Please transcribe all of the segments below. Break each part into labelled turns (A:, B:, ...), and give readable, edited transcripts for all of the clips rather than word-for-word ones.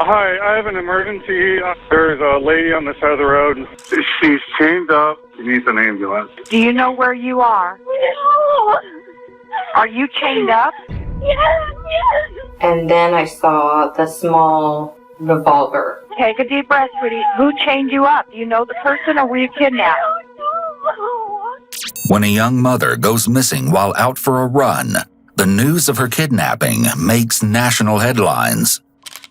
A: Hi, I have an emergency. There's a lady on the side of the road. She's chained up. She needs an ambulance.
B: Do you know where you are?
C: No.
B: Are you chained up?
C: Yes.
D: And then I saw the small revolver.
B: Take a deep breath, sweetie. Who chained you up? Do you know the person or were you kidnapped?
E: When a young mother goes missing while out for a run, the news of her kidnapping makes national headlines.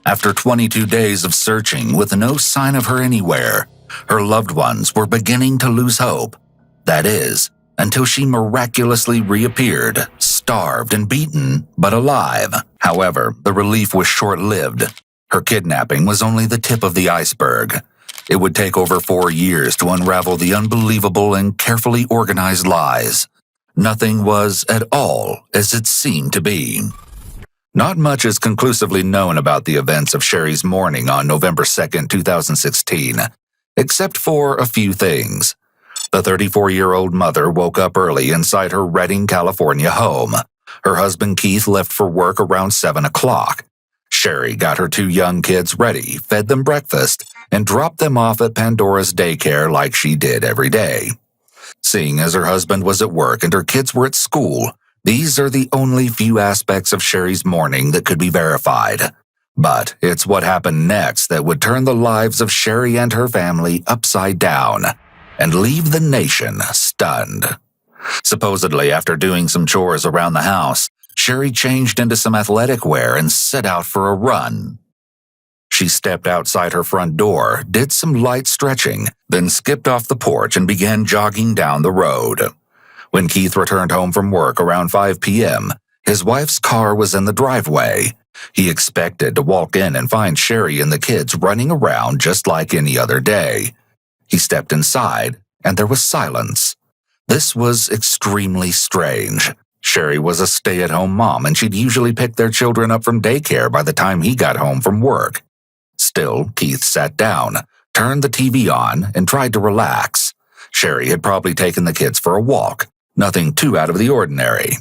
E: After 22 days of searching with no sign of her anywhere, her loved ones were beginning to lose hope. That is, until she miraculously reappeared, starved and beaten, but alive. However, the relief was short-lived. Her kidnapping was only the tip of the iceberg. It would take over 4 years to unravel the unbelievable and carefully organized lies. Nothing was at all as it seemed to be. Not much is conclusively known about the events of Sherri's morning on November 2nd, 2016, except for a few things. The 34-year-old mother woke up early inside her Redding, California home. Her husband Keith left for work around 7 o'clock. Sherri got her 2 young kids ready, fed them breakfast, and dropped them off at Pandora's daycare like she did every day. Seeing as her husband was at work and her kids were at school, these are the only few aspects of Sherri's morning that could be verified. But it's what happened next that would turn the lives of Sherri and her family upside down and leave the nation stunned. Supposedly, after doing some chores around the house, Sherri changed into some athletic wear and set out for a run. She stepped outside her front door, did some light stretching, then skipped off the porch and began jogging down the road. When Keith returned home from work around 5 p.m., his wife's car was in the driveway. He expected to walk in and find Sherri and the kids running around just like any other day. He stepped inside, and there was silence. This was extremely strange. Sherri was a stay-at-home mom, and she'd usually pick their children up from daycare by the time he got home from work. Still, Keith sat down, turned the TV on, and tried to relax. Sherri had probably taken the kids for a walk. Nothing too out of the ordinary.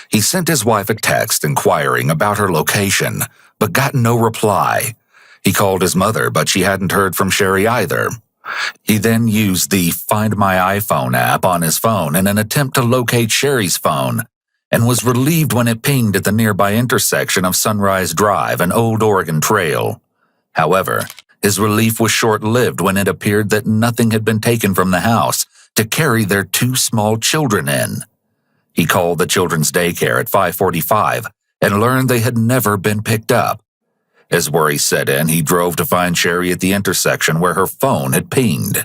E: He sent his wife a text inquiring about her location, but got no reply. He called his mother, but she hadn't heard from Sherri either. He then used the Find My iPhone app on his phone in an attempt to locate Sherri's phone, and was relieved when it pinged at the nearby intersection of Sunrise Drive and Old Oregon Trail. However, his relief was short-lived when it appeared that nothing had been taken from the house to carry their 2 small children in. He called the children's daycare at 5:45 and learned they had never been picked up. As worry set in, he drove to find Sherri at the intersection where her phone had pinged.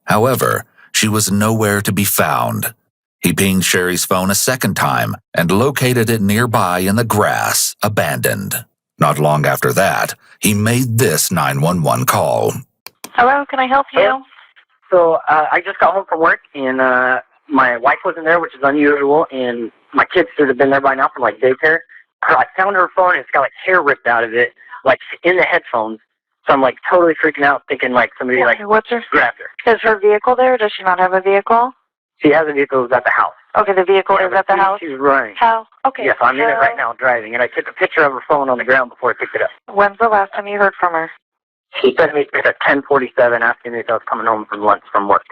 E: However, she was nowhere to be found. He pinged Sherri's phone a second time and located it nearby in the grass, abandoned. Not long after that, he made this 911 call.
B: Hello, can I help you?
F: So I just got home from work, and my wife wasn't there, which is unusual, and my kids should have been there by now from, like, daycare. I found her phone, and it's got, like, hair ripped out of it, like, in the headphones. So I'm, like, totally freaking out, thinking, like, somebody, like, grabbed her.
B: Is her vehicle there? Does she not have a vehicle?
F: She has a vehicle at the house.
B: Okay, the vehicle is at the house?
F: She's running.
B: How? Okay.
F: Yes, I'm in it right now, driving, and I took a picture of her phone on the ground before I picked it up.
B: When's the last time you heard from her?
F: She sent me at 10:47 asking me if I was coming home from lunch from work.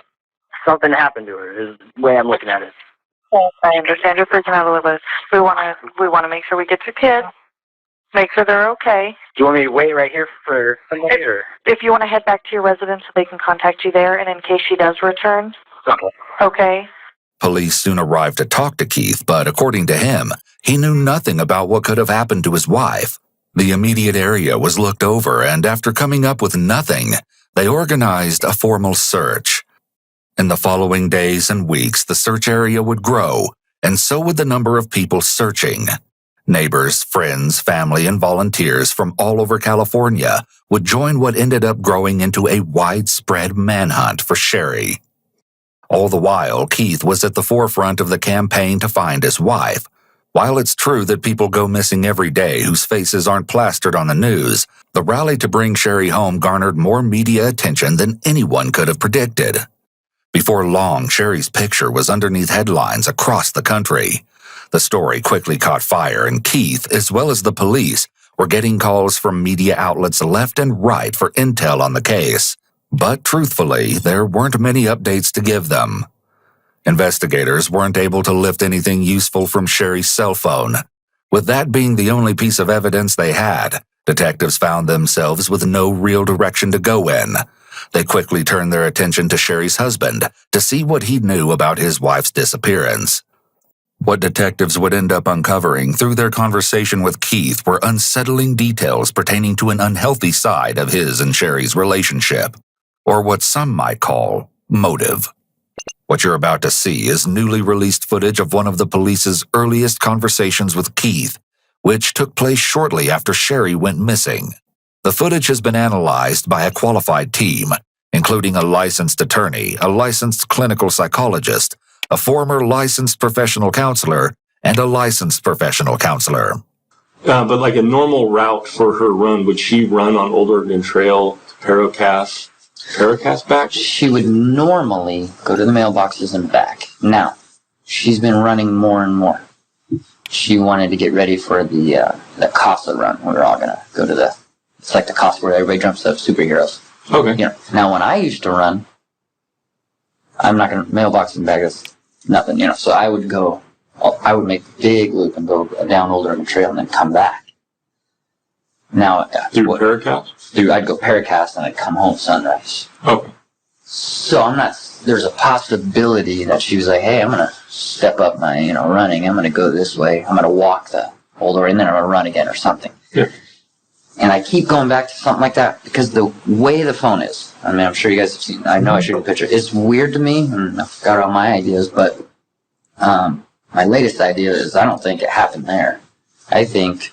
F: Something happened to her, is the way I'm looking at it.
B: I understand you're freaking out a little bit. We want to make sure we get your kids, make sure they're okay.
F: Do you want me to wait right here for somebody, or?
B: If you want to head back to your residence so they can contact you there, and in case she does return.
F: Okay.
B: Okay.
E: Police soon arrived to talk to Keith, but according to him, he knew nothing about what could have happened to his wife. The immediate area was looked over, and after coming up with nothing, they organized a formal search. In the following days and weeks, the search area would grow, and so would the number of people searching. Neighbors, friends, family, and volunteers from all over California would join what ended up growing into a widespread manhunt for Sherri. All the while, Keith was at the forefront of the campaign to find his wife. While it's true that people go missing every day whose faces aren't plastered on the news, the rally to bring Sherri home garnered more media attention than anyone could have predicted. Before long, Sherri's picture was underneath headlines across the country. The story quickly caught fire, and Keith, as well as the police, were getting calls from media outlets left and right for intel on the case. But truthfully, there weren't many updates to give them. Investigators weren't able to lift anything useful from Sherri's cell phone. With that being the only piece of evidence they had, detectives found themselves with no real direction to go in. They quickly turned their attention to Sherri's husband to see what he knew about his wife's disappearance. What detectives would end up uncovering through their conversation with Keith were unsettling details pertaining to an unhealthy side of his and Sherri's relationship, or what some might call motive. What you're about to see is newly released footage of one of the police's earliest conversations with Keith, which took place shortly after Sherri went missing. The footage has been analyzed by a qualified team, including a licensed attorney, a licensed clinical psychologist, a former licensed professional counselor, and a licensed professional counselor.
G: But like a normal route for her run, would she run on Old Oregon Trail to Paracast back?
H: She would normally go to the mailboxes and back. Now, she's been running more and more. She wanted to get ready for the Casa run. We were all going to go to it's like the Casa where everybody jumps up superheroes.
G: Okay.
H: You know, now when I used to run, I'm not going to mailbox and back is nothing, you know. So I would make a big loop and go down Old Oregon Trail and then come back. Now,
G: through Paracast?
H: I'd go Paracast and I'd come home sunrise.
G: Okay.
H: So there's a possibility that she was like, hey, I'm going to step up my, running. I'm going to go this way. I'm going to walk the Old Oregon and then I'm going to run again or something.
G: Yeah.
H: And I keep going back to something like that because the way the phone is, I mean, I'm sure you guys have seen, I know I showed you a picture. It's weird to me, and I forgot all my ideas, but my latest idea is I don't think it happened there. I think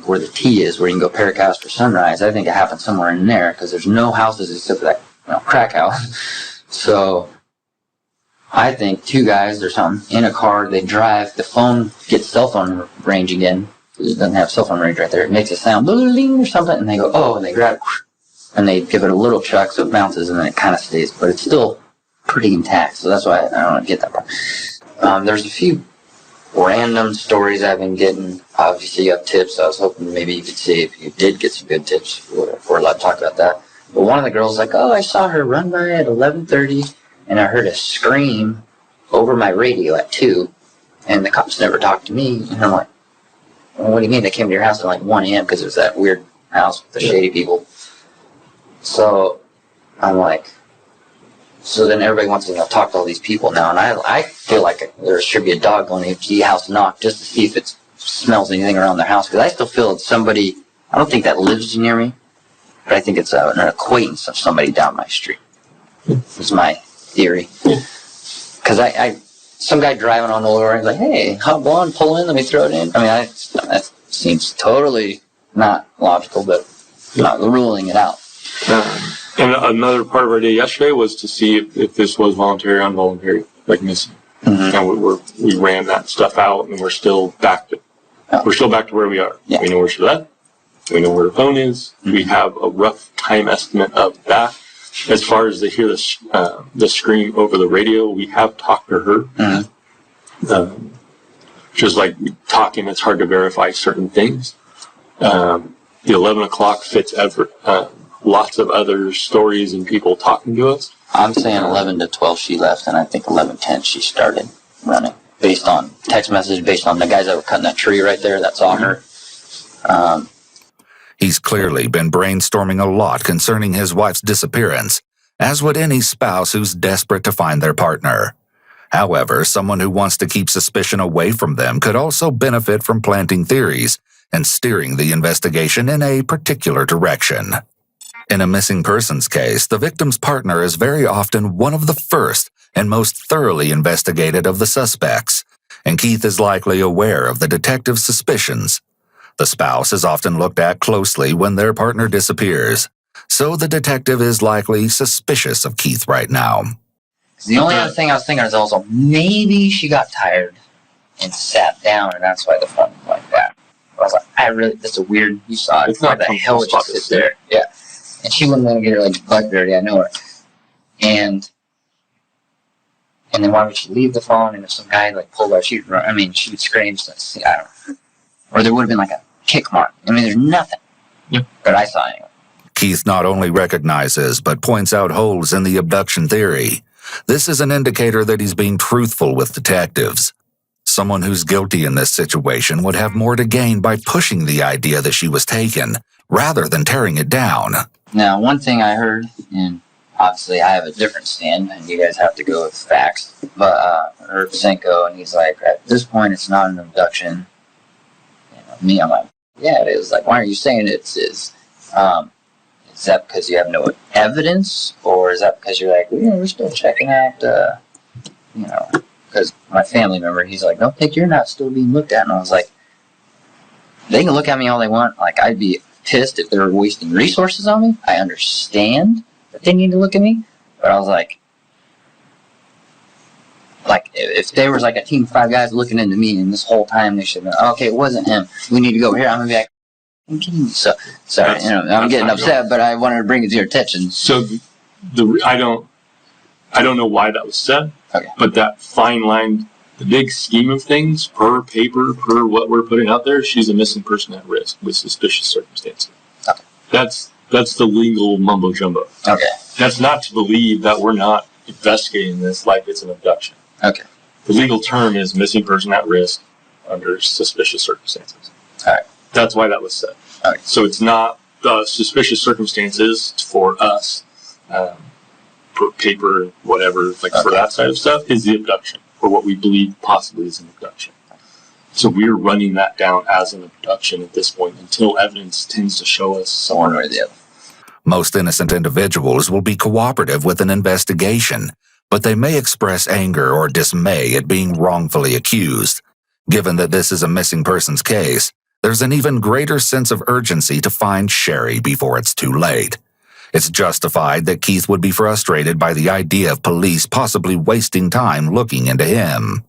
H: where the T is, where you can go Paracast or Sunrise, I think it happened somewhere in there because there's no houses except for that crack house. So I think two guys or something in a car, they drive, the phone gets cell phone range again. It doesn't have cell phone range right there. It makes a sound, bling or something, and they go, oh, and they grab it, and they give it a little chuck so it bounces, and then it kind of stays, but it's still pretty intact, so that's why I don't get that part. There's a few random stories I've been getting. Obviously, you have tips, so I was hoping maybe you could see if you did get some good tips, if we're allowed to talk about that. But one of the girls was like, oh, I saw her run by at 11:30, and I heard a scream over my radio at 2, and the cops never talked to me, and I'm like, well, what do you mean? They came to your house at like 1 a.m. because it was that weird house with the shady people. So I'm like, so then everybody wants to talk to all these people now, and I feel like there should be a dog going to the house knock just to see if it smells anything around their house, because I still feel it's somebody, I don't think that lives near me, but I think it's an acquaintance of somebody down my street. That's my theory. Because some guy driving on the Old Oregon, like, hey, hot blonde, pull in, let me throw it in. I mean, that seems totally not logical, but not ruling it out.
G: And another part of our day yesterday was to see if this was voluntary or involuntary, like missing. Mm-hmm. And we ran that stuff out, and we're still back to where we are. Yeah. We know where she's at. We know where her phone is. Mm-hmm. We have a rough time estimate of that. As far as they hear the scream over the radio, we have talked to her. Mm-hmm. Just like talking, it's hard to verify certain things. The 11 o'clock fits lots of other stories and people talking to us.
H: I'm saying 11 to 12 she left, and I think 11:10 she started running. Based on text message, based on the guys that were cutting that tree right there that saw her.
E: He's clearly been brainstorming a lot concerning his wife's disappearance, as would any spouse who's desperate to find their partner. However, someone who wants to keep suspicion away from them could also benefit from planting theories and steering the investigation in a particular direction. In a missing persons case, the victim's partner is very often one of the first and most thoroughly investigated of the suspects, and Keith is likely aware of the detective's suspicions. The spouse is often looked at closely when their partner disappears, so the detective is likely suspicious of Keith right now.
H: The only other thing I was thinking is also maybe she got tired and sat down, and that's why the phone was like that. I was like, that's a weird, you saw it.
G: It's not
H: the hell would you sit there? Yeah. And she wouldn't want to get her butt dirty, I know her. And then why would she leave the phone? And if some guy pulled her, she would scream. So I don't know. Or there would have been kick mark. I mean, there's nothing.
G: Yep.
H: But I saw anyway.
E: Keith not only recognizes but points out holes in the abduction theory. This is an indicator that he's being truthful with detectives. Someone who's guilty in this situation would have more to gain by pushing the idea that she was taken, rather than tearing it down.
H: Now, one thing I heard, and obviously I have a different stand, and you guys have to go with facts, but I heard Senko, and he's like, at this point, it's not an abduction. Me, I'm like, yeah, it is. Like, why are you saying it is? Is that because you have no evidence, or is that because you're like, we're still checking out, because my family member, he's like, don't think you're not still being looked at. And I was like, they can look at me all they want. Like, I'd be pissed if they were wasting resources on me. I understand that they need to look at me, but I was like, if there was like a team of 5 guys looking into me, and this whole time they should have been, okay, it wasn't him. We need to go here. I'm gonna be like, I'm kidding you. So sorry, I'm getting upset, but I wanted to bring it to your attention.
G: So I don't know why that was said.
H: Okay.
G: But that fine line, the big scheme of things, per paper, per what we're putting out there, she's a missing person at risk with suspicious circumstances.
H: Okay.
G: That's the legal mumbo jumbo.
H: Okay.
G: That's not to believe that we're not investigating this like it's an abduction.
H: Okay.
G: The legal term is missing person at risk under suspicious circumstances.
H: All right.
G: That's why that was said.
H: All right.
G: So it's not the suspicious circumstances for us, for paper, whatever, like for that side of stuff, is the abduction, or what we believe possibly is an abduction. So we're running that down as an abduction at this point until evidence tends to show us
H: One or the other.
E: Most innocent individuals will be cooperative with an investigation, but they may express anger or dismay at being wrongfully accused. Given that this is a missing persons case, there's an even greater sense of urgency to find Sherri before it's too late. It's justified that Keith would be frustrated by the idea of police possibly wasting time looking into him.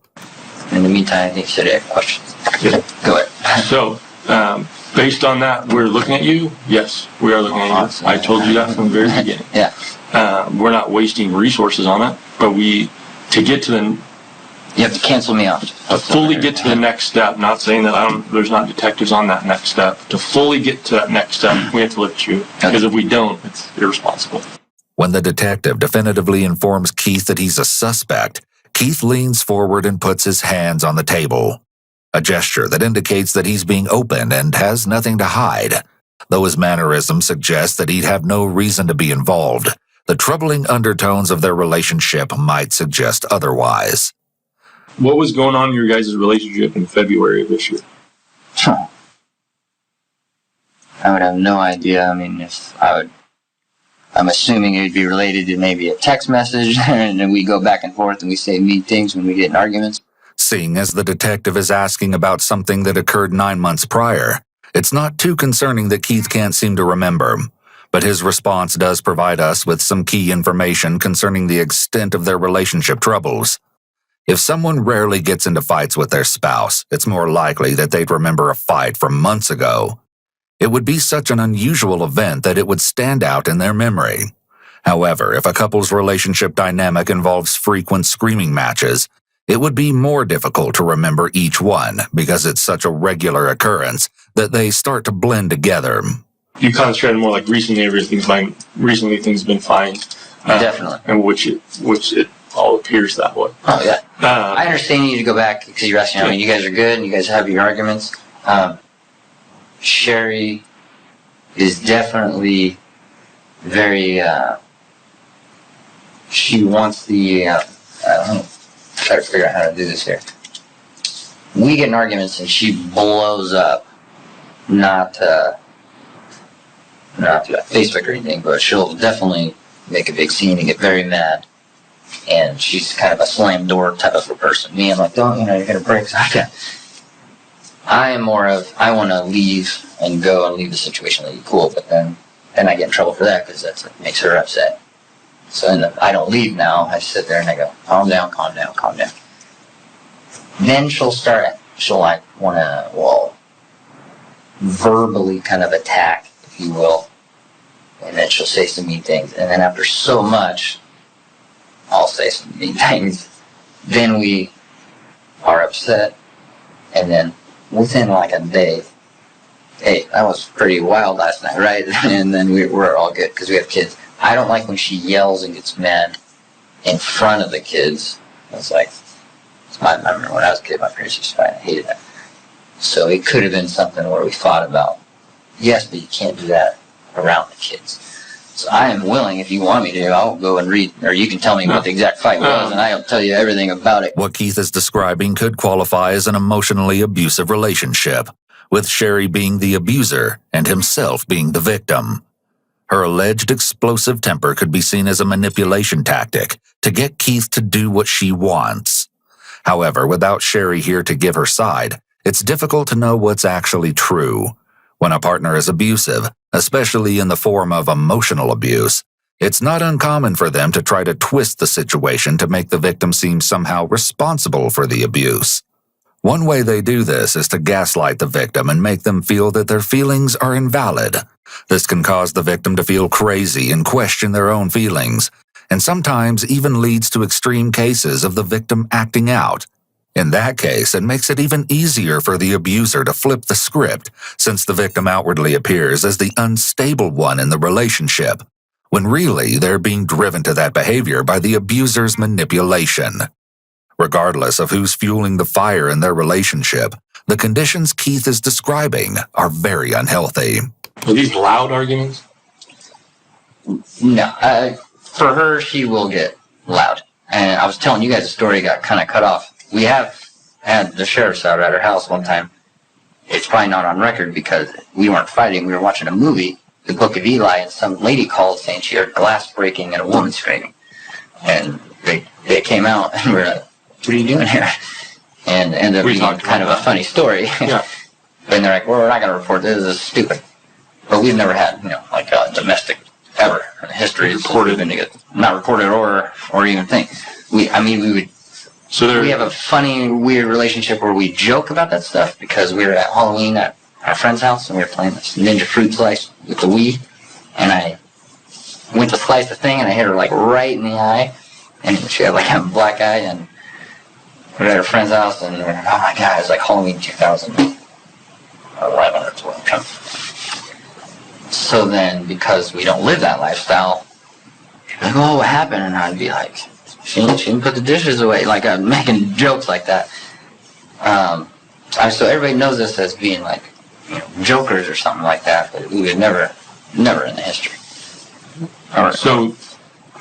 H: In the meantime, I think you said you had questions.
G: Yeah.
H: Go ahead.
G: So, based on that, we're looking at you? Yes, we are looking at you. I told you that from the very beginning.
H: Yeah.
G: We're not wasting resources on it, but to get to the...
H: You have to cancel me out.
G: To fully get to the next step, not saying that there's not detectives on that next step. To fully get to that next step, we have to look at you. Because if we don't, it's irresponsible.
E: When the detective definitively informs Keith that he's a suspect, Keith leans forward and puts his hands on the table, a gesture that indicates that he's being open and has nothing to hide. Though his mannerism suggests that he'd have no reason to be involved, the troubling undertones of their relationship might suggest otherwise.
G: What was going on in your guys' relationship in February of this year?
H: I would have no idea. I mean, I'm assuming it would be related to maybe a text message, and then we go back and forth and we say mean things when we get in arguments.
E: Seeing as the detective is asking about something that occurred 9 months prior, it's not too concerning that Keith can't seem to remember. But his response does provide us with some key information concerning the extent of their relationship troubles. If someone rarely gets into fights with their spouse, it's more likely that they'd remember a fight from months ago. It would be such an unusual event that it would stand out in their memory. However, if a couple's relationship dynamic involves frequent screaming matches, it would be more difficult to remember each one because it's such a regular occurrence that they start to blend together.
G: You concentrated more like recently things have been fine.
H: Definitely.
G: And which it all appears that way.
H: Oh, yeah. I understand you need to go back because you're asking, I mean, you guys are good and you guys have your arguments. Sherri is definitely very, she wants the, I don't know, try to figure out how to do this here. We get in arguments and she blows up. Not through Facebook or anything, but she'll definitely make a big scene and get very mad. And she's kind of a slam door type of a person. Me, I'm like, you're going to break. I am more of, I want to leave and go and leave the situation really cool, but then I get in trouble for that because that makes her upset. So I don't leave now. I sit there and I go, calm down, calm down, calm down. Then she'll like want to, verbally kind of attack, if you will. And then she'll say some mean things. And then after so much, I'll say some mean things. Then we are upset. And then within like a day, hey, that was pretty wild last night, right? And then we're all good because we have kids. I don't like when she yells and gets mad in front of the kids. It's like, I remember when I was a kid, my parents used to fight. I hated that. So it could have been something where we fought about, yes, but you can't do that around the kids. So I am willing, if you want me to, I'll go and read, or you can tell me what the exact fight was, and I'll tell you everything about it.
E: What Keith is describing could qualify as an emotionally abusive relationship, with Sherri being the abuser and himself being the victim. Her alleged explosive temper could be seen as a manipulation tactic to get Keith to do what she wants. However, without Sherri here to give her side, it's difficult to know what's actually true. When a partner is abusive, especially in the form of emotional abuse, it's not uncommon for them to try to twist the situation to make the victim seem somehow responsible for the abuse. One way they do this is to gaslight the victim and make them feel that their feelings are invalid. This can cause the victim to feel crazy and question their own feelings, and sometimes even leads to extreme cases of the victim acting out. In that case, it makes it even easier for the abuser to flip the script, since the victim outwardly appears as the unstable one in the relationship, when really they're being driven to that behavior by the abuser's manipulation. Regardless of who's fueling the fire in their relationship, the conditions Keith is describing are very unhealthy.
G: Are these loud arguments?
H: No, for her, she will get loud. And I was telling you guys a story, got kind of cut off. We have had the sheriff's out at her house one time. It's probably not on record because we weren't fighting. We were watching a movie, The Book of Eli, and some lady called saying she heard glass breaking and a woman screaming. And they came out and we're like, what are you doing here? And ended up being kind of a funny story.
G: Yeah.
H: And they're like, well, we're not going to report this. This is stupid. But we've never had, like a domestic ever in history. It's not reported or even think. We would. So we have a funny, weird relationship where we joke about that stuff because we were at Halloween at our friend's house and we were playing this ninja fruit slice with the Wii, and I went to slice the thing and I hit her like right in the eye, and she had like a black eye, and we were at her friend's house and oh my god, it was like Halloween 2011 or 12. So then, because we don't live that lifestyle, people like, oh, what happened? And I'd be like, she didn't put the dishes away. Like, I'm making jokes like that. So everybody knows us as being like, jokers or something like that, but we would never in the history.
G: So,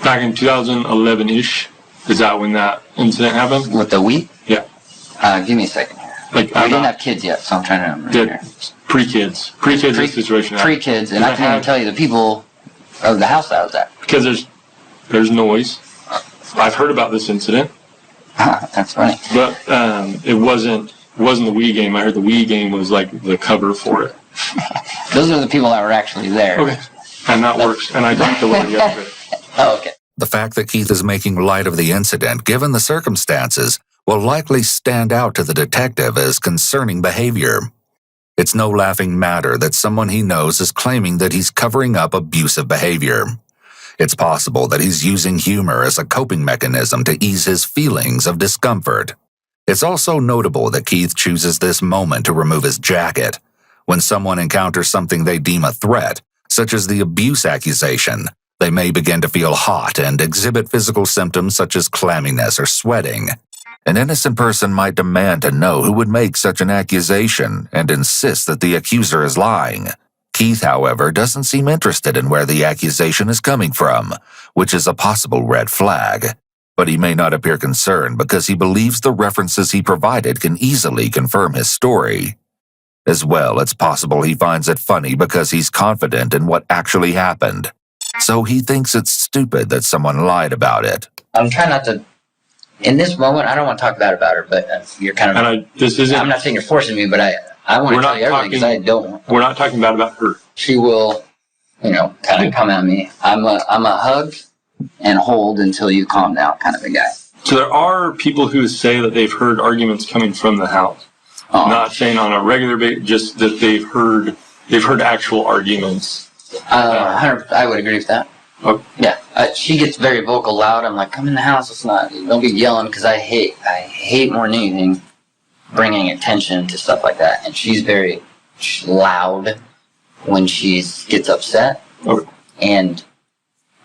G: back in 2011-ish, is that when that incident happened?
H: With the Wii?
G: Yeah.
H: Give me a second here.
G: Like,
H: we didn't have kids yet, so I'm trying to remember.
G: Pre-kids. Pre-kids is the situation.
H: Pre-kids, and I can't even tell you the people of the house that I was at.
G: Because there's noise. I've heard about this incident.
H: That's funny.
G: But it wasn't the Wii game. I heard the Wii game was like the cover for it.
H: Those are the people that were actually there.
G: Okay. And that works. And I talked to one yesterday.
H: Oh, okay.
E: The fact that Keith is making light of the incident, given the circumstances, will likely stand out to the detective as concerning behavior. It's no laughing matter that someone he knows is claiming that he's covering up abusive behavior. It's possible that he's using humor as a coping mechanism to ease his feelings of discomfort. It's also notable that Keith chooses this moment to remove his jacket. When someone encounters something they deem a threat, such as the abuse accusation, they may begin to feel hot and exhibit physical symptoms such as clamminess or sweating. An innocent person might demand to know who would make such an accusation and insist that the accuser is lying. Keith, however, doesn't seem interested in where the accusation is coming from, which is a possible red flag. But he may not appear concerned because he believes the references he provided can easily confirm his story. As well, it's possible he finds it funny because he's confident in what actually happened. So he thinks it's stupid that someone lied about it.
H: I'm trying not to... In this moment, I don't want to talk bad about her, but you're kind of... I'm not saying you're forcing me, but I want to tell you everything because I don't...
G: We're not talking bad about her.
H: She will, kind of come at me. I'm a hug and hold until you calm down kind of a guy.
G: So there are people who say that they've heard arguments coming from the house. Oh. Not saying on a regular basis, just that they've heard actual arguments.
H: I would agree with that.
G: Okay.
H: Yeah, she gets very vocal, loud. I'm like, come in the house. Don't be yelling, because I hate more than anything bringing attention to stuff like that. And she's loud when she gets upset.
G: Okay.
H: And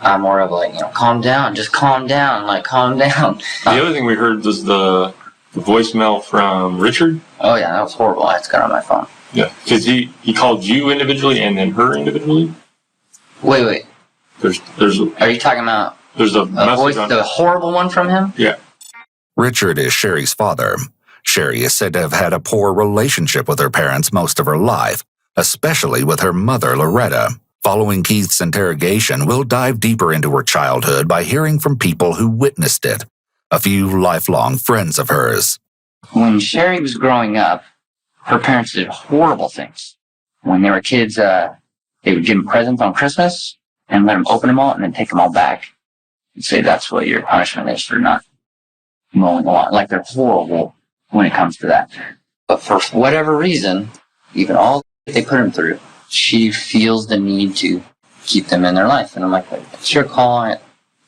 H: I'm more of like, calm down, just calm down, like calm down.
G: The other thing we heard was the voicemail from Richard.
H: Oh yeah, that was horrible. I just got on my phone.
G: Yeah, because he called you individually and then her individually.
H: Wait.
G: There's
H: Are you talking about
G: there's a
H: voice,
G: message on
H: the horrible one from him?
G: Yeah.
E: Richard is Sherri's father. Sherri is said to have had a poor relationship with her parents most of her life, especially with her mother, Loretta. Following Keith's interrogation, we'll dive deeper into her childhood by hearing from people who witnessed it, a few lifelong friends of hers.
H: When Sherri was growing up, her parents did horrible things. When they were kids, they would give them presents on Christmas and let them open them all and then take them all back and say that's what your punishment is for not mowing the lawn. Like, they're horrible when it comes to that. But for whatever reason, even all they put them through, she feels the need to keep them in their life. And I'm like, it's your call.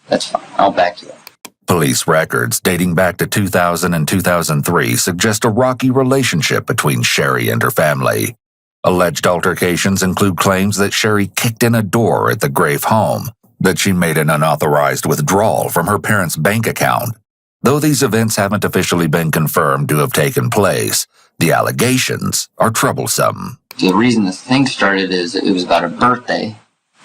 H: That's fine. I'll back you up.
E: Police records dating back to 2000 and 2003 suggest a rocky relationship between Sherri and her family. Alleged altercations include claims that Sherri kicked in a door at the Grafe home, that she made an unauthorized withdrawal from her parents' bank account. Though these events haven't officially been confirmed to have taken place, the allegations are troublesome.
H: The reason this thing started is it was about her birthday,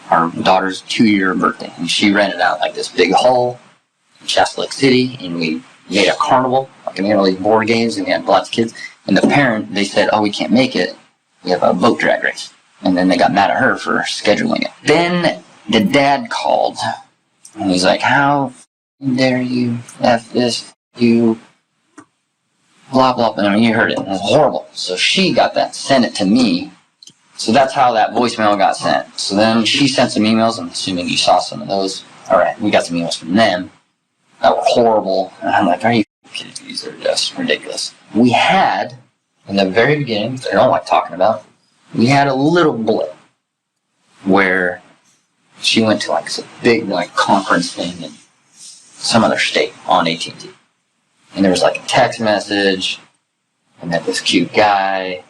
H: our daughter's 2-year birthday, and she rented out like this big hall in Shasta Lake City, and we made a carnival, like we had all these board games, and we had lots of kids. And the parent, they said, "Oh, we can't make it. We have a boat drag race." And then they got mad at her for scheduling it. Then the dad called, and he's like, "How dare you F this, you blah, blah, blah." I mean, you heard it. It was horrible. So she got that, sent it to me. So that's how that voicemail got sent. So then she sent some emails. I'm assuming you saw some of those. All right, we got some emails from them that were horrible. And I'm like, are you kidding me? These are just ridiculous. We had, in the very beginning, which I don't like talking about, we had a little blip where she went to like some big conference thing in some other state on AT&T. And there was like a text message, and met this cute guy,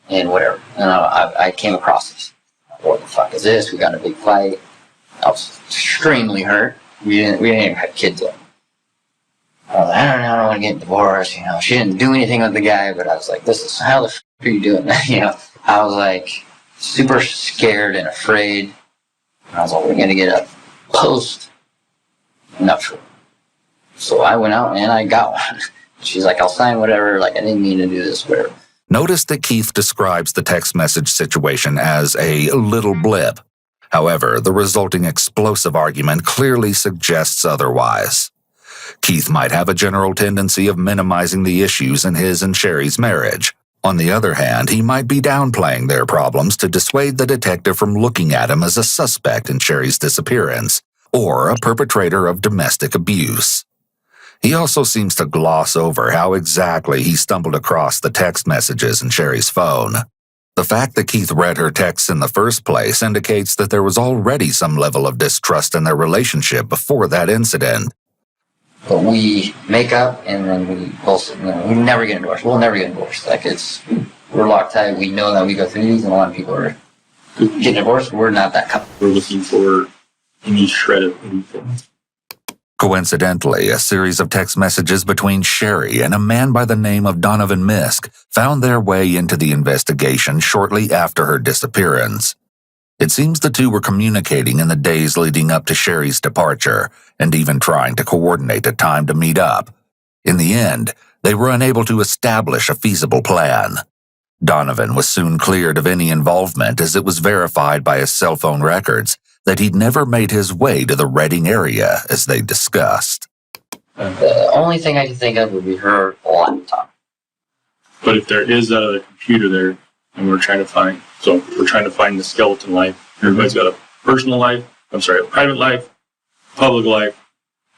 H: and whatever. And I came across this. What the fuck is this? We got in a big fight. I was extremely hurt. We didn't even have kids yet. I was like, I don't know, I don't want to get divorced. She didn't do anything with the guy, but I was like, this is, how the f*** are you doing that? I was like super scared and afraid. I was like, we're going to get a post. Not sure. So I went out and I got one. She's like, I'll sign whatever. Like, I didn't mean to do this, whatever.
E: Notice that Keith describes the text message situation as a little blip. However, the resulting explosive argument clearly suggests otherwise. Keith might have a general tendency of minimizing the issues in his and Sherri's marriage. On the other hand, he might be downplaying their problems to dissuade the detective from looking at him as a suspect in Sherri's disappearance or a perpetrator of domestic abuse. He also seems to gloss over how exactly he stumbled across the text messages in Sherri's phone. The fact that Keith read her texts in the first place indicates that there was already some level of distrust in their relationship before that incident.
H: But we make up, and then we both, we never get divorced. We'll never get divorced. Like, we're locked tight. We know that we go through these, and a lot of people are getting divorced. We're not that couple.
G: We're looking for any shred of anything.
E: Coincidentally, a series of text messages between Sherri and a man by the name of Donovan Misk found their way into the investigation shortly after her disappearance. It seems the two were communicating in the days leading up to Sherri's departure, and even trying to coordinate a time to meet up. In the end, they were unable to establish a feasible plan. Donovan was soon cleared of any involvement, as it was verified by his cell phone records that he'd never made his way to the Reading area as they discussed.
H: The only thing I can think of would be her laptop.
G: But if there is a computer there, and we're trying to find the skeleton life. Everybody's got a personal life, a private life, public life,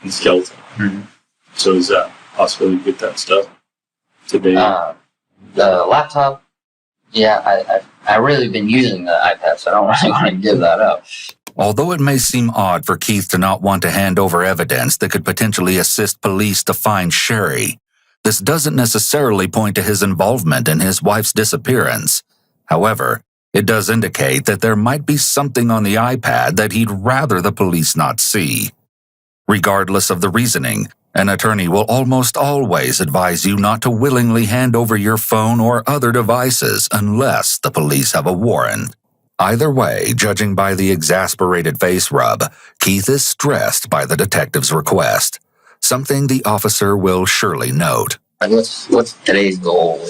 G: and skeleton. Mm-hmm. So is that possible to get that stuff today?
H: The laptop, yeah, I've really been using the iPad, so I don't really want to give that up.
E: Although it may seem odd for Keith to not want to hand over evidence that could potentially assist police to find Sherri, this doesn't necessarily point to his involvement in his wife's disappearance. However, it does indicate that there might be something on the iPad that he'd rather the police not see. Regardless of the reasoning, an attorney will almost always advise you not to willingly hand over your phone or other devices unless the police have a warrant. Either way, judging by the exasperated face rub, Keith is stressed by the detective's request, something the officer will surely note.
H: What's today's goal?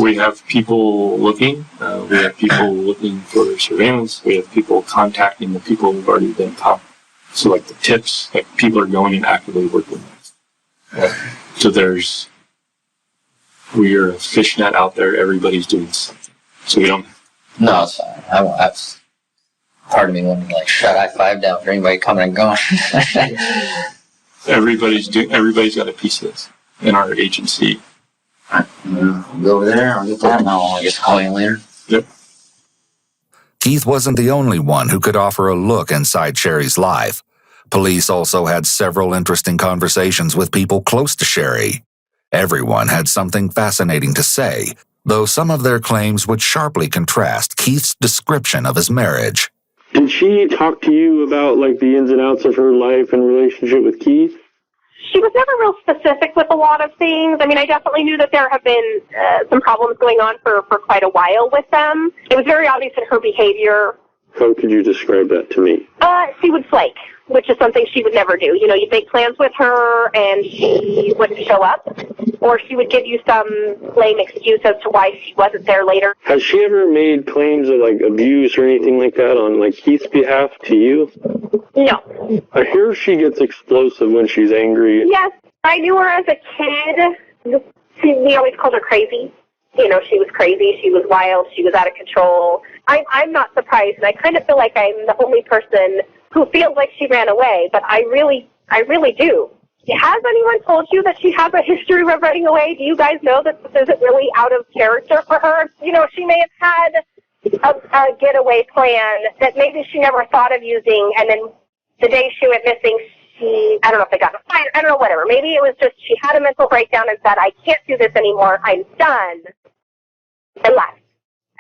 G: We have people looking. We have people looking for surveillance. We have people contacting the people who've already been caught. So, like the tips, like people are going and actively working. So we are a fishnet out there. Everybody's doing something. So we don't.
H: No, it's fine. That's part of me wanting to shut I-5 down for anybody coming and going.
G: Everybody's got a piece of this in our agency.
H: Go over there. I'll get that. And I'll just call you later.
G: Yep.
E: Keith wasn't the only one who could offer a look inside Sherri's life. Police also had several interesting conversations with people close to Sherri. Everyone had something fascinating to say, though some of their claims would sharply contrast Keith's description of his marriage.
I: Did she talk to you about the ins and outs of her life and relationship with Keith?
C: She was never real specific with a lot of things. I mean, I definitely knew that there have been some problems going on for quite a while with them. It was very obvious in her behavior.
I: How could you describe that to me?
C: She would flake, which is something she would never do. You know, you'd make plans with her and she wouldn't show up, or she would give you some lame excuse as to why she wasn't there later.
I: Has she ever made claims of abuse or anything like that on Keith's behalf to you?
C: No.
I: I hear she gets explosive when she's angry.
C: Yes, I knew her as a kid. We always called her crazy. You know, she was crazy, she was wild, she was out of control. I'm not surprised, and I kind of feel like I'm the only person who feels like she ran away, but I really do. Has anyone told you that she has a history of running away? Do you guys know that this isn't really out of character for her? You know, she may have had a getaway plan that maybe she never thought of using, and then the day she went missing, I don't know if they got in a fight, I don't know, whatever. Maybe it was just she had a mental breakdown and said, I can't do this anymore, I'm done, and left.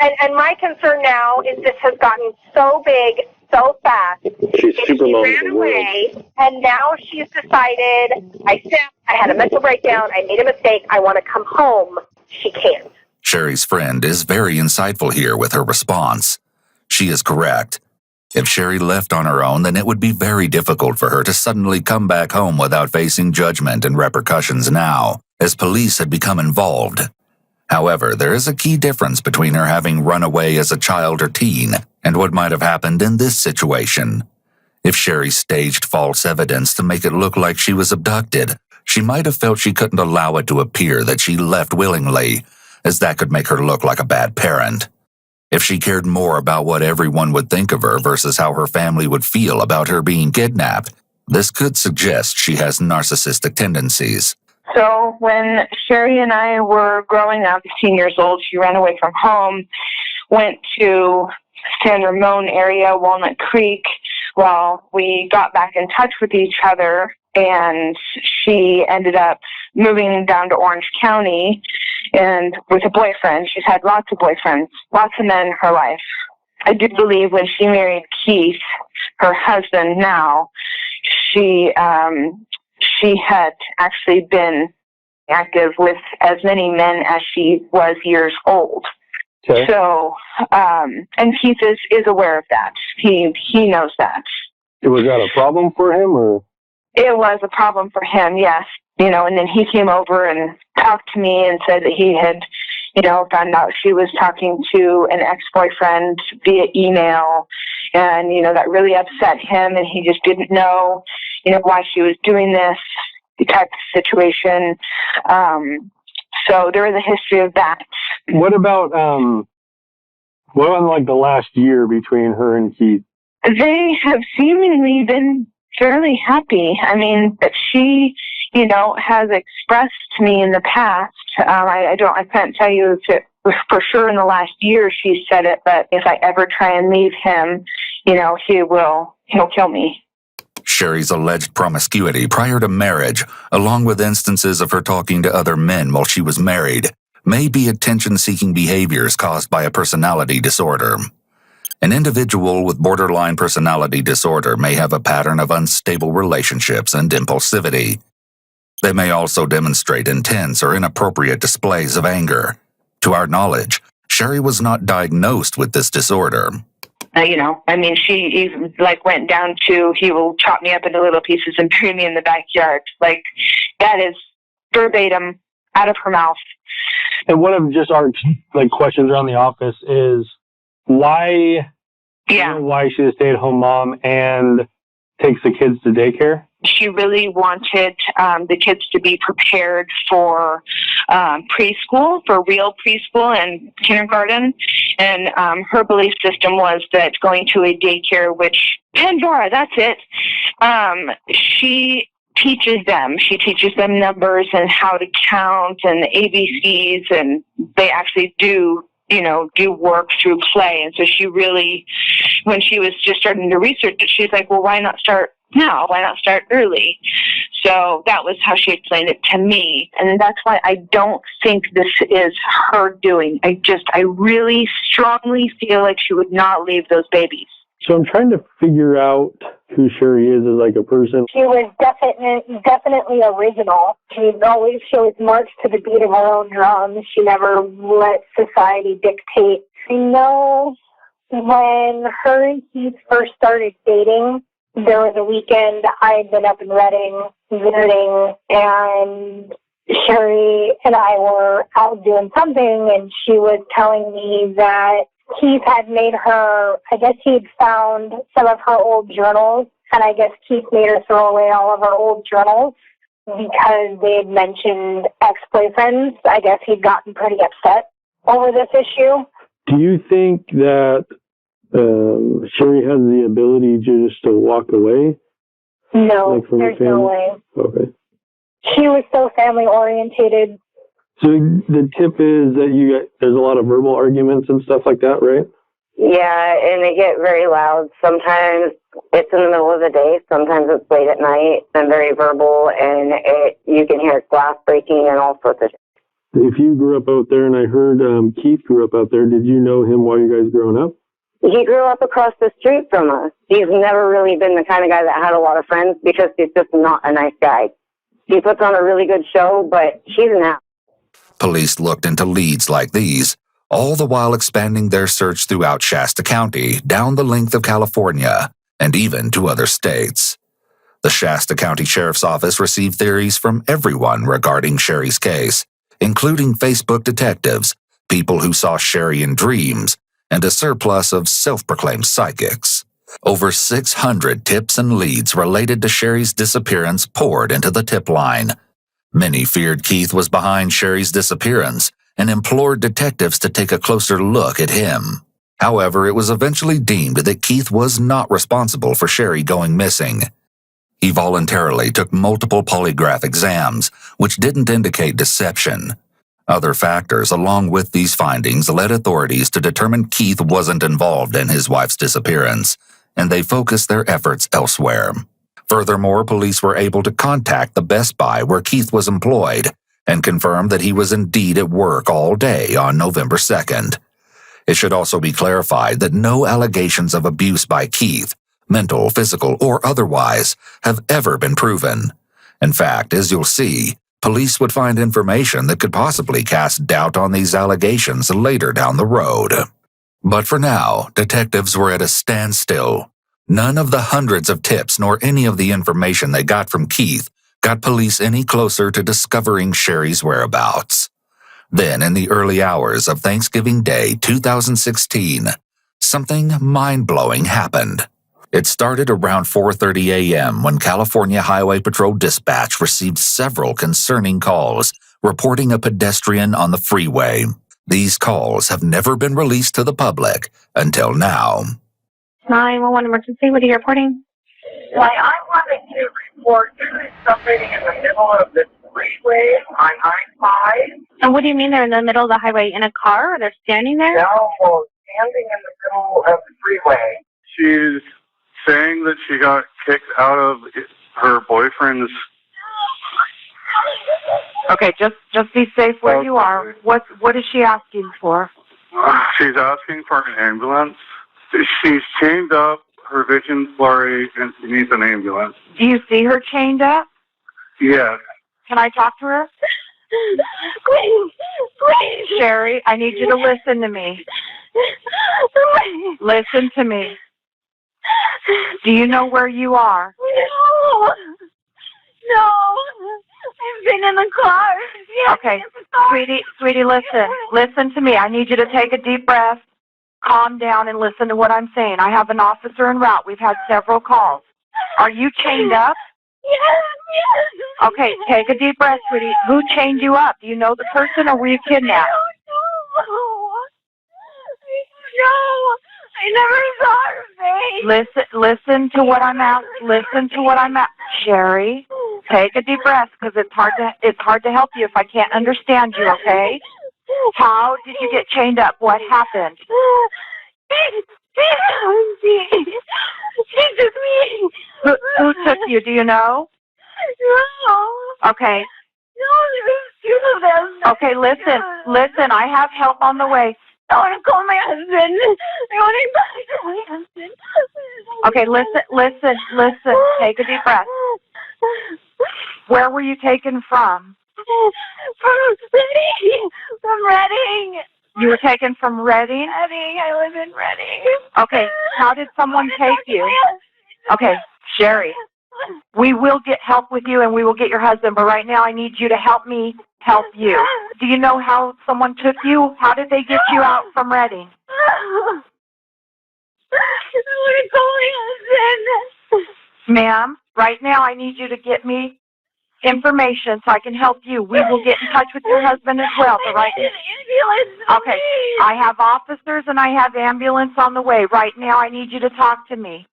C: And my concern now is this has gotten so big, so fast.
I: She's super
C: she
I: long.
C: Ran away, and now she's decided, I had a mental breakdown, I made a mistake, I want to come home. She can't.
E: Sherri's friend is very insightful here with her response. She is correct. If Sherri left on her own, then it would be very difficult for her to suddenly come back home without facing judgment and repercussions now, as police had become involved. However, there is a key difference between her having run away as a child or teen and what might have happened in this situation. If Sherri staged false evidence to make it look like she was abducted, she might have felt she couldn't allow it to appear that she left willingly, as that could make her look like a bad parent. If she cared more about what everyone would think of her versus how her family would feel about her being kidnapped, this could suggest she has narcissistic tendencies.
B: So when Sherri and I were growing up, 15 years old, she ran away from home, went to San Ramon area, Walnut Creek. Well, we got back in touch with each other, and she ended up moving down to Orange County and with a boyfriend. She's had lots of boyfriends, lots of men in her life. I do believe when she married Keith, her husband now, she had actually been active with as many men as she was years old. Okay. So, and Keith is aware of that. He knows that.
I: Was that a problem for him, or?
B: It was a problem for him, yes. You know, and then he came over and talked to me and said that he had, found out she was talking to an ex-boyfriend via email, and, that really upset him, and he just didn't know, why she was doing this type of situation. So there is a history of that.
I: What about, the last year between her and Keith?
B: They have seemingly been fairly happy. I mean, that she, has expressed to me in the past. I can't tell you if it was for sure in the last year she said it, but if I ever try and leave him, he'll kill me.
E: Sherri's alleged promiscuity prior to marriage, along with instances of her talking to other men while she was married, may be attention-seeking behaviors caused by a personality disorder. An individual with borderline personality disorder may have a pattern of unstable relationships and impulsivity. They may also demonstrate intense or inappropriate displays of anger. To our knowledge, Sherri was not diagnosed with this disorder.
B: She even went down to, he will chop me up into little pieces and bury me in the backyard. That is verbatim out of her mouth.
I: And one of just our questions around the office is why she's a stay-at-home mom and takes the kids to daycare.
B: She really wanted the kids to be prepared for preschool, for real preschool and kindergarten. And her belief system was that going to a daycare, which, Pandora, that's it. She teaches them numbers and how to count and the ABCs, and they actually do work through play. And so she really, when she was just starting to research it, she's like, well, why not start now? Why not start early? So that was how she explained it to me. And that's why I don't think this is her doing. I really strongly feel like she would not leave those babies.
I: So I'm trying to figure out who Sherri is as a person.
C: She was definitely original. She was marched to the beat of her own drum. She never let society dictate. I know when her and Keith first started dating, there was a weekend I had been up in Redding visiting, and Sherri and I were out doing something, and she was telling me that Keith had made her, I guess he'd found some of her old journals, and I guess Keith made her throw away all of her old journals because they had mentioned ex-boyfriends. I guess he'd gotten pretty upset over this issue.
I: Do you think that Sherri has the ability just to walk away?
C: No, there's no way.
I: Okay.
C: She was so family-orientated.
I: So the tip is that there's a lot of verbal arguments and stuff like that, right?
J: Yeah, and they get very loud. Sometimes it's in the middle of the day. Sometimes it's late at night and very verbal, and you can hear glass breaking and all sorts of shit.
I: If you grew up out there, and I heard Keith grew up out there, did you know him while you guys growing up?
J: He grew up across the street from us. He's never really been the kind of guy that had a lot of friends because he's just not a nice guy. He puts on a really good show, but he's an ass.
E: Police looked into leads like these, all the while expanding their search throughout Shasta County, down the length of California, and even to other states. The Shasta County Sheriff's Office received theories from everyone regarding Sherri's case, including Facebook detectives, people who saw Sherri in dreams, and a surplus of self-proclaimed psychics. Over 600 tips and leads related to Sherri's disappearance poured into the tip line. Many feared Keith was behind Sherri's disappearance and implored detectives to take a closer look at him. However, it was eventually deemed that Keith was not responsible for Sherri going missing. He voluntarily took multiple polygraph exams, which didn't indicate deception. Other factors along with these findings led authorities to determine Keith wasn't involved in his wife's disappearance, and they focused their efforts elsewhere. Furthermore, police were able to contact the Best Buy where Keith was employed and confirm that he was indeed at work all day on November 2nd. It should also be clarified that no allegations of abuse by Keith, mental, physical, or otherwise, have ever been proven. In fact, as you'll see, police would find information that could possibly cast doubt on these allegations later down the road. But for now, detectives were at a standstill. None of the hundreds of tips nor any of the information they got from Keith got police any closer to discovering Sherri's whereabouts. Then, in the early hours of Thanksgiving Day 2016, something mind-blowing happened. It started around 4:30 a.m. when California Highway Patrol Dispatch received several concerning calls reporting a pedestrian on the freeway. These calls have never been released to the public until now.
B: 911 emergency, what are you reporting?
F: Why, I wanted to report somebody in the middle of the freeway on I-5.
B: And what do you mean they're in the middle of the highway? In a car? Or they're standing there?
F: No, standing in the middle of the freeway.
A: She's saying that she got kicked out of her boyfriend's
K: Okay, just be safe where you are. What is she asking for?
A: She's asking for an ambulance. She's chained up, her vision's blurry, and she needs an ambulance.
K: Do you see her chained up?
A: Yes.
K: Can I talk to her?
C: Please.
K: Sherri, I need you to listen to me. Listen to me. Do you know where you are?
C: No. I've been in the car. Yes,
K: Okay, sweetie, listen. Listen to me. I need you to take a deep breath, calm down, and listen to what I'm saying. I have an officer en route. We've had several calls. Are you chained up?
C: Yes.
K: Okay, take a deep breath, sweetie. Who chained you up? Do you know the person, or were you kidnapped?
C: No. I never saw her face.
K: Listen to what I'm at. Listen to what I'm at. Sherri, take a deep breath, because it's hard to help you if I can't understand you. Okay? How did you get chained up? What happened?
C: She took me.
K: Who took you? Do you know?
C: No.
K: Okay.
C: No, there's two of them.
K: Okay, listen. I have help on the way.
C: I want to call my husband. I want to talk to my husband.
K: Okay, listen. Take a deep breath. Where were you taken from?
C: From Reading. From Reading.
K: You were taken from Reading?
C: Reading. I live in Reading.
K: Okay, how did someone take you? Okay, Sherri, we will get help with you and we will get your husband, but right now I need you to help me help you. Do you know how someone took you? How did they get you out from Reading?
C: I want to call my husband.
K: Ma'am, right now I need you to get me information so I can help you. We will get in touch with your husband as well. But right okay, I have officers and I have ambulance on the way. Right now I need you to talk to me.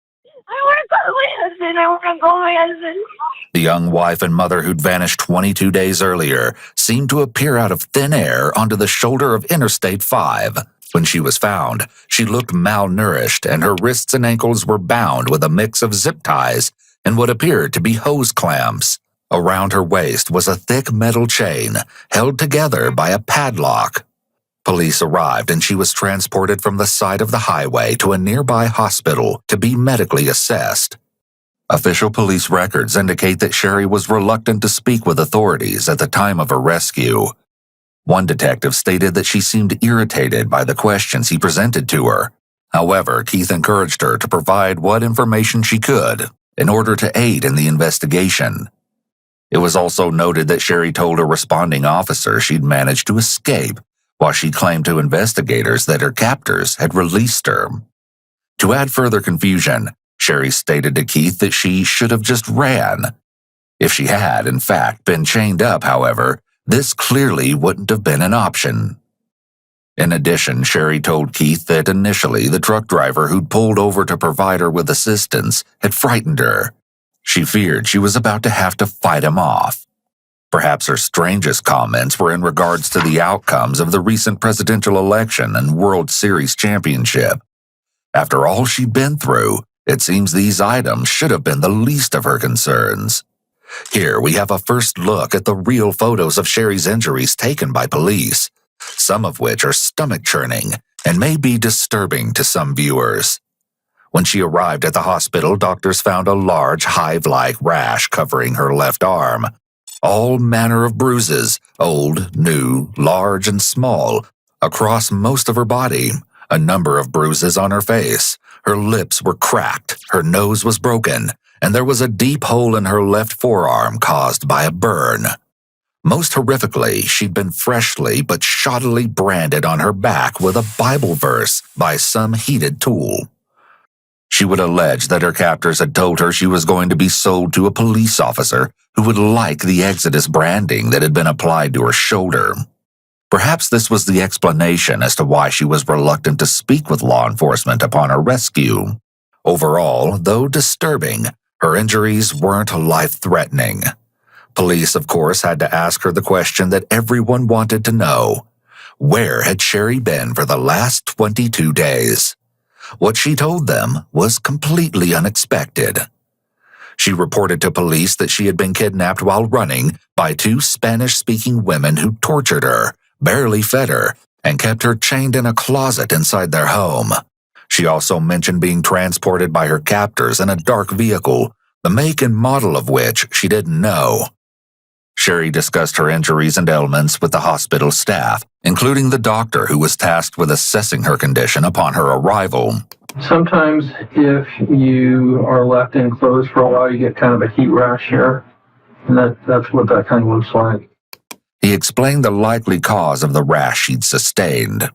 C: I want to call my husband. I want to call my husband.
E: The young wife and mother who'd vanished 22 days earlier seemed to appear out of thin air onto the shoulder of Interstate 5. When she was found, she looked malnourished and her wrists and ankles were bound with a mix of zip ties and what appeared to be hose clamps. Around her waist was a thick metal chain held together by a padlock. Police arrived and she was transported from the side of the highway to a nearby hospital to be medically assessed. Official police records indicate that Sherri was reluctant to speak with authorities at the time of her rescue. One detective stated that she seemed irritated by the questions he presented to her. However, Keith encouraged her to provide what information she could in order to aid in the investigation. It was also noted that Sherri told a responding officer she'd managed to escape, while she claimed to investigators that her captors had released her. To add further confusion, Sherri stated to Keith that she should have just ran. If she had, in fact, been chained up, however, this clearly wouldn't have been an option. In addition, Sherri told Keith that initially the truck driver who'd pulled over to provide her with assistance had frightened her. She feared she was about to have to fight him off. Perhaps her strangest comments were in regards to the outcomes of the recent presidential election and World Series championship. After all she'd been through, it seems these items should have been the least of her concerns. Here we have a first look at the real photos of Sherri's injuries taken by police, some of which are stomach-churning and may be disturbing to some viewers. When she arrived at the hospital, doctors found a large hive-like rash covering her left arm. All manner of bruises, old, new, large, and small, across most of her body, a number of bruises on her face. Her lips were cracked, her nose was broken, and there was a deep hole in her left forearm caused by a burn. Most horrifically, she'd been freshly but shoddily branded on her back with a Bible verse by some heated tool. She would allege that her captors had told her she was going to be sold to a police officer who would like the Exodus branding that had been applied to her shoulder. Perhaps this was the explanation as to why she was reluctant to speak with law enforcement upon her rescue. Overall, though disturbing, her injuries weren't life-threatening. Police, of course, had to ask her the question that everyone wanted to know. Where had Sherri been for the last 22 days? What she told them was completely unexpected. She reported to police that she had been kidnapped while running by 2 Spanish-speaking women who tortured her, barely fed her, and kept her chained in a closet inside their home. She also mentioned being transported by her captors in a dark vehicle, the make and model of which she didn't know. Sherri discussed her injuries and ailments with the hospital staff, including the doctor who was tasked with assessing her condition upon her arrival.
L: Sometimes if you are left enclosed for a while, you get kind of a heat rash here, and that's what that kind of looks like.
E: He explained the likely cause of the rash she'd sustained.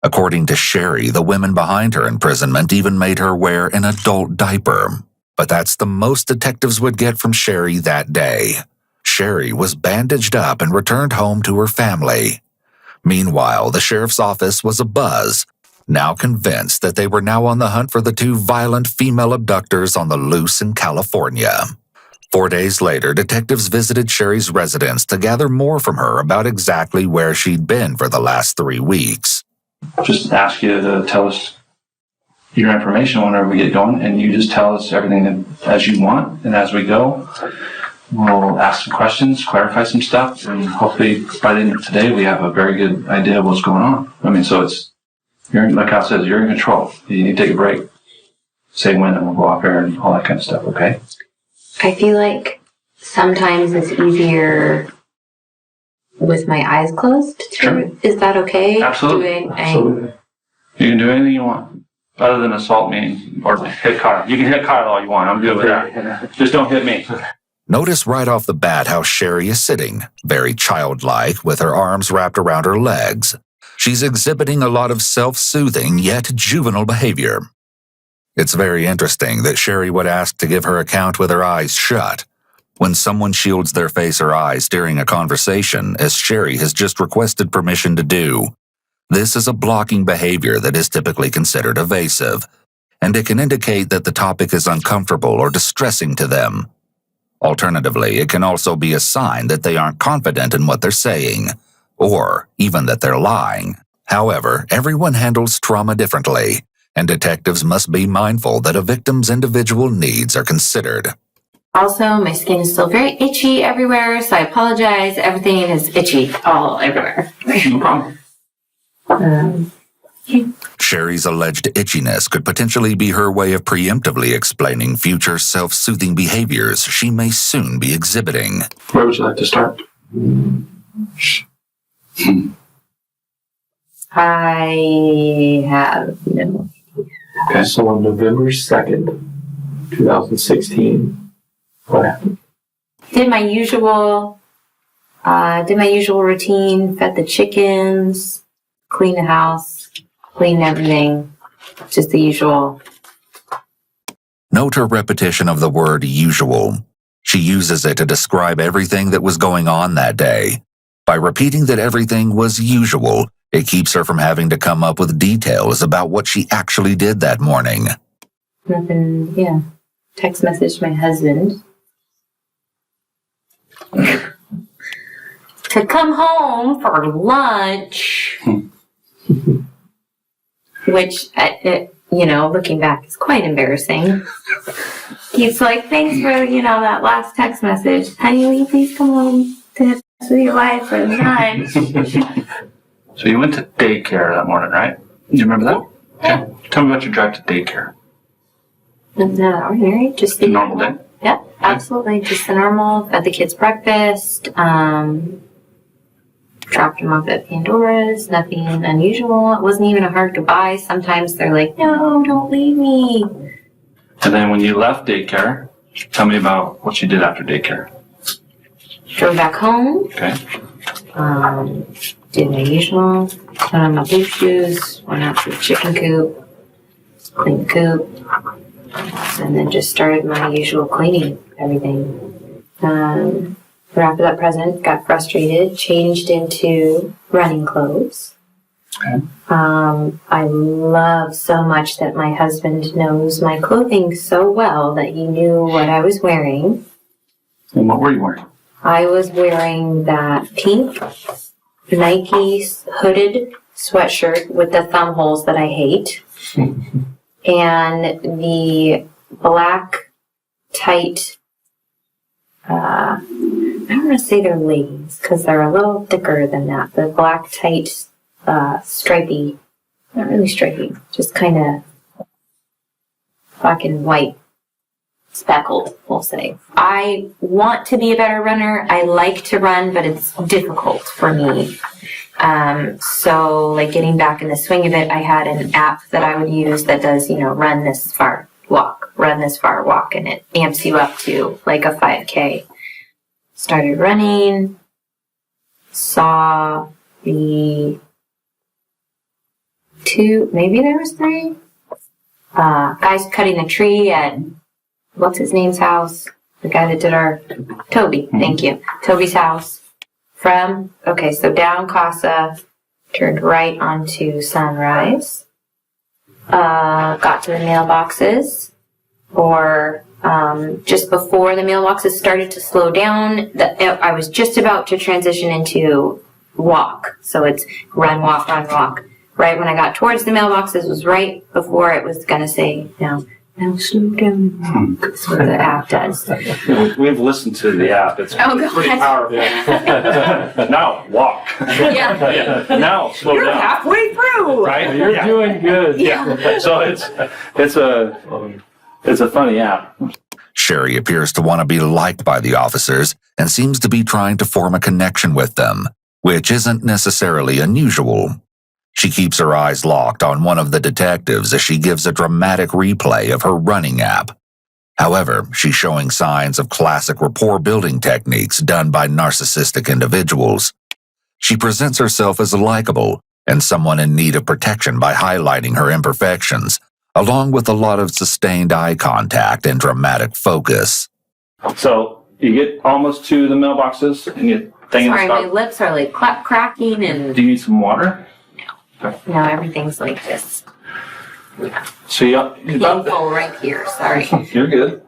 E: According to Sherri, the women behind her imprisonment even made her wear an adult diaper. But that's the most detectives would get from Sherri that day. Sherri was bandaged up and returned home to her family. Meanwhile, the sheriff's office was abuzz, now convinced that they were now on the hunt for the 2 violent female abductors on the loose in California. 4 days later, detectives visited Sherri's residence to gather more from her about exactly where she'd been for the last 3 weeks.
M: Just ask you to tell us your information whenever we get going, and you just tell us everything as you want, and as we go, we'll ask some questions, clarify some stuff, and hopefully by the end of today we have a very good idea of what's going on. I mean, so you're, like Al says, you're in control. You need to take a break. Say when, and we'll go off air and all that kind of stuff, okay?
D: I feel like sometimes it's easier with my eyes closed.
M: Sure.
D: Is that okay?
M: Absolutely. Absolutely. You can do anything you want, other than assault me or hit Kyle. You can hit Kyle all you want. I'm good with that. Just don't hit me.
E: Notice right off the bat how Sherri is sitting, very childlike, with her arms wrapped around her legs. She's exhibiting a lot of self-soothing yet juvenile behavior. It's very interesting that Sherri would ask to give her account with her eyes shut. When someone shields their face or eyes during a conversation, as Sherri has just requested permission to do, this is a blocking behavior that is typically considered evasive, and it can indicate that the topic is uncomfortable or distressing to them. Alternatively, it can also be a sign that they aren't confident in what they're saying, or even that they're lying. However, everyone handles trauma differently, and detectives must be mindful that a victim's individual needs are considered.
D: Also, my skin is still very itchy everywhere, so I apologize. Everything is itchy all everywhere.
M: No problem.
E: Sherri's alleged itchiness could potentially be her way of preemptively explaining future self-soothing behaviors she may soon be exhibiting.
M: Where would you like to start?
D: I have no.
L: Okay, so on November 2nd, 2016, what happened?
D: Did my usual routine, fed the chickens, cleaned the house, cleaned everything, just the usual.
E: Note her repetition of the word usual. She uses it to describe everything that was going on that day. By repeating that everything was usual, it keeps her from having to come up with details about what she actually did that morning.
D: Nothing, yeah. Text message my husband to come home for lunch, which, looking back is quite embarrassing. He's like, thanks for, that last text message. Honey, will you please come home to have sex with your wife for lunch?
M: So you went to daycare that morning, right? Do you remember that? Okay. Tell me about your drive to daycare.
D: Not ordinary, just the
M: normal day?
D: Yep, absolutely. Just the normal. Fed the kids breakfast, dropped them off at Pandora's, nothing unusual. It wasn't even a hard goodbye. Sometimes they're like, no, don't leave me.
M: And then when you left daycare, tell me about what you did after daycare.
D: Drove back home.
M: Okay.
D: Did my usual. Put on my blue shoes. Went out to the chicken coop. Cleaned the coop. And then just started my usual cleaning, everything. After that present, got frustrated, changed into running clothes.
M: Okay.
D: I love so much that my husband knows my clothing so well that he knew what I was wearing.
M: And what were you wearing?
D: I was wearing that pink Nike hooded sweatshirt with the thumb holes that I hate. And the black tight I don't want to say they're leggings because they're a little thicker than that. The black, tight, stripy, not really stripy, just kind of black and white, speckled, we'll say. I want to be a better runner. I like to run, but it's difficult for me. So like getting back in the swing of it, I had an app that I would use that does, run this far, walk, run this far, walk, and it amps you up to like a 5K. Started running, saw the maybe there was 3 guys cutting a tree at what's his name's house? The guy that did our Toby. Thank you. Toby's house. So down Casa, turned right onto Sunrise. Got to the mailboxes, or just before the mailboxes started to slow down. I was just about to transition into walk. So it's run, walk, run, walk. Right when I got towards the mailboxes was right before it was going to say, now slow down. That's what the app does.
M: We've listened to the app. It's pretty powerful. Now, walk.
D: Yeah.
M: Now, slow
D: You're
M: down.
D: halfway through.
M: Right?
L: You're doing good.
M: Yeah. So it's a funny app.
E: Sherri appears to want to be liked by the officers and seems to be trying to form a connection with them, which isn't necessarily unusual. She keeps her eyes locked on one of the detectives as she gives a dramatic replay of her running app. However, she's showing signs of classic rapport-building techniques done by narcissistic individuals. She presents herself as likable and someone in need of protection by highlighting her imperfections, along with a lot of sustained eye contact and dramatic focus.
M: So you get almost to the mailboxes and you think
D: Sorry, my lips are like cracking and...
M: Do you need some water?
D: No, everything's like this.
M: So you're about
D: Painful right here, sorry.
M: You're good.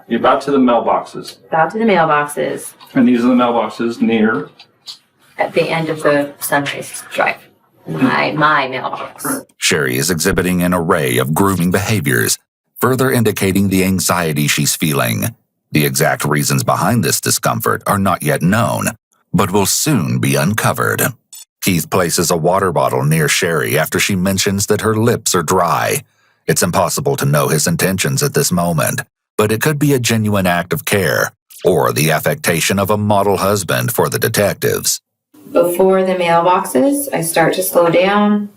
M: You're about to the mailboxes.
D: About to the mailboxes
M: And these are the mailboxes near...
D: at the end of the Sunrise Drive. My mailbox.
E: Sherri is exhibiting an array of grooming behaviors, further indicating the anxiety she's feeling. The exact reasons behind this discomfort are not yet known, but will soon be uncovered. Keith places a water bottle near Sherri after she mentions that her lips are dry. It's impossible to know his intentions at this moment, but it could be a genuine act of care or the affectation of a model husband for the detectives.
D: Before the mailboxes, I start to slow down.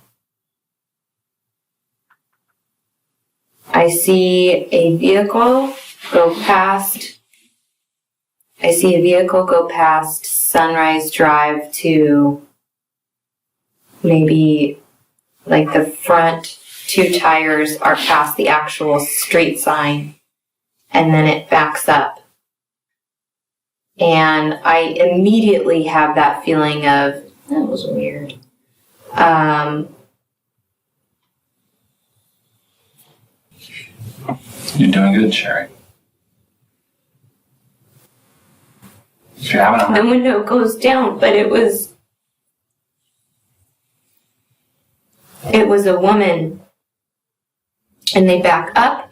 D: I see a vehicle go past. Sunrise Drive to maybe like the front 2 tires are past the actual street sign, and then it backs up. And I immediately have that feeling of, that was weird.
M: You're doing good, Sherri.
D: The window goes down, but it was a woman. And they back up.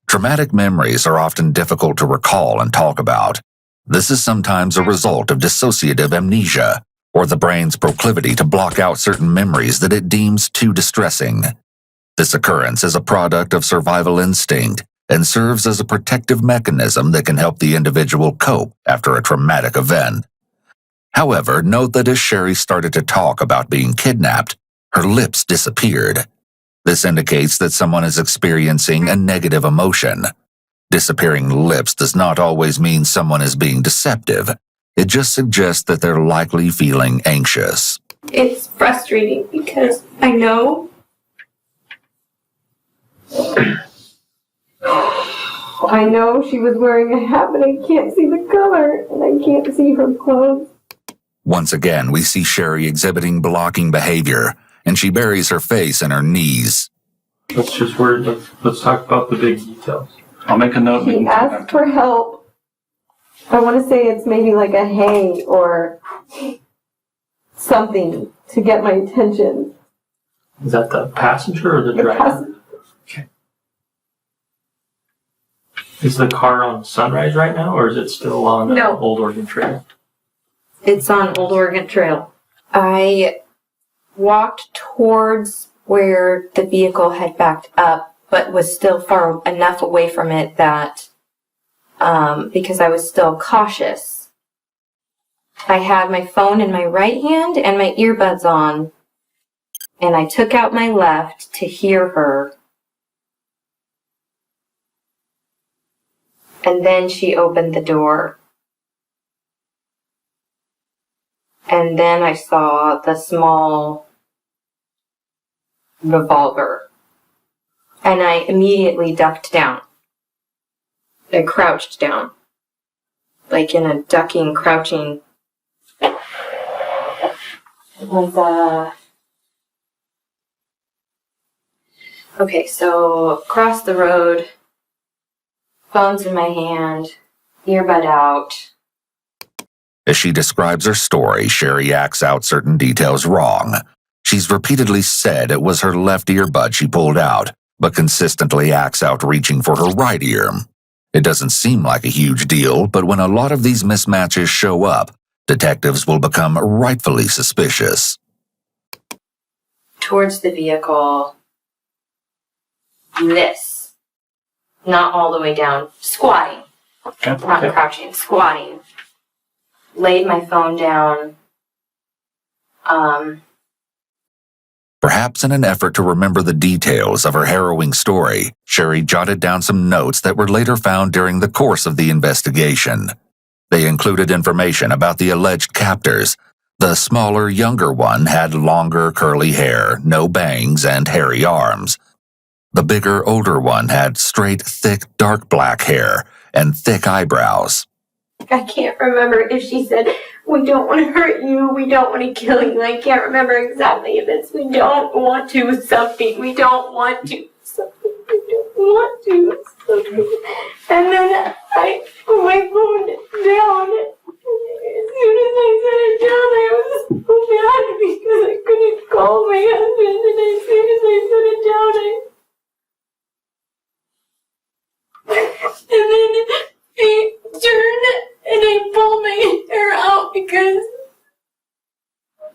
E: Traumatic memories are often difficult to recall and talk about. This is sometimes a result of dissociative amnesia, or the brain's proclivity to block out certain memories that it deems too distressing. This occurrence is a product of survival instinct and serves as a protective mechanism that can help the individual cope after a traumatic event. However, note that as Sherri started to talk about being kidnapped, her lips disappeared. This indicates that someone is experiencing a negative emotion. Disappearing lips does not always mean someone is being deceptive. It just suggests that they're likely feeling anxious.
D: It's frustrating because I know she was wearing a hat, but I can't see the color and I can't see her clothes.
E: Once again, we see Sherri exhibiting blocking behavior, and she buries her face in her knees.
L: That's just weird. Let's talk about the big details.
M: I'll make a note.
N: He asked for help. I want to say it's maybe like a hey or something to get my attention.
L: Is that the passenger or the driver?
M: Is the car on Sunrise right now, or is it still on
N: No.
M: Old Oregon Trail?
N: It's on Old Oregon Trail. I walked towards where the vehicle had backed up, but was still far enough away from it that, because I was still cautious, I had my phone in my right hand and my earbuds on, and I took out my left to hear her. And then she opened the door. And then I saw the small revolver. And I immediately ducked down. I crouched down. Like in a ducking, crouching. It was, okay, so across the road, phone's in my hand, earbud out.
E: As she describes her story, Sherri acts out certain details wrong. She's repeatedly said it was her left earbud she pulled out, but consistently acts out reaching for her right ear. It doesn't seem like a huge deal, but when a lot of these mismatches show up, detectives will become rightfully suspicious.
N: Towards the vehicle, this. Not all the way down, squatting. Not crouching, squatting. Laid my phone down.
E: Perhaps in an effort to remember the details of her harrowing story, Sherri jotted down some notes that were later found during the course of the investigation. They included information about the alleged captors. The smaller, younger one had longer, curly hair, no bangs, and hairy arms. The bigger, older one had straight, thick, dark black hair and thick eyebrows.
N: I can't remember if she said, we don't want to hurt you, we don't want to kill you. I can't remember exactly if it's, we don't want to something, we don't want to something, we don't want to something. And then I put my phone down. As soon as I set it down, I was so mad because I couldn't call my husband. And as soon as I set it down, and then I turned and I pulled my hair out because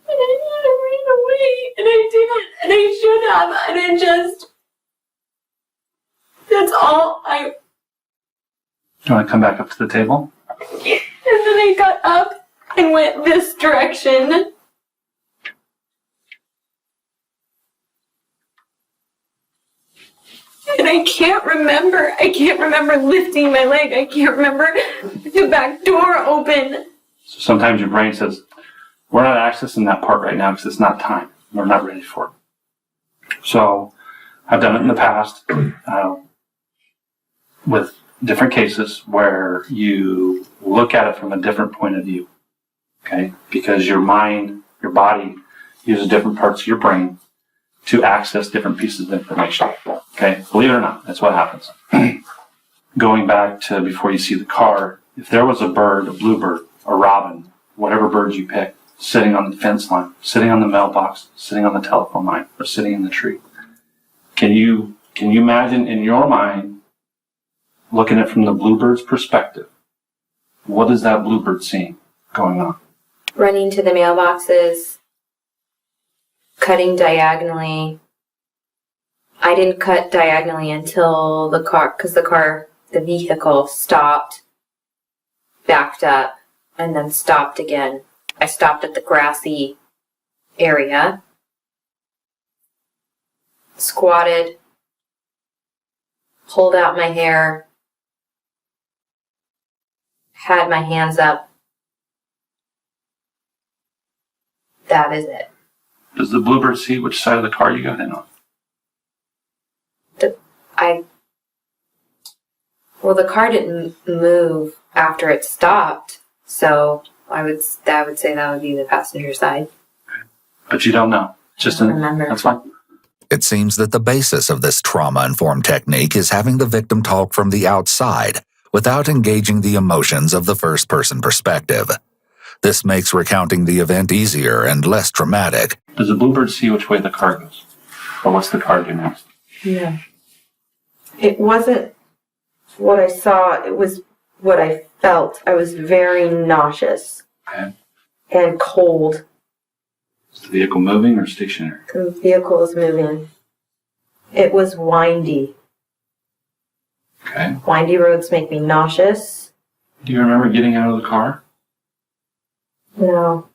N: I had to run away, and I didn't, and I should have, and I just, that's all I.
M: Do you want to come back up to the table?
N: And then I got up and went this direction. And I can't remember lifting my leg. I can't remember the back door open.
M: So sometimes your brain says, we're not accessing that part right now because it's not time. We're not ready for it. So I've done it in the past with different cases where you look at it from a different point of view. Okay? Because your mind, your body uses different parts of your brain to access different pieces of information. Okay? Believe it or not, that's what happens. Going back to before you see the car, if there was a bird, a bluebird, a robin, whatever bird you pick, sitting on the fence line, sitting on the mailbox, sitting on the telephone line, or sitting in the tree, can you imagine in your mind, looking at it from the bluebird's perspective, what is that bluebird seeing going on?
N: Running to the mailboxes, cutting diagonally. I didn't cut diagonally until the vehicle stopped, backed up, and then stopped again. I stopped at the grassy area, squatted, pulled out my hair, had my hands up. That is it.
M: Does the bluebird see which side of the car you got in on?
N: The car didn't move after it stopped, so I would say that would be the passenger side.
M: But you don't know. Just
N: remember.
M: That's fine.
E: It seems that the basis of this trauma-informed technique is having the victim talk from the outside without engaging the emotions of the first-person perspective. This makes recounting the event easier and less traumatic.
M: Does the bluebird see which way the car goes? Or what's the car do next?
N: Yeah. It wasn't
O: what I saw, it was what I felt. I was very nauseous.
M: Okay.
O: And cold.
M: Is the vehicle moving or stationary?
O: The vehicle was moving. It was windy.
M: Okay.
O: Windy roads make me nauseous.
M: Do you remember getting out of the car?
O: No.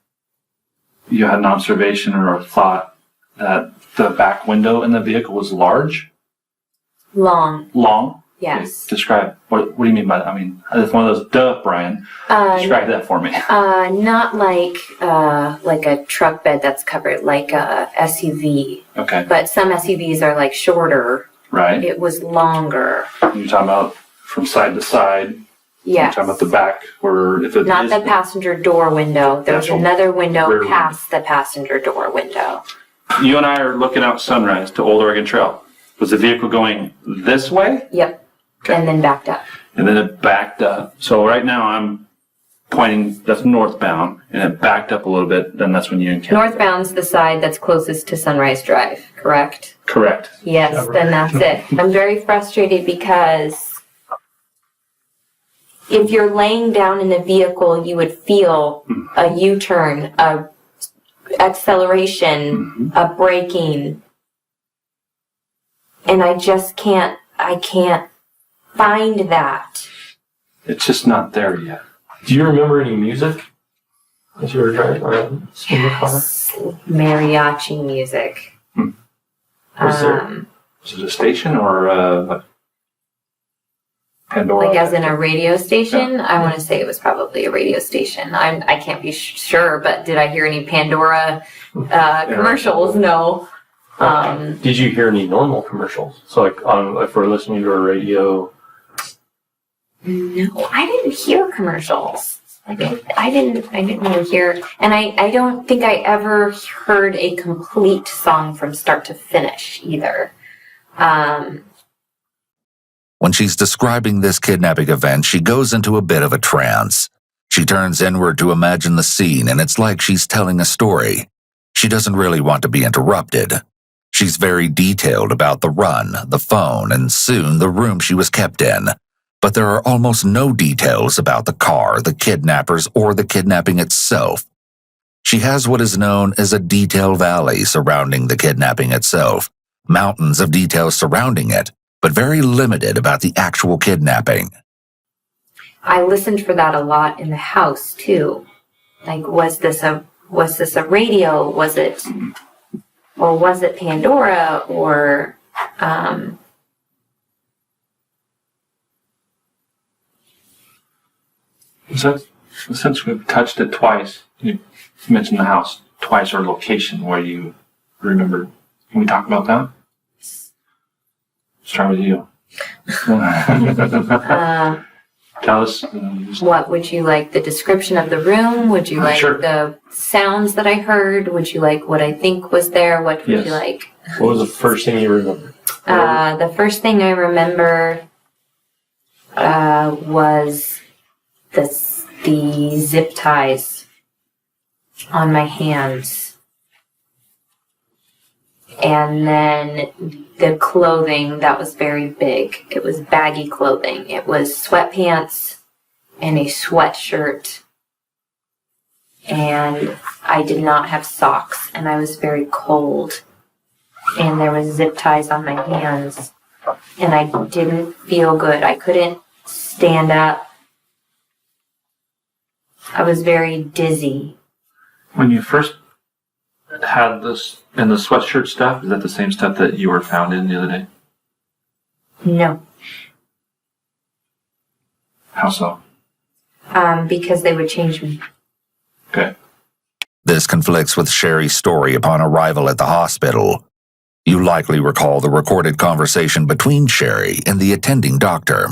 M: You had an observation or a thought that the back window in the vehicle was large?
D: Long.
M: Long?
D: Yes.
M: Okay. Describe, what do you mean by that? I mean, it's one of those, duh, Brian. Describe that for me.
D: Not like a truck bed that's covered, like a SUV.
M: Okay.
D: But some SUVs are like shorter.
M: Right.
D: It was longer.
M: You're talking about from side to side?
D: Yes.
M: You're talking about the back, or if it
D: Not
M: is
D: the passenger door window. There was
M: That's
D: another window
M: rear
D: past the passenger door window.
M: You and I are looking out Sunrise to Old Oregon Trail. Was the vehicle going this way?
D: Yep.
M: Okay.
D: And then backed up.
M: And then it backed up. So right now I'm pointing, that's northbound, and it backed up a little bit, then that's when you encountered.
D: Northbound's the side that's closest to Sunrise Drive, correct?
M: Correct.
D: Yes, then that's it. I'm very frustrated because if you're laying down in a vehicle, you would feel a U-turn, a acceleration, a braking. And I just can't find that.
M: It's just not there yet.
G: Do you remember any music as you were driving around in the car?
D: Mariachi music.
M: Was it a station or Pandora?
D: Like as in a radio station? Yeah. I want to say it was probably a radio station. I can't be sure, but did I hear any Pandora commercials? No.
G: Did you hear any normal commercials? So like if we're listening to a radio?
D: No, I didn't hear commercials. Like I didn't really hear, and I don't think I ever heard a complete song from start to finish either.
E: When she's describing this kidnapping event, she goes into a bit of a trance. She turns inward to imagine the scene, and it's like she's telling a story. She doesn't really want to be interrupted. She's very detailed about the run, the phone, and soon the room she was kept in. But there are almost no details about the car, the kidnappers, or the kidnapping itself. She has what is known as a detail valley surrounding the kidnapping itself, mountains of details surrounding it, but very limited about the actual kidnapping.
D: I listened for that a lot in the house too. Like, was this a radio? Was it Pandora or
M: Since we've touched it twice, you mentioned the house twice or location where you remember. Can we talk about that? Start with you. Tell us.
D: What would you like? The description of the room? Would you like the sounds that I heard? Would you like what I think was there? What would you like?
G: What was the first thing you remember?
D: The first thing I remember was the zip ties on my hands. And then the clothing that was very big. It was baggy clothing. It was sweatpants and a sweatshirt. And I did not have socks, and I was very cold. And there was zip ties on my hands. And I didn't feel good. I couldn't stand up. I was very dizzy.
M: When you first had this in the sweatshirt stuff, is that the same stuff that you were found in the other day?
D: No.
M: How so?
D: Because they would change me.
M: Okay.
E: This conflicts with Sherri's story upon arrival at the hospital. You likely recall the recorded conversation between Sherri and the attending doctor.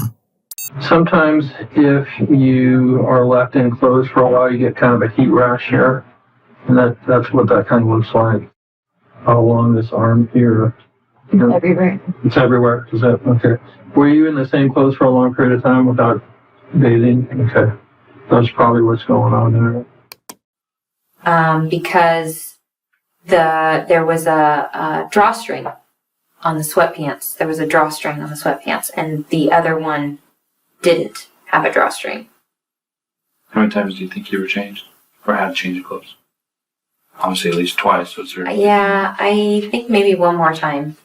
L: Sometimes if you are left enclosed for a while, you get kind of a heat rash here. And that's what that kind of looks like. Along this arm here.
D: Everywhere.
L: It's everywhere. Is that okay? Were you in the same clothes for a long period of time without bathing? Okay. That's probably what's going on there.
D: Because there was a drawstring on the sweatpants. There was a drawstring on the sweatpants, and the other one didn't have a drawstring.
M: How many times do you think you were changed? Or had to change your clothes? Obviously at least twice. Was there?
D: Yeah, I think maybe one more time.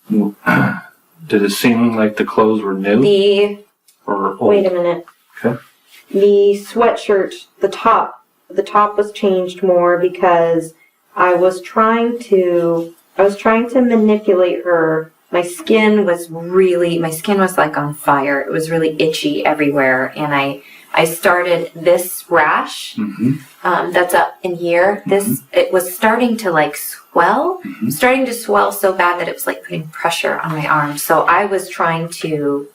M: Did it seem like the clothes were new? Or old?
O: Wait a minute.
M: Okay.
O: The sweatshirt, the top was changed more because I was trying to manipulate her. My skin was like on fire. It was really itchy everywhere, and I started this rash that's up in here. It was starting to like swell, starting to swell so bad that it was like putting pressure on my arm. So I was trying to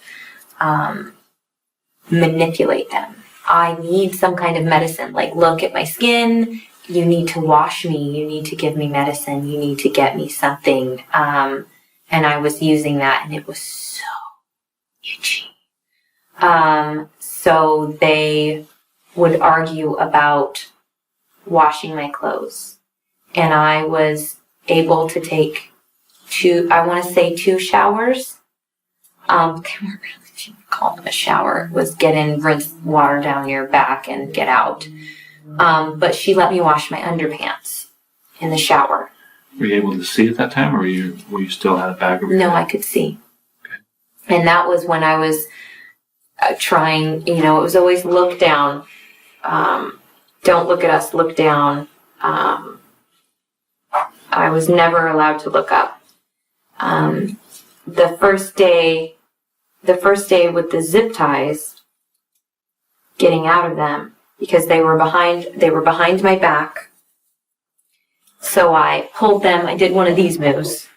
O: manipulate them. I need some kind of medicine. Like, look at my skin. You need to wash me. You need to give me medicine. You need to get me something. And I was using that, and it was so itchy. So they would argue about washing my clothes. And I was able to take two showers. They weren't really, if you call them a shower, was get in, rinse water down your back and get out. But she let me wash my underpants in the shower.
M: Were you able to see at that time, or were you still had a bag over your
D: No,
M: head?
D: I could see. Okay. And that was when I was trying, it was always look down. Don't look at us, look down. I was never allowed to look up. The first day with the zip ties, getting out of them, because they were behind my back. So I pulled them. I did one of these moves.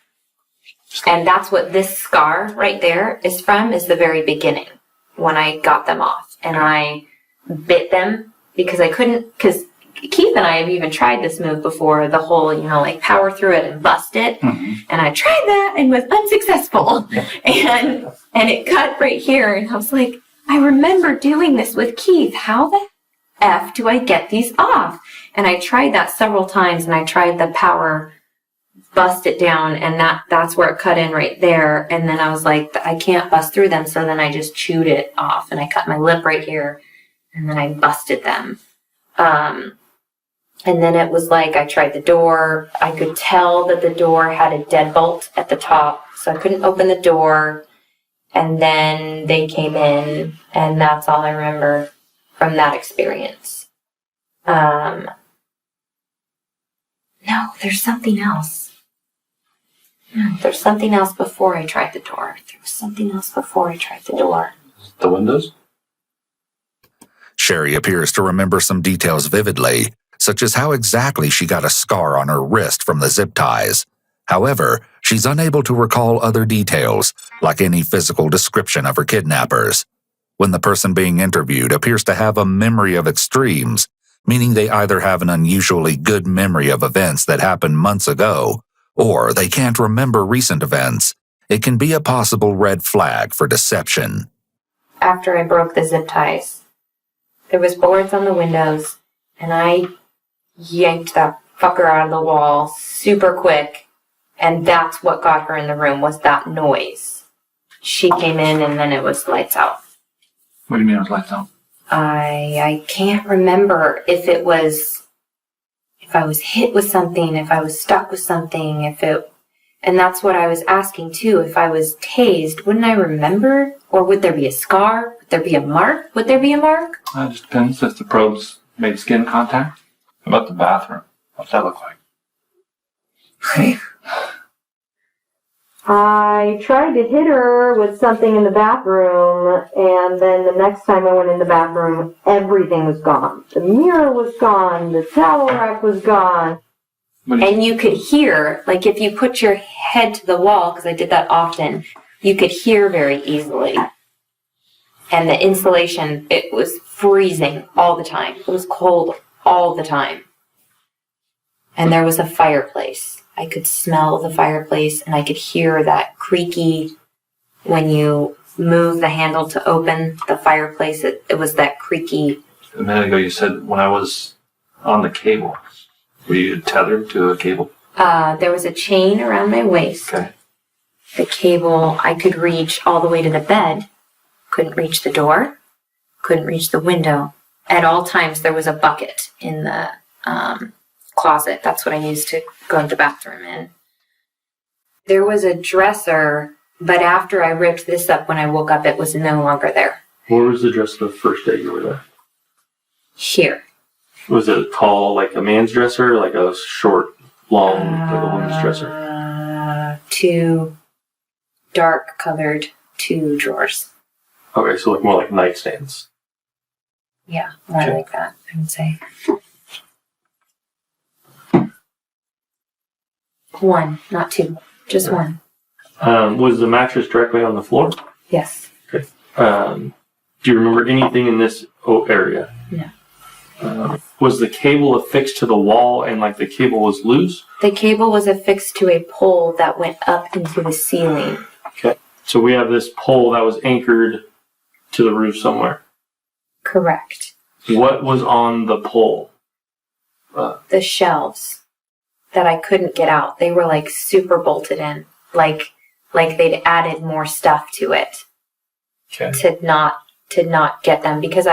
D: And that's what this scar right there is from, is the very beginning when I got them off. And I bit them because I couldn't, because Keith and I have even tried this move before, the whole, like power through it and bust it. And I tried that and was unsuccessful. And it cut right here. And I was like, I remember doing this with Keith. How the F do I get these off? And I tried that several times, and I tried the power, bust it down, and that's where it cut in right there. And then I was like, I can't bust through them, so then I just chewed it off, and I cut my lip right here, and then I busted them. And then it was like I tried the door. I could tell that the door had a deadbolt at the top, so I couldn't open the door. And then they came in, and that's all I remember from that experience. No, there's something else. There's something else before I tried the door. There was something else before I tried the door.
M: The windows?
E: Sherri appears to remember some details vividly, such as how exactly she got a scar on her wrist from the zip ties. However, she's unable to recall other details, like any physical description of her kidnappers. When the person being interviewed appears to have a memory of extremes, meaning they either have an unusually good memory of events that happened months ago, or they can't remember recent events, it can be a possible red flag for deception.
D: After I broke the zip ties, there was boards on the windows, and I yanked that fucker out of the wall super quick, and that's what got her in the room, was that noise. She came in, and then it was lights out.
M: What do you mean it was lights out?
D: I can't remember if I was hit with something, if I was stuck with something, and that's what I was asking too. If I was tased, wouldn't I remember? Or would there be a scar? Would there be a mark? Would there be a mark?
M: It just depends if the probes made skin contact. How about the bathroom? What's that look like?
O: I tried to hit her with something in the bathroom, and then the next time I went in the bathroom, everything was gone. The mirror was gone, the towel rack was gone.
D: And you could hear, like if you put your head to the wall, because I did that often, you could hear very easily. And the insulation, it was freezing all the time. It was cold all the time. And there was a fireplace. I could smell the fireplace, and I could hear that creaky, when you move the handle to open the fireplace, it was that creaky.
M: A minute ago you said when I was on the cable, were you tethered to a cable?
D: There was a chain around my waist.
M: Okay.
D: The cable I could reach all the way to the bed, couldn't reach the door, couldn't reach the window. At all times, there was a bucket in the closet. That's what I used to go to the bathroom in. There was a dresser, but after I ripped this up, when I woke up, it was no longer there.
G: Where was the dresser the first day you were there?
D: Here.
G: Was it tall, like a man's dresser, or like a short, long, like a woman's dresser?
D: 2 dark colored 2 drawers.
G: Okay, so like more like nightstands.
D: Yeah, more like that, I would say. 1, not 2, just 1.
G: Was the mattress directly on the floor?
D: Yes.
G: Okay. Do you remember anything in this area?
D: No.
G: Was the cable affixed to the wall and like the cable was loose?
D: The cable was affixed to a pole that went up into the ceiling.
G: Okay. So we have this pole that was anchored to the roof somewhere.
D: Correct.
G: What was on the pole?
D: The shelves that I couldn't get out. They were like super bolted in. Like they'd added more stuff to it.
G: Okay.
D: To not get them, because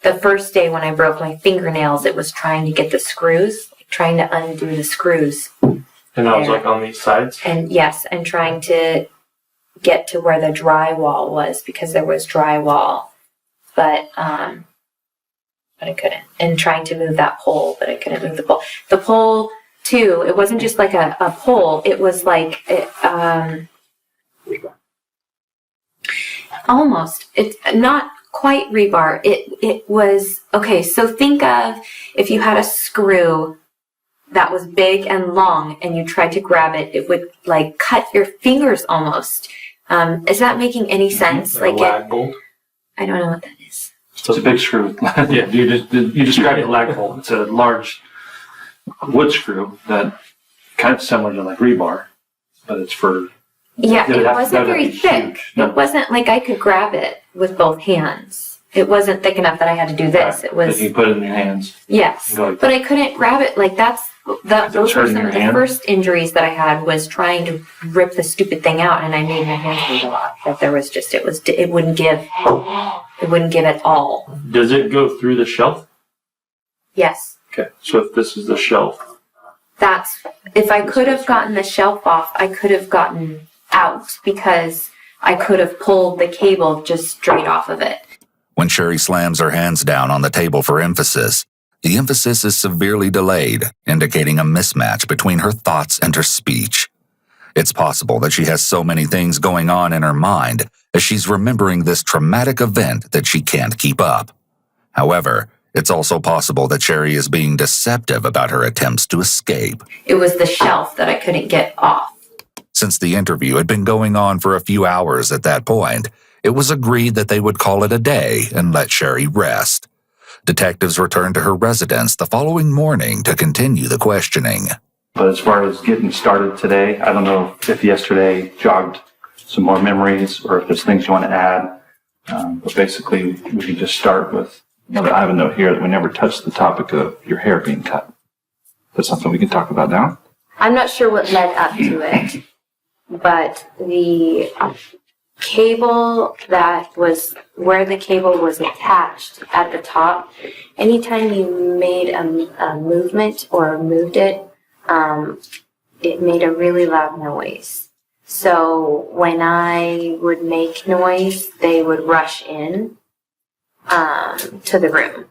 D: the first day when I broke my fingernails, it was trying to get the screws, trying to undo the screws.
G: And that was like on these sides?
D: And yes, and trying to get to where the drywall was, because there was drywall, but I couldn't. And trying to move that pole, but I couldn't move the pole. The pole too, it wasn't just like a pole, it was like almost, it's not quite rebar. It was, okay, so think of if you had a screw that was big and long and you tried to grab it, it would like cut your fingers almost. Is that making any sense?
G: Like a lag bolt?
D: I don't know what that is.
M: It's a big screw. Yeah, you described it lag bolt. It's a large wood screw that kind of similar to like rebar, but it's for...
D: Yeah, it wasn't very thick.
M: No.
D: It wasn't like I could grab it with both hands. It wasn't thick enough that I had to do this. It was...
M: You put it in your hands.
D: Yes,
M: Like
D: but I couldn't grab it. Like those were some of the
M: hand?
D: first injuries that I had, was trying to rip the stupid thing out, and I made my hands bleed a lot. That there was just, it wouldn't give it all.
G: Does it go through the shelf?
D: Yes.
G: Okay, so if this is the shelf.
D: If I could have gotten the shelf off, I could have gotten out, because I could have pulled the cable just straight off of it.
E: When Sherri slams her hands down on the table for emphasis, the emphasis is severely delayed, indicating a mismatch between her thoughts and her speech. It's possible that she has so many things going on in her mind as she's remembering this traumatic event that she can't keep up. However, it's also possible that Sherri is being deceptive about her attempts to escape.
D: It was the shelf that I couldn't get off.
E: Since the interview had been going on for a few hours at that point, it was agreed that they would call it a day and let Sherri rest. Detectives returned to her residence the following morning to continue the questioning.
M: But as far as getting started today, I don't know if yesterday jogged some more memories or if there's things you want to add. But basically, we can just start with, I have a note here that we never touched the topic of your hair being cut. That's something we can talk about now.
D: I'm not sure what led up to it, but the cable that was where the cable was attached at the top, anytime you made a movement or moved it, it made a really loud noise. So when I would make noise, they would rush in to the room.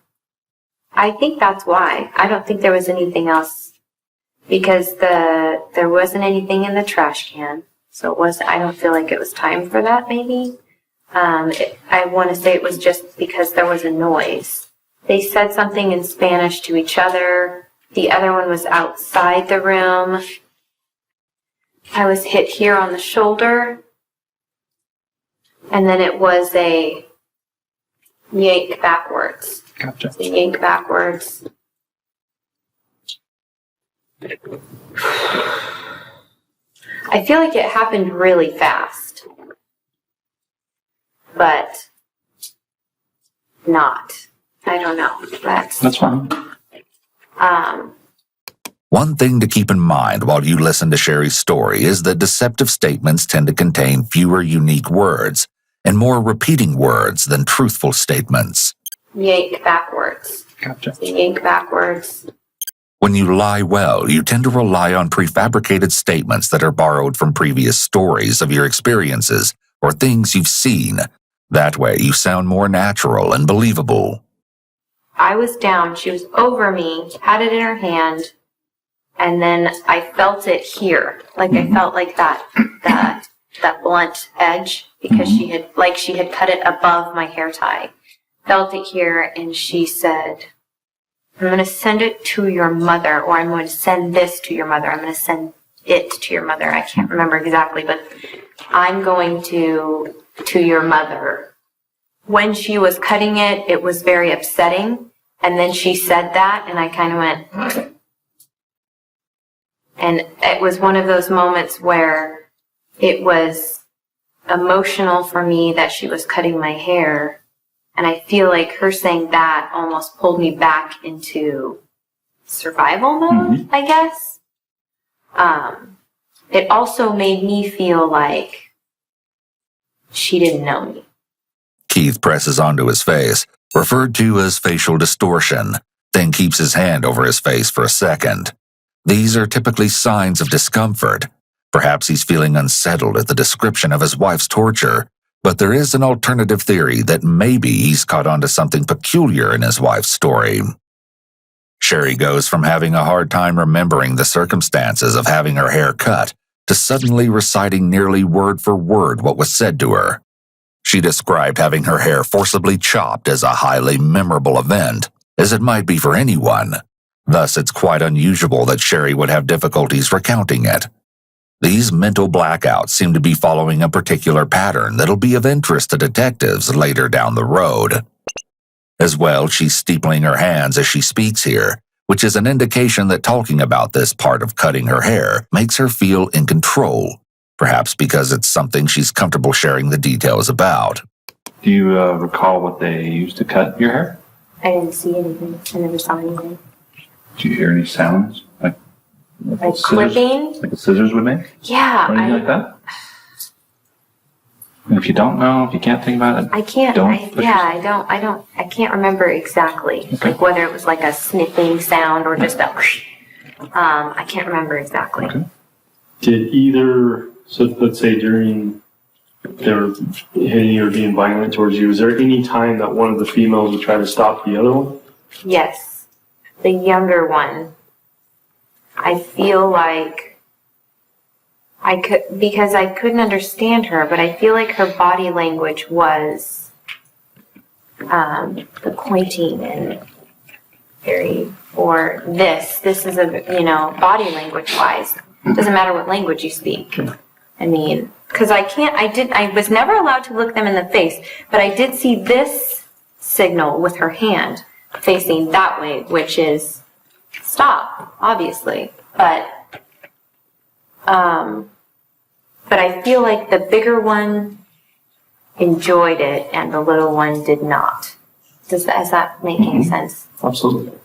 D: I think that's why. I don't think there was anything else, because there wasn't anything in the trash can. So I don't feel like it was time for that, maybe. I want to say it was just because there was a noise. They said something in Spanish to each other. The other one was outside the room. I was hit here on the shoulder. And then it was a yank backwards.
M: Gotcha.
D: The yank backwards. I feel like it happened really fast, but not. I don't know.
M: That's fine.
E: One thing to keep in mind while you listen to Sherri's story is that deceptive statements tend to contain fewer unique words and more repeating words than truthful statements.
O: Yank backwards.
E: Gotcha.
O: So yank backwards.
E: When you lie well, you tend to rely on prefabricated statements that are borrowed from previous stories of your experiences or things you've seen. That way, you sound more natural and believable.
O: I was down, she was over me, had it in her hand, and then I felt it here. Like I felt like that blunt edge because she had cut it above my hair tie. Felt it here, and she said, I'm going to send it to your mother, or I'm going to send this to your mother. I'm going to send it to your mother. I can't remember exactly, but I'm going to your mother. When she was cutting it, it was very upsetting. And then she said that, and I kind of went, and it was one of those moments where it was emotional for me that she was cutting my hair. And I feel like her saying that almost pulled me back into survival mode, I guess. It also made me feel like she didn't know me.
E: Keith presses onto his face, referred to as facial distortion, then keeps his hand over his face for a second. These are typically signs of discomfort. Perhaps he's feeling unsettled at the description of his wife's torture, but there is an alternative theory that maybe he's caught onto something peculiar in his wife's story. Sherri goes from having a hard time remembering the circumstances of having her hair cut to suddenly reciting nearly word for word what was said to her. She described having her hair forcibly chopped as a highly memorable event, as it might be for anyone. Thus, it's quite unusual that Sherri would have difficulties recounting it. These mental blackouts seem to be following a particular pattern that'll be of interest to detectives later down the road. As well, she's steepling her hands as she speaks here, which is an indication that talking about this part of cutting her hair makes her feel in control, perhaps because it's something she's comfortable sharing the details about.
M: Do you recall what they used to cut your hair?
O: I didn't see anything. I never saw anything.
M: Do you hear any sounds?
O: Like clipping?
M: Like the scissors would make?
O: Yeah.
M: Or anything like that? And if you don't know, if you can't think about it,
O: I can't. I can't remember exactly.
M: Okay.
O: Like whether it was like a sniffing sound or just a. I can't remember exactly.
M: Okay.
I: Did either, so let's say during they were hitting you or being violent towards you, is there any time that one of the females would try to stop the other one?
O: Yes, the younger one. I feel like I could, because I couldn't understand her, but I feel like her body language was the pointing and very, or this is a, body language wise. Doesn't matter what language you speak. I mean, because I was never allowed to look them in the face, but I did see this signal with her hand facing that way, which is stop, obviously. But I feel like the bigger one enjoyed it and the little one did not. Is that making sense?
I: Absolutely.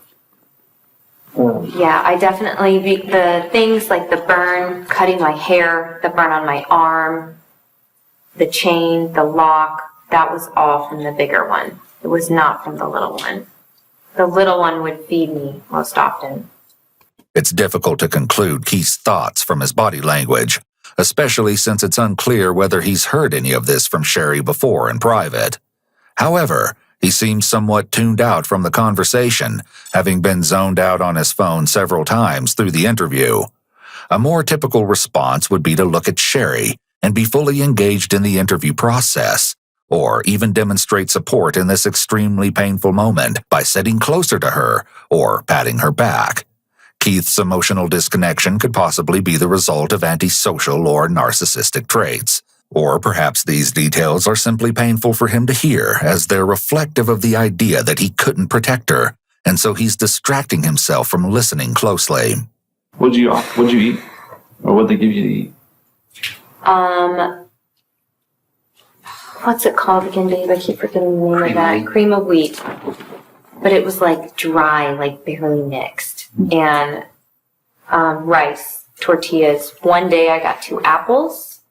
O: Yeah, I definitely, the things like the burn, cutting my hair, the burn on my arm, the chain, the lock, that was all from the bigger one. It was not from the little one. The little one would feed me most often.
E: It's difficult to conclude Keith's thoughts from his body language, especially since it's unclear whether he's heard any of this from Sherri before in private. However, he seems somewhat tuned out from the conversation, having been zoned out on his phone several times through the interview. A more typical response would be to look at Sherri and be fully engaged in the interview process, or even demonstrate support in this extremely painful moment by sitting closer to her or patting her back. Keith's emotional disconnection could possibly be the result of antisocial or narcissistic traits. Or perhaps these details are simply painful for him to hear, as they're reflective of the idea that he couldn't protect her, and so he's distracting himself from listening closely.
M: What'd you eat? Or what'd they give you to eat?
O: What's it called again, Dave? I keep forgetting the name of that. Cream of wheat. But it was like dry, like barely mixed. And
D: rice, tortillas. One day I got 2 apples,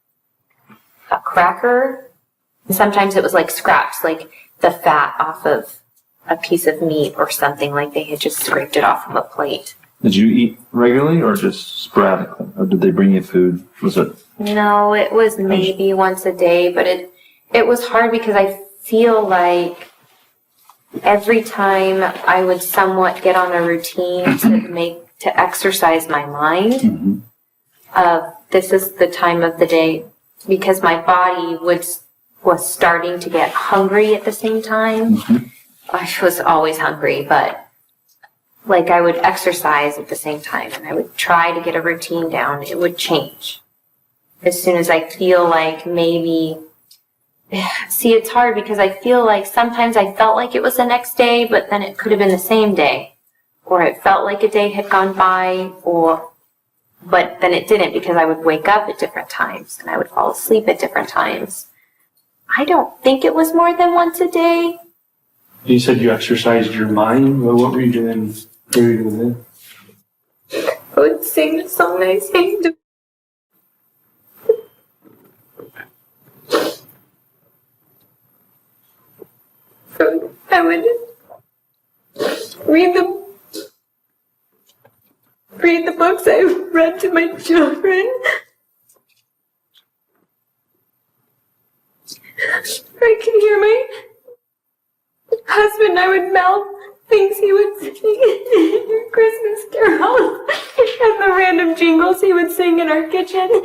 D: a cracker, and sometimes it was like scraps, like the fat off of a piece of meat or something, like they had just scraped it off of a plate.
M: Did you eat regularly or just sporadically? Or did they bring you food? Was it?
D: No, it was maybe once a day, but it was hard because I feel like every time I would somewhat get on a routine to exercise my mind of this is the time of the day, because my body was starting to get hungry at the same time. I was always hungry, but like I would exercise at the same time and I would try to get a routine down. It would change as soon as I feel like maybe. See, it's hard because I feel like sometimes I felt like it was the next day, but then it could have been the same day. Or it felt like a day had gone by, but then it didn't because I would wake up at different times and I would fall asleep at different times. I don't think it was more than once a day.
I: You said you exercised your mind. What were you doing? What were you doing then?
N: I would sing the song I sang to. I would read the books I read to my children. I can hear my husband. I would mouth things he would sing Christmas carols and the random jingles he would sing in our kitchen.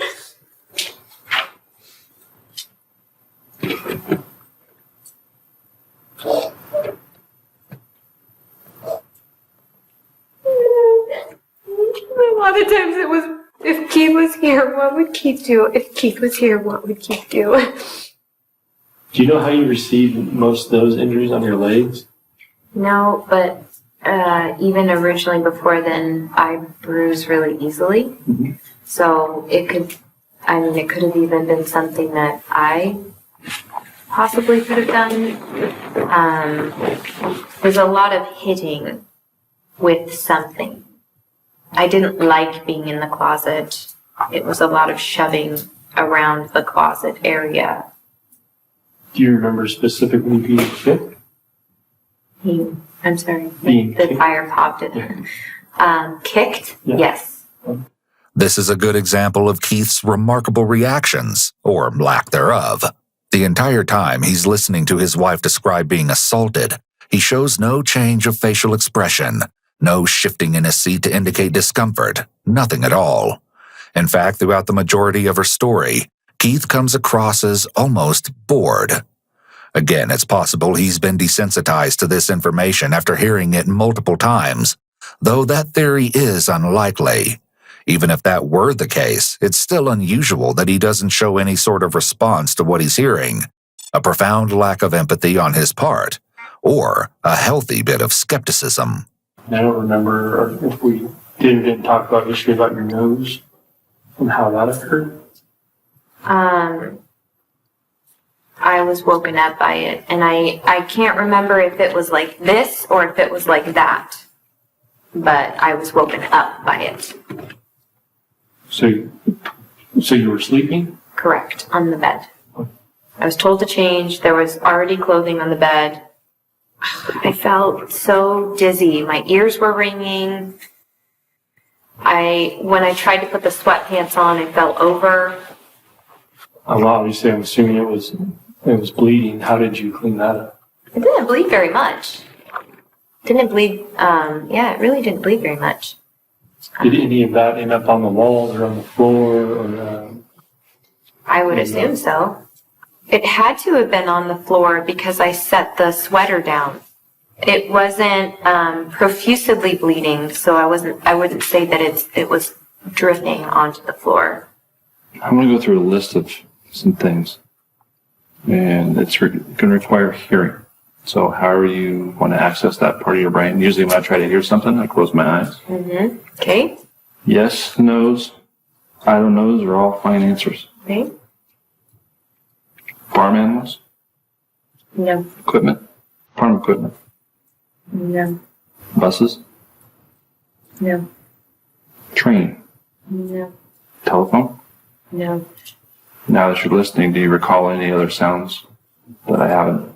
N: A lot of times it was, if Keith was here, what would Keith do? If Keith was here, what would Keith do?
I: Do you know how you received most of those injuries on your legs?
D: No, but even originally before then, I bruise really easily. So it could have even been something that I possibly could have done. There's a lot of hitting with something. I didn't like being in the closet. It was a lot of shoving around the closet area.
I: Do you remember specifically being kicked?
D: I'm sorry,
I: Being
D: the
I: kicked?
D: fire popped it. Kicked?
I: Yeah.
D: Yes.
E: This is a good example of Keith's remarkable reactions, or lack thereof. The entire time he's listening to his wife describe being assaulted, he shows no change of facial expression, no shifting in his seat to indicate discomfort, nothing at all. In fact, throughout the majority of her story, Keith comes across as almost bored. Again, it's possible he's been desensitized to this information after hearing it multiple times, though that theory is unlikely. Even if that were the case, it's still unusual that he doesn't show any sort of response to what he's hearing, a profound lack of empathy on his part, or a healthy bit of skepticism.
I: I don't remember if we didn't talk about history about your nose and how that occurred.
D: I was woken up by it, and I can't remember if it was like this or if it was like that, but I was woken up by it.
I: So you were sleeping?
D: Correct, on the bed. I was told to change. There was already clothing on the bed. I felt so dizzy. My ears were ringing. When I tried to put the sweatpants on, I fell over.
I: Well, obviously, I'm assuming it was bleeding. How did you clean that up?
D: It didn't bleed very much. Didn't bleed, it really didn't bleed very much.
I: Did any of that end up on the walls or on the floor? Or,
D: I would assume so. It had to have been on the floor because I set the sweater down. It wasn't profusely bleeding, so I wouldn't say that it was drifting onto the floor.
M: I'm going to go through a list of some things, and it's going to require hearing. So however you want to access that part of your brain. Usually when I try to hear something, I close my eyes.
D: Okay.
M: Yes, no's, I don't knows are all fine answers.
D: Okay.
M: Farm animals?
D: No.
M: Equipment? Farm equipment?
D: No.
M: Buses?
D: No.
M: train?
O: No.
M: Telephone?
O: No.
M: Now that you're listening, do you recall any other sounds that I haven't?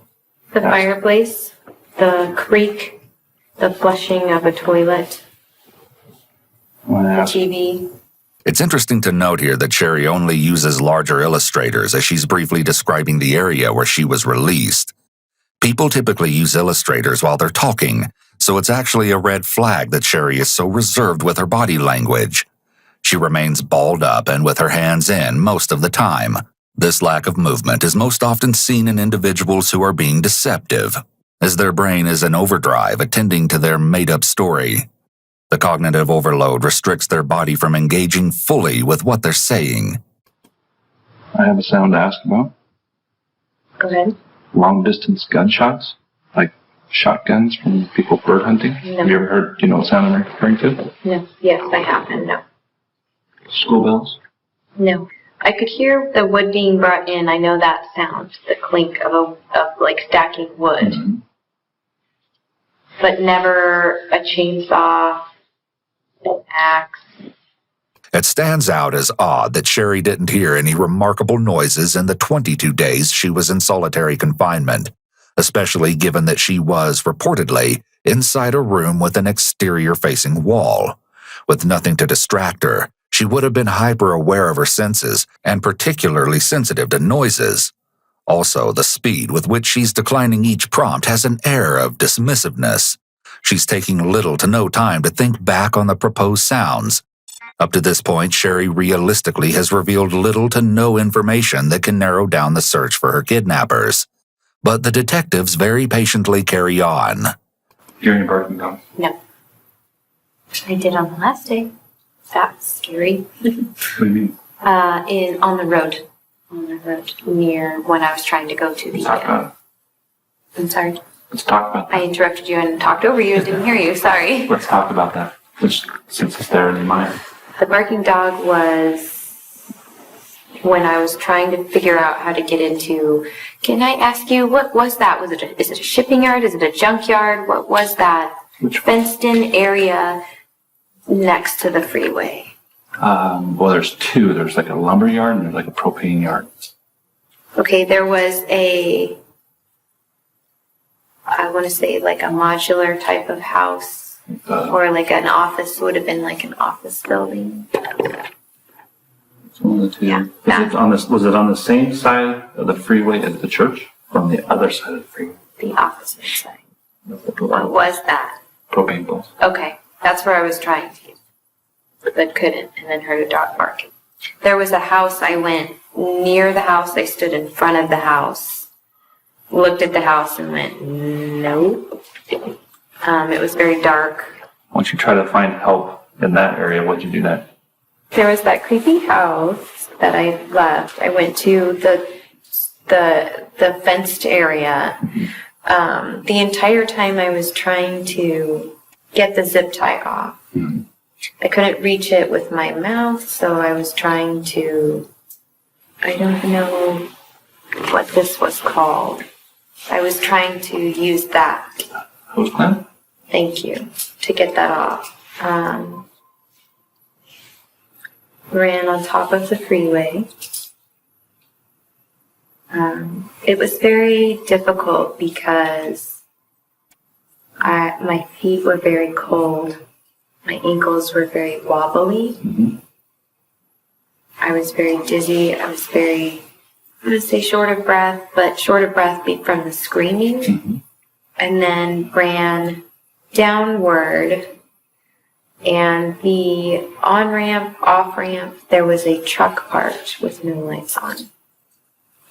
O: The fireplace, the creak, the flushing of a toilet, the TV.
E: It's interesting to note here that Sherri only uses larger illustrators as she's briefly describing the area where she was released. People typically use illustrators while they're talking, so it's actually a red flag that Sherri is so reserved with her body language. She remains balled up and with her hands in most of the time. This lack of movement is most often seen in individuals who are being deceptive, as their brain is in overdrive attending to their made-up story. The cognitive overload restricts their body from engaging fully with what they're saying.
M: I have a sound to ask about.
O: Go ahead.
M: Long-distance gunshots, like shotguns from people bird hunting.
O: No.
M: Have you ever heard, do you know what sound I'm referring to?
O: No. Yes, I have, and no.
M: School bells?
O: No. I could hear the wood being brought in. I know that sound, the clink of like stacking wood.
M: Mm-hmm.
O: But never a chainsaw, an axe.
E: It stands out as odd that Sherri didn't hear any remarkable noises in the 22 days she was in solitary confinement, especially given that she was, reportedly, inside a room with an exterior-facing wall. With nothing to distract her, she would have been hyper-aware of her senses and particularly sensitive to noises. Also, the speed with which she's declining each prompt has an air of dismissiveness. She's taking little to no time to think back on the proposed sounds. Up to this point, Sherri realistically has revealed little to no information that can narrow down the search for her kidnappers. But the detectives very patiently carry on.
M: Hear any barking dogs?
O: No. I did on the last day. That's scary.
M: What do you mean?
O: On the road. On the road near when I was trying to go to the.
M: Let's talk about it.
O: I'm sorry.
M: Let's talk about that.
O: I interrupted you and talked over you and didn't hear you. Sorry.
M: Let's talk about that. Since it's there in your mind.
O: The barking dog was when I was trying to figure out how to get into. Can I ask you what was that? Is it a shipping yard? Is it a junkyard? What was that? Fenced-in area next to the freeway.
M: Well, there's two. There's like a lumber yard and there's like a propane yard.
O: Okay, there was I want to say like a modular type of house, or like an office, would have been like an office building.
M: It's one of the two.
O: Yeah.
M: Was it on the same side of the freeway as the church? Or on the other side of the freeway?
O: The opposite side. What was that?
M: Propane poles.
O: Okay, that's where I was trying to get, but couldn't, and then heard a dog barking. There was a house. I went near the house. I stood in front of the house, looked at the house, and went, nope. It was very dark.
M: Once you try to find help in that area, what'd you do next?
O: There was that creepy house that I left. I went to the fenced area. The entire time I was trying to get the zip tie off. I couldn't reach it with my mouth, so I was trying to, I don't know what this was called. I was trying to use that.
M: Hose clamp?
O: Thank you. To get that off. Ran on top of the freeway. It was very difficult because my feet were very cold. My ankles were very wobbly.
M: Mm-hmm.
O: I was very dizzy. I was very, I'm going to say short of breath, but short of breath from the screaming.
M: Mm-hmm.
O: And then ran downward. And the on-ramp, off-ramp, there was a truck parked with no lights on.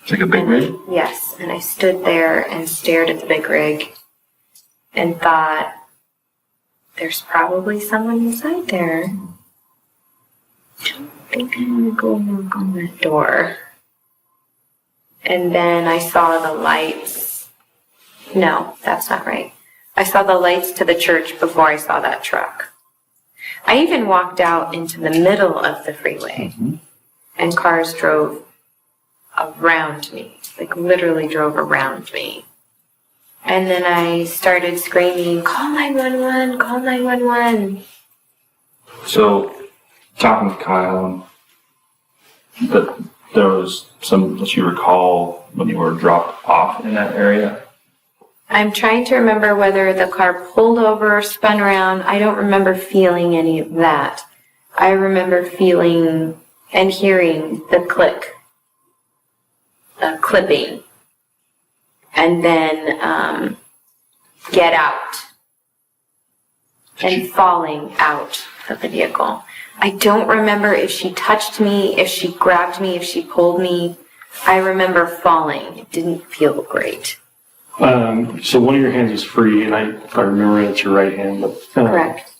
M: It's like a big rig?
O: Yes, and I stood there and stared at the big rig and thought, there's probably someone inside there. I don't think I'm going to go knock on that door. And then I saw the lights. No, that's not right. I saw the lights to the church before I saw that truck. I even walked out into the middle of the freeway, and cars drove around me, like literally drove around me. And then I started screaming, call 911, call 911.
M: So talking with Kyle, that there was some that you recall when you were dropped off in that area.
O: I'm trying to remember whether the car pulled over, spun around. I don't remember feeling any of that. I remember feeling and hearing the clipping, and then get out and falling out of the vehicle. I don't remember if she touched me, if she grabbed me, if she pulled me. I remember falling. It didn't feel great.
I: So one of your hands is free, and if I remember, it's your right hand. But,
O: Correct.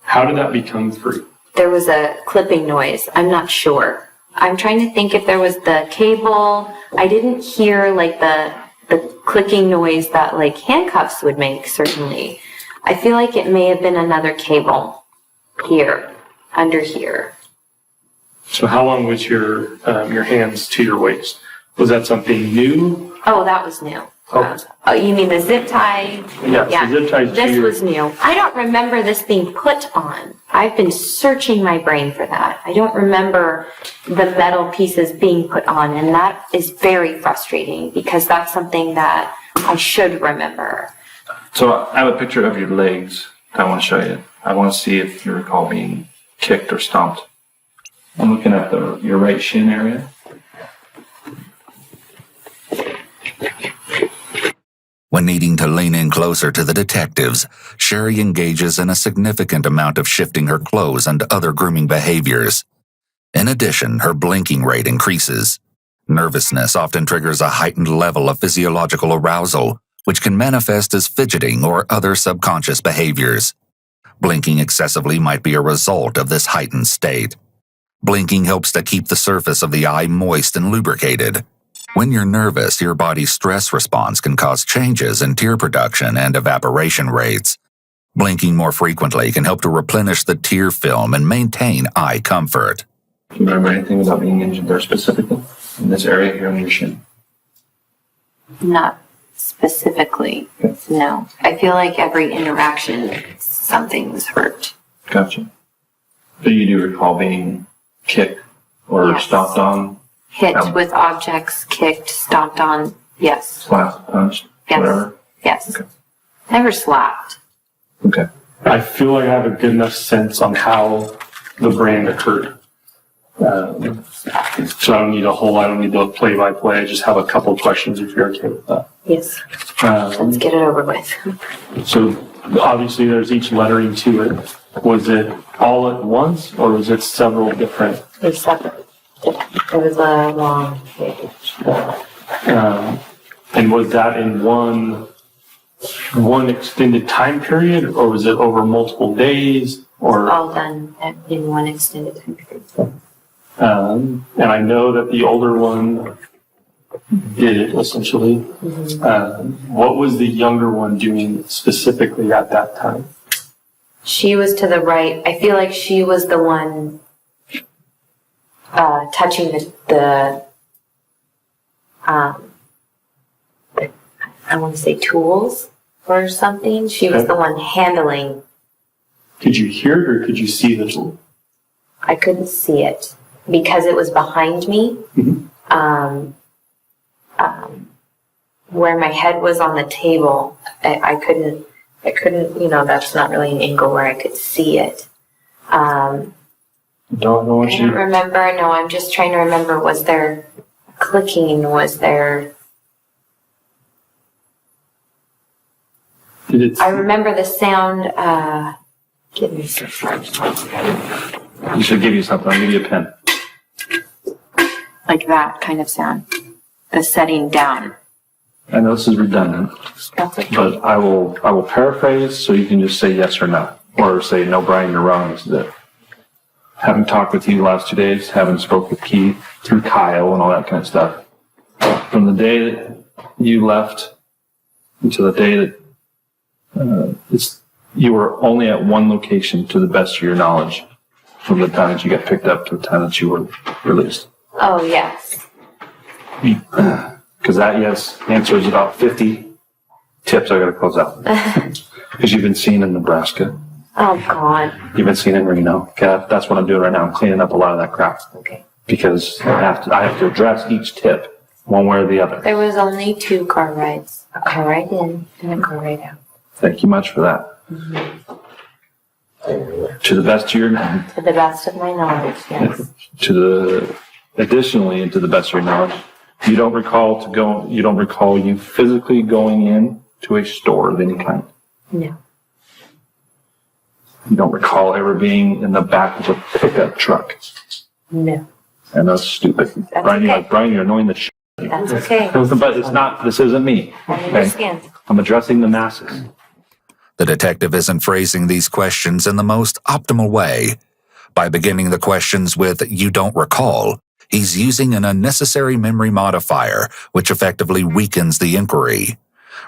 I: How did that become free?
O: There was a clipping noise. I'm not sure. I'm trying to think if there was the cable. I didn't hear like the clicking noise that like handcuffs would make, certainly. I feel like it may have been another cable here, under here.
I: So how long was your hands to your waist? Was that something new?
O: Oh, that was new.
I: Oh,
O: You mean the zip tie?
I: yes,
O: Yeah.
I: the zip tie.
O: This was new. I don't remember this being put on. I've been searching my brain for that. I don't remember the metal pieces being put on, and that is very frustrating because that's something that I should remember.
M: So I have a picture of your legs that I want to show you. I want to see if you recall being kicked or stomped. I'm looking at your right shin area.
E: When needing to lean in closer to the detectives, Sherri engages in a significant amount of shifting her clothes and other grooming behaviors. In addition, her blinking rate increases. Nervousness often triggers a heightened level of physiological arousal, which can manifest as fidgeting or other subconscious behaviors. Blinking excessively might be a result of this heightened state. Blinking helps to keep the surface of the eye moist and lubricated. When you're nervous, your body's stress response can cause changes in tear production and evaporation rates. Blinking more frequently can help to replenish the tear film and maintain eye comfort.
M: Do you remember anything about being injured there specifically? In this area here on your shin?
O: Not specifically, no. I feel like every interaction, something's hurt.
M: Gotcha. But you do recall being kicked or
O: Yes.
M: stomped on?
O: Hit with objects, kicked, stomped on, yes.
M: Slapped, punched,
O: Yes.
M: whatever?
O: Yes.
M: Okay.
O: Never slapped.
M: Okay.
I: I feel like I have a good enough sense on how the brand occurred. So I don't need the play-by-play. I just have a couple of questions if you're okay with that.
O: Yes. Let's get it over with.
I: So obviously there's each lettering to it. Was it all at once or was it several different?
O: It was separate. It was a long page.
I: And was that in one extended time period or was it over multiple days? Or
O: All done in one extended time period.
I: and I know that the older one did it essentially. What was the younger one doing specifically at that time?
O: She was to the right. I feel like she was the one touching the I want to say tools or something. She was the one handling.
I: Could you hear it or could you see the tool?
O: I couldn't see it because it was behind me. Where my head was on the table, I couldn't, that's not really an angle where I could see it.
I: Don't know what
O: I don't remember. No, I'm just trying to remember. Was there clicking? Was there? I remember the sound. Give me some.
M: You should give you something. I'll give you a pen.
O: Like that kind of sound. The setting down.
M: I know this is redundant,
O: That's okay.
M: but I will paraphrase so you can just say yes or no. Or say, no, Brian, you're wrong. This is it. Having talked with you the last 2 days, having spoke with Keith through Kyle and all that kind of stuff. From the day that you left until the day that you were only at one location to the best of your knowledge from the time that you got picked up to the time that you were released.
O: Oh, yes.
M: Because that yes answers about 50 tips I got to close out. Because you've been seen in Nebraska.
D: Oh, God.
M: You've been seen in Reno. Okay, that's what I'm doing right now. I'm cleaning up a lot of that crap.
D: Okay.
M: Because I have to address each tip, one way or the other.
D: There was only 2 car rides. A car ride in and a car ride out.
M: Thank you much for that.
D: Mm-hmm.
M: To the best of your knowledge.
D: To the best of my knowledge, yes.
M: Additionally, and to the best of your knowledge, you don't recall you physically going in to a store of any kind.
D: No.
M: You don't recall ever being in the back of a pickup truck.
D: No.
M: And that's stupid.
D: That's
M: Brian,
D: okay.
M: Brian, you're annoying the shit.
D: That's okay.
M: But it's not, this isn't me.
D: I understand.
M: I'm addressing the masses.
E: The detective isn't phrasing these questions in the most optimal way. By beginning the questions with "you don't recall," he's using an unnecessary memory modifier, which effectively weakens the inquiry.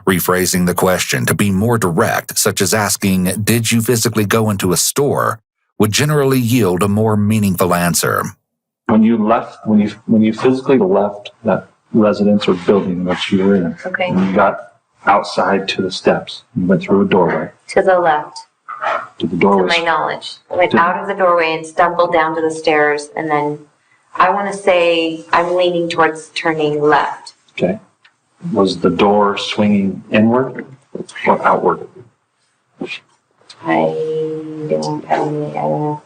E: Rephrasing the question to be more direct, such as asking, "Did you physically go into a store?" would generally yield a more meaningful answer.
M: When you physically left that residence or building that you were in,
D: Okay.
M: and you got outside to the steps, you went through a doorway.
D: To the left,
M: To the
D: to
M: doorway.
D: my knowledge. I went out of the doorway and stumbled down to the stairs, and then I want to say I'm leaning towards turning left.
M: Okay. Was the door swinging inward or outward?
D: I don't know.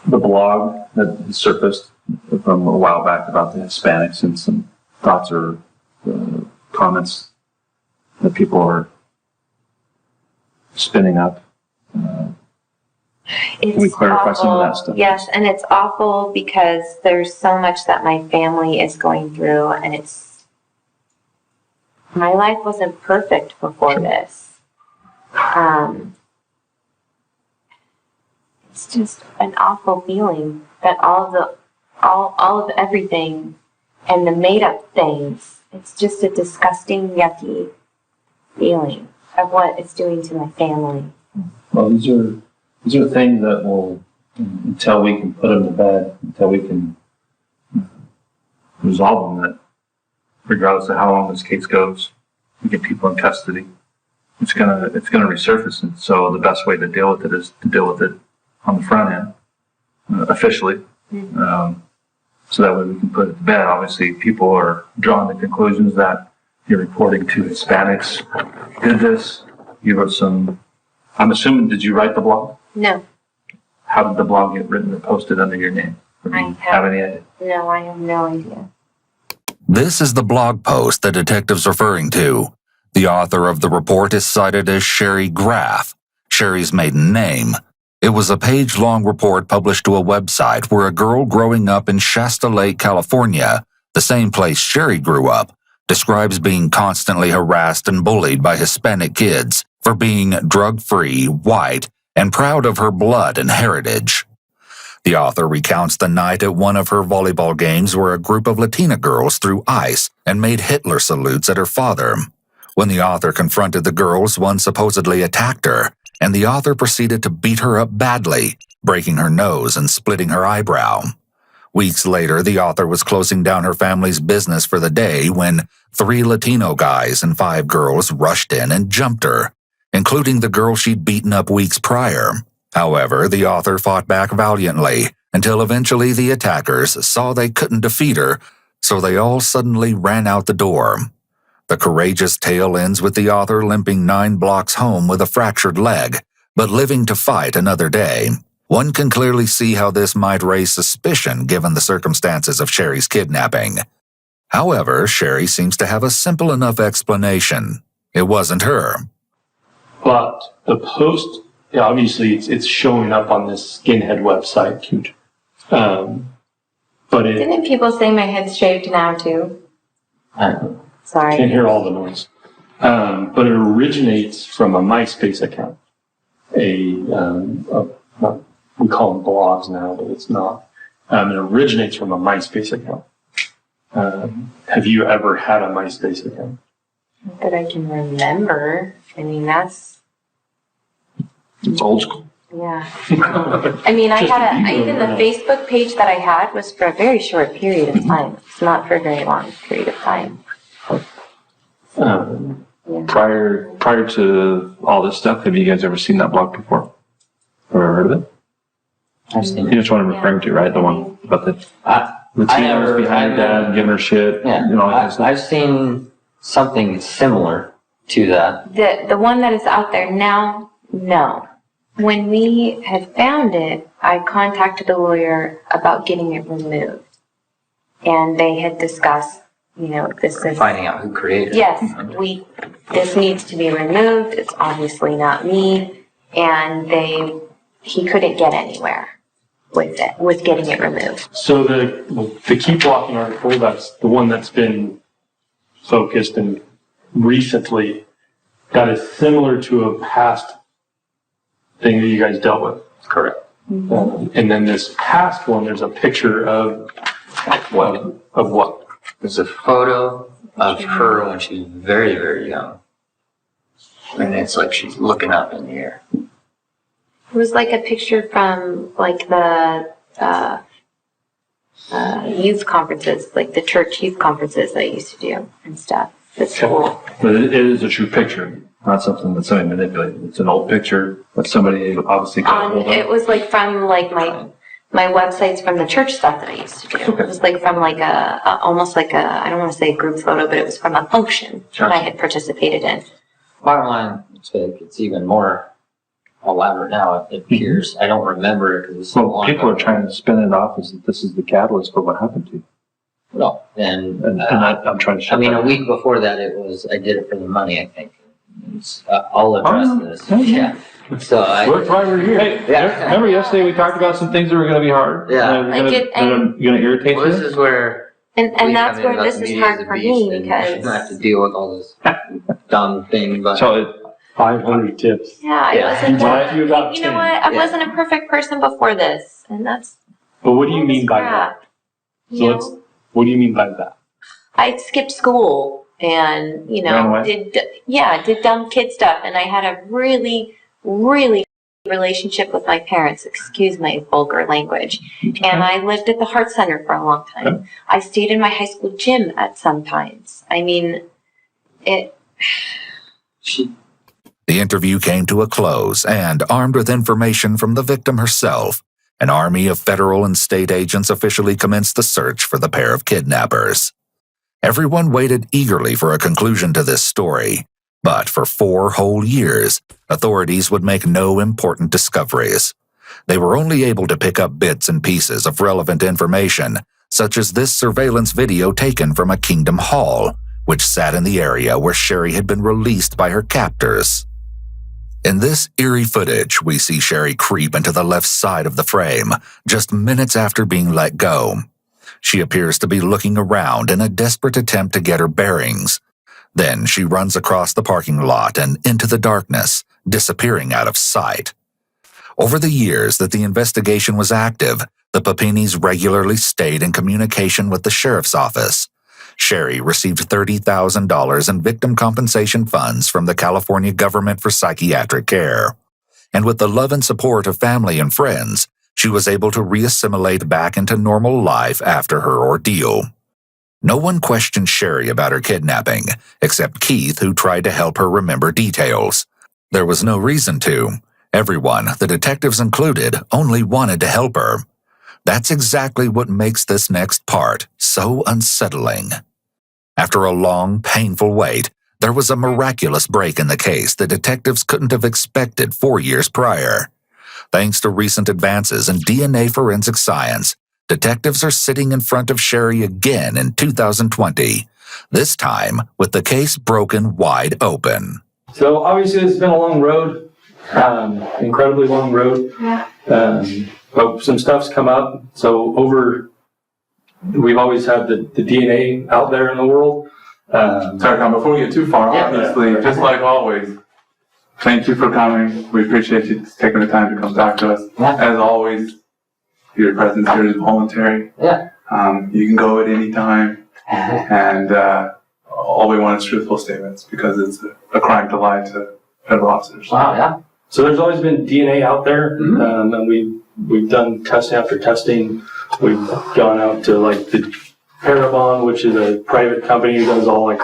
M: The blog that surfaced from a while back about the Hispanics and some thoughts or comments that people are spinning up. Can we clarify some of that stuff?
D: Yes, and it's awful because there's so much that my family is going through, and my life wasn't perfect before this. It's just an awful feeling that all of everything and the made up things, it's just a disgusting, yucky feeling of what it's doing to my family.
M: Well, these are things that will, until we can put them to bed, until we can resolve them, that regardless of how long this case goes, we get people in custody, it's gonna resurface. And so the best way to deal with it is to deal with it on the front end, officially. So that way we can put it to bed. Obviously, people are drawing the conclusions that you're reporting to Hispanics did this. You wrote some, I'm assuming, did you write the blog?
D: No.
M: How did the blog get written or posted under your name? Or do you have any idea?
D: No, I have no idea.
E: This is the blog post the detective's referring to. The author of the report is cited as Sherri Graff, Sherri's maiden name. It was a page-long report published to a website where a girl growing up in Shasta Lake, California, the same place Sherri grew up, describes being constantly harassed and bullied by Hispanic kids for being drug-free, white, and proud of her blood and heritage. The author recounts the night at one of her volleyball games where a group of Latina girls threw ice and made Hitler salutes at her father. When the author confronted the girls, one supposedly attacked her, and the author proceeded to beat her up badly, breaking her nose and splitting her eyebrow. Weeks later, the author was closing down her family's business for the day when 3 Latino guys and 5 girls rushed in and jumped her, including the girl she'd beaten up weeks prior. However, the author fought back valiantly until eventually the attackers saw they couldn't defeat her, so they all suddenly ran out the door. The courageous tale ends with the author limping 9 blocks home with a fractured leg, but living to fight another day. One can clearly see how this might raise suspicion given the circumstances of Sherri's kidnapping. However, Sherri seems to have a simple enough explanation. It wasn't her.
G: But the post, obviously, it's showing up on this skinhead website. But
D: Didn't people say my head's shaved now too? Sorry.
G: Can't hear all the noise. But it originates from a MySpace account. We call them blogs now, but it's not. It originates from a MySpace account. Have you ever had a MySpace account?
D: Not that I can remember. I mean,
M: It's old school.
D: yeah. I mean, even the Facebook page that I had was for a very short period of time. It's not for a very long period of time.
M: Prior to all this stuff, have you guys ever seen that blog before? Or ever heard of it?
H: I've seen
M: You know which one I'm referring to, right? The one about the teenagers
H: never-
M: behind her dad giving her shit.
H: Yeah,
M: You know, like that
H: I've seen something similar to that.
D: The one that is out there now, no. When we had found it, I contacted a lawyer about getting it removed. And they had discussed, this is...
H: Finding out who created it.
D: Yes, this needs to be removed. It's obviously not me. And he couldn't get anywhere with getting it removed.
G: So the Keep Walking article, that's the one that's been focused and recently, that is similar to a past thing that you guys dealt with.
H: Correct.
G: And then this past one, there's a picture of what? Of what?
H: There's a photo of her when she was very, very young. And it's like she's looking up in the air.
D: It was like a picture from like the youth conferences, like the church youth conferences that I used to do and stuff. It's cool.
M: But it is a true picture, not something that somebody manipulated. It's an old picture that somebody obviously got hold of.
D: It was like from like my websites from the church stuff that I used to do.
M: Okay.
D: It was like from like almost like I don't want to say a group photo, but it was from a function that I had participated in.
H: Bottom line, it's even more elaborate now, it appears. I don't remember it because it's so long
M: People
H: ago.
M: are trying to spin it off as that this is the catalyst for what happened to you.
H: No, and
M: I'm trying to shut
H: I mean,
M: that
H: a week before that, I did it for the money, I think. I'll address this. Yeah. So
M: That's why we're here. Hey,
H: Yeah.
M: remember yesterday we talked about some things that were going to be hard?
H: Yeah.
M: Going to irritate
H: Well,
M: you?
H: this is where
D: And
H: we
D: that's
H: come in
D: where
H: about
D: this
H: the
D: is
H: media
D: hard
H: as a
D: for
H: beast,
D: me
H: and
D: because
H: I have to deal with all this dumb thing. But
G: So 500 tips.
D: I wasn't.
G: When I do about
D: You know
G: 10.
D: what? I wasn't a perfect person before this, and that's
G: But what do you mean by that?
D: crap.
G: So
D: You
G: let's,
D: know,
G: what do you mean by that?
D: I skipped school and
M: Ran away?
D: did dumb kid stuff, and I had a really relationship with my parents. Excuse my vulgar language. And I lived at the Heart Center for a long time.
M: Okay.
D: I stayed in my high school gym at some times. I mean, it.
E: The interview came to a close, and armed with information from the victim herself, an army of federal and state agents officially commenced the search for the pair of kidnappers. Everyone waited eagerly for a conclusion to this story, but for 4 whole years, authorities would make no important discoveries. They were only able to pick up bits and pieces of relevant information, such as this surveillance video taken from a Kingdom Hall, which sat in the area where Sherri had been released by her captors. In this eerie footage, we see Sherri creep into the left side of the frame, just minutes after being let go. She appears to be looking around in a desperate attempt to get her bearings. Then she runs across the parking lot and into the darkness, disappearing out of sight. Over the years that the investigation was active, the Papinis regularly stayed in communication with the sheriff's office. Sherri received $30,000 in victim compensation funds from the California government for psychiatric care. And with the love and support of family and friends, she was able to reassimilate back into normal life after her ordeal. No one questioned Sherri about her kidnapping, except Keith, who tried to help her remember details. There was no reason to. Everyone, the detectives included, only wanted to help her. That's exactly what makes this next part so unsettling. After a long, painful wait, there was a miraculous break in the case that detectives couldn't have expected 4 years prior. Thanks to recent advances in DNA forensic science, detectives are sitting in front of Sherri again in 2020, this time with the case broken wide open.
L: So obviously it's been a long road, incredibly long road. But some stuff's come up. So we've always had the DNA out there in the world.
A: Sorry, Tom, before we get too far, obviously, just like always, thank you for coming. We appreciate you taking the time to come talk to us. As always, your presence here is voluntary.
H: Yeah.
A: You can go at any time. And all we want is truthful statements because it's a crime to lie to federal officers.
H: Wow, yeah.
L: So there's always been DNA out there, and we've done test after testing. We've gone out to like the Parabon, which is a private company who does all like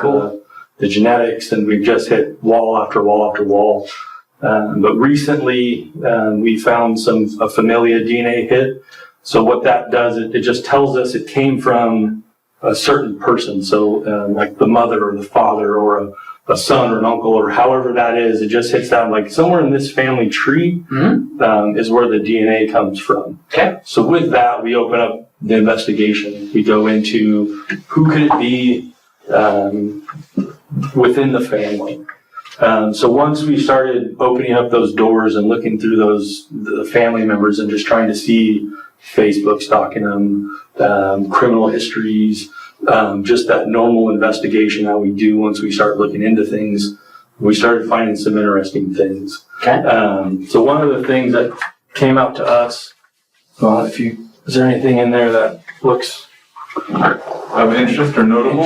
L: the the genetics, and we've just hit wall after wall after wall. But recently, we found a familia DNA hit. So what that does, it just tells us it came from a certain person. So like the mother or the father or a son or an uncle or however that is, it just hits that like somewhere in this family tree is where the DNA comes from.
H: Okay.
L: So with that, we open up the investigation. We go into who could it be within the family. So once we started opening up those doors and looking through the family members and just trying to see Facebook stalking them, criminal histories, just that normal investigation that we do once we start looking into things, we started finding some interesting things.
H: Okay.
L: So one of the things that came out to us, is there anything in there that looks
A: of interest or notable?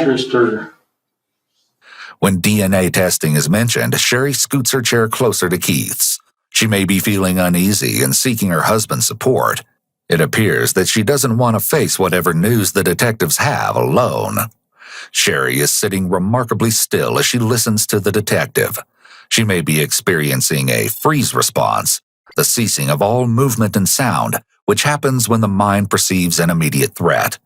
E: When DNA testing is mentioned, Sherri scoots her chair closer to Keith's. She may be feeling uneasy and seeking her husband's support. It appears that she doesn't want to face whatever news the detectives have alone. Sherri is sitting remarkably still as she listens to the detective. She may be experiencing a freeze response, the ceasing of all movement and sound, which happens when the mind perceives an immediate threat.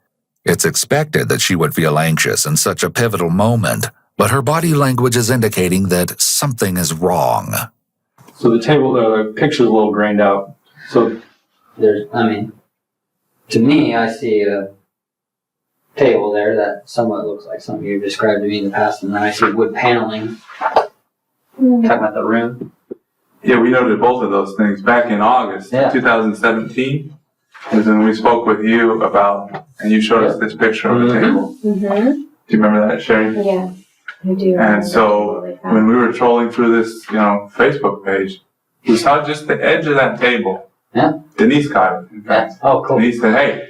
E: It's expected that she would feel anxious in such a pivotal moment, but her body language is indicating that something is wrong.
L: So the table, the picture's a little grained out. So
H: to me, I see a table there that somewhat looks like something you described to me in the past, and then I see wood paneling. Talking about the room.
A: Yeah, we noted both of those things back in August 2017. Was when we spoke with you about, and you showed us this picture of the table.
O: Mm-hmm.
A: Do you remember that, Sherri?
O: Yeah, I do.
A: And so when we were trolling through this, Facebook page, we saw just the edge of that table.
H: Yeah.
A: Denise got it, in fact.
H: Oh, cool.
A: Denise said, "Hey,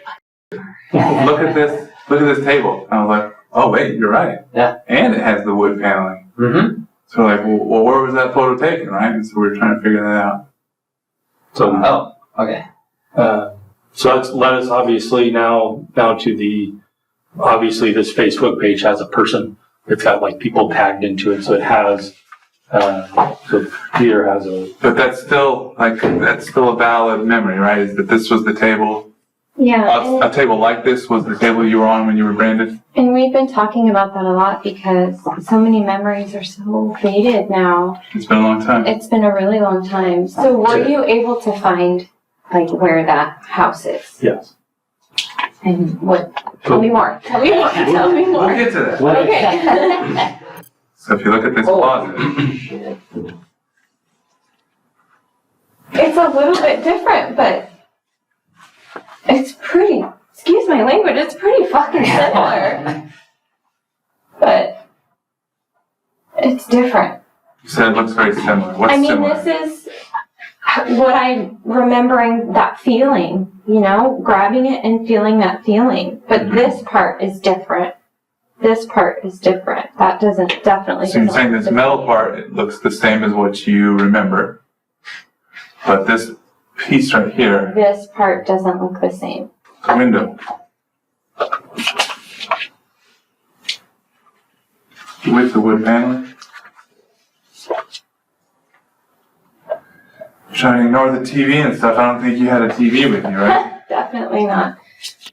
A: look at this table." And I was like, "Oh wait, you're right."
H: Yeah.
A: And it has the wood paneling.
H: Mm-hmm.
A: So we're like, well, where was that photo taken, right? And so we were trying to figure that out.
L: So
H: okay.
L: So that's led us obviously now to obviously this Facebook page has a person. It's got like people tagged into it, so it has. So Peter has a.
A: But that's still a valid memory, right? Is that this was the table?
P: Yeah.
A: A table like this was the table you were on when you were branded?
P: And we've been talking about that a lot because so many memories are so faded now.
A: It's been a long time.
P: It's been a really long time. So were you able to find where that house is?
L: Yes.
P: And what? Tell me more. Tell me more. Tell me more.
A: We'll get to that.
P: Okay.
A: So if you look at this closet.
P: It's a little bit different, but it's pretty, excuse my language, it's pretty fucking similar. But it's different.
A: You said it looks very similar. What's similar?
P: This is what I'm remembering, that feeling, grabbing it and feeling that feeling. But this part is different. This part is different. That definitely.
A: So you're saying this metal part, it looks the same as what you remember. But this piece right here.
P: This part doesn't look the same.
A: The window. With the wood paneling. Trying to ignore the TV and stuff. I don't think you had a TV with you, right?
P: Definitely not.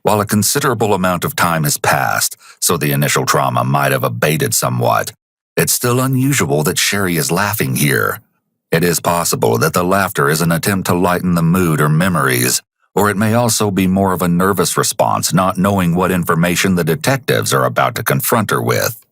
E: While a considerable amount of time has passed, so the initial trauma might have abated somewhat, it's still unusual that Sherri is laughing here. It is possible that the laughter is an attempt to lighten the mood or memories, or it may also be more of a nervous response, not knowing what information the detectives are about to confront her with.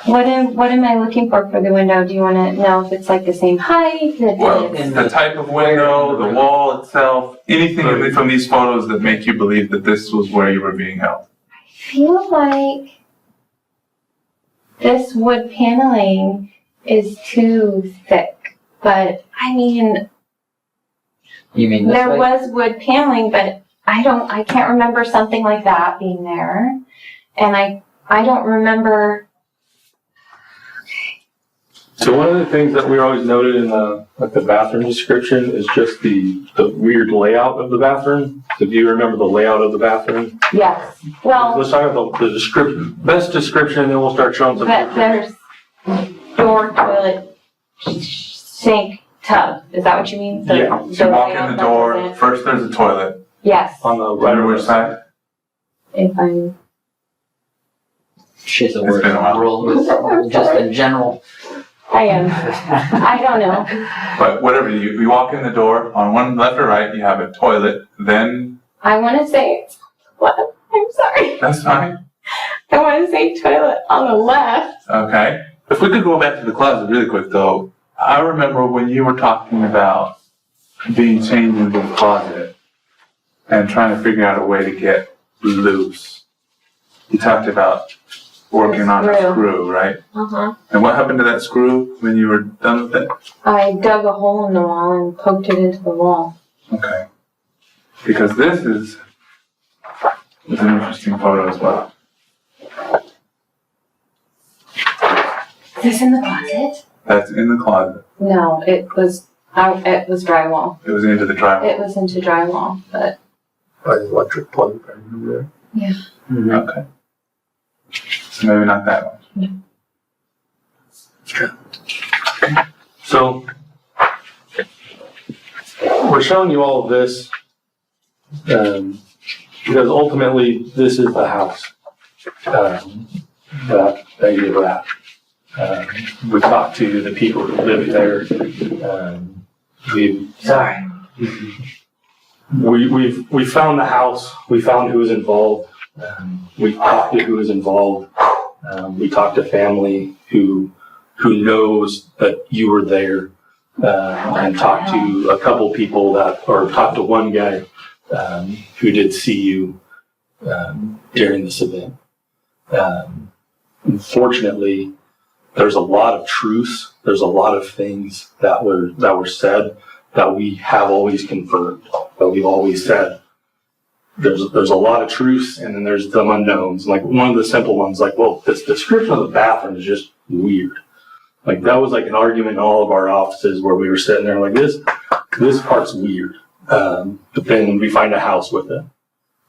P: What am I looking for the window? Do you want to know if it's the same height?
A: Well, the type of window, the wall itself, anything from these photos that make you believe that this was where you were being held.
P: I feel like this wood paneling is too thick, but
H: You mean this
P: there
H: way?
P: was wood paneling, but I can't remember something like that being there, and I don't remember.
L: So one of the things that we always noted in the bathroom description is just the weird layout of the bathroom. So do you remember the layout of the bathroom?
P: Yes. Well,
L: Let's talk about the description, best description, and then we'll start showing some
P: but
L: pictures.
P: there's door, toilet, sink, tub. Is that what you mean?
L: Yeah.
A: You walk in the door, first there's a toilet.
P: Yes.
L: On the
A: Right on which side?
P: If I'm.
H: Shit's a
A: It's
H: word
A: been a while.
H: rule, just in general.
P: I am. I don't know.
A: But whatever, you walk in the door, on one left or right, you have a toilet, then,
P: I want to say. What? I'm sorry.
A: that's fine,
P: I want to say toilet on the left.
A: okay. If we could go back to the closet really quick though, I remember when you were talking about being chained into the closet and trying to figure out a way to get loose. You talked about working on a screw, right?
P: Uh-huh.
A: And what happened to that screw when you were done with it?
P: I dug a hole in the wall and poked it into the wall.
A: Okay. Because this is an interesting photo as well.
P: Is this in the closet?
A: That's in the closet.
P: No, it was drywall.
A: It was into the drywall.
P: It was into drywall, but
L: By the electric plug, I remember
P: yeah.
A: Okay. So maybe not that one.
L: So, we're showing you all of this because ultimately this is the house that you were at. We talked to the people who live there. We found the house. We found who was involved. We talked to who was involved. We talked to family who knows that you were there, and talked to a couple people talked to one guy who did see you during this event. Unfortunately, there's a lot of truths. There's a lot of things that were said that we have always confirmed. That we've always said. There's a lot of truths, and then there's some unknowns. Like one of the simple ones, like, well, this description of the bathroom is just weird. Like that was like an argument in all of our offices where we were sitting there like this part's weird. But then we find a house with it.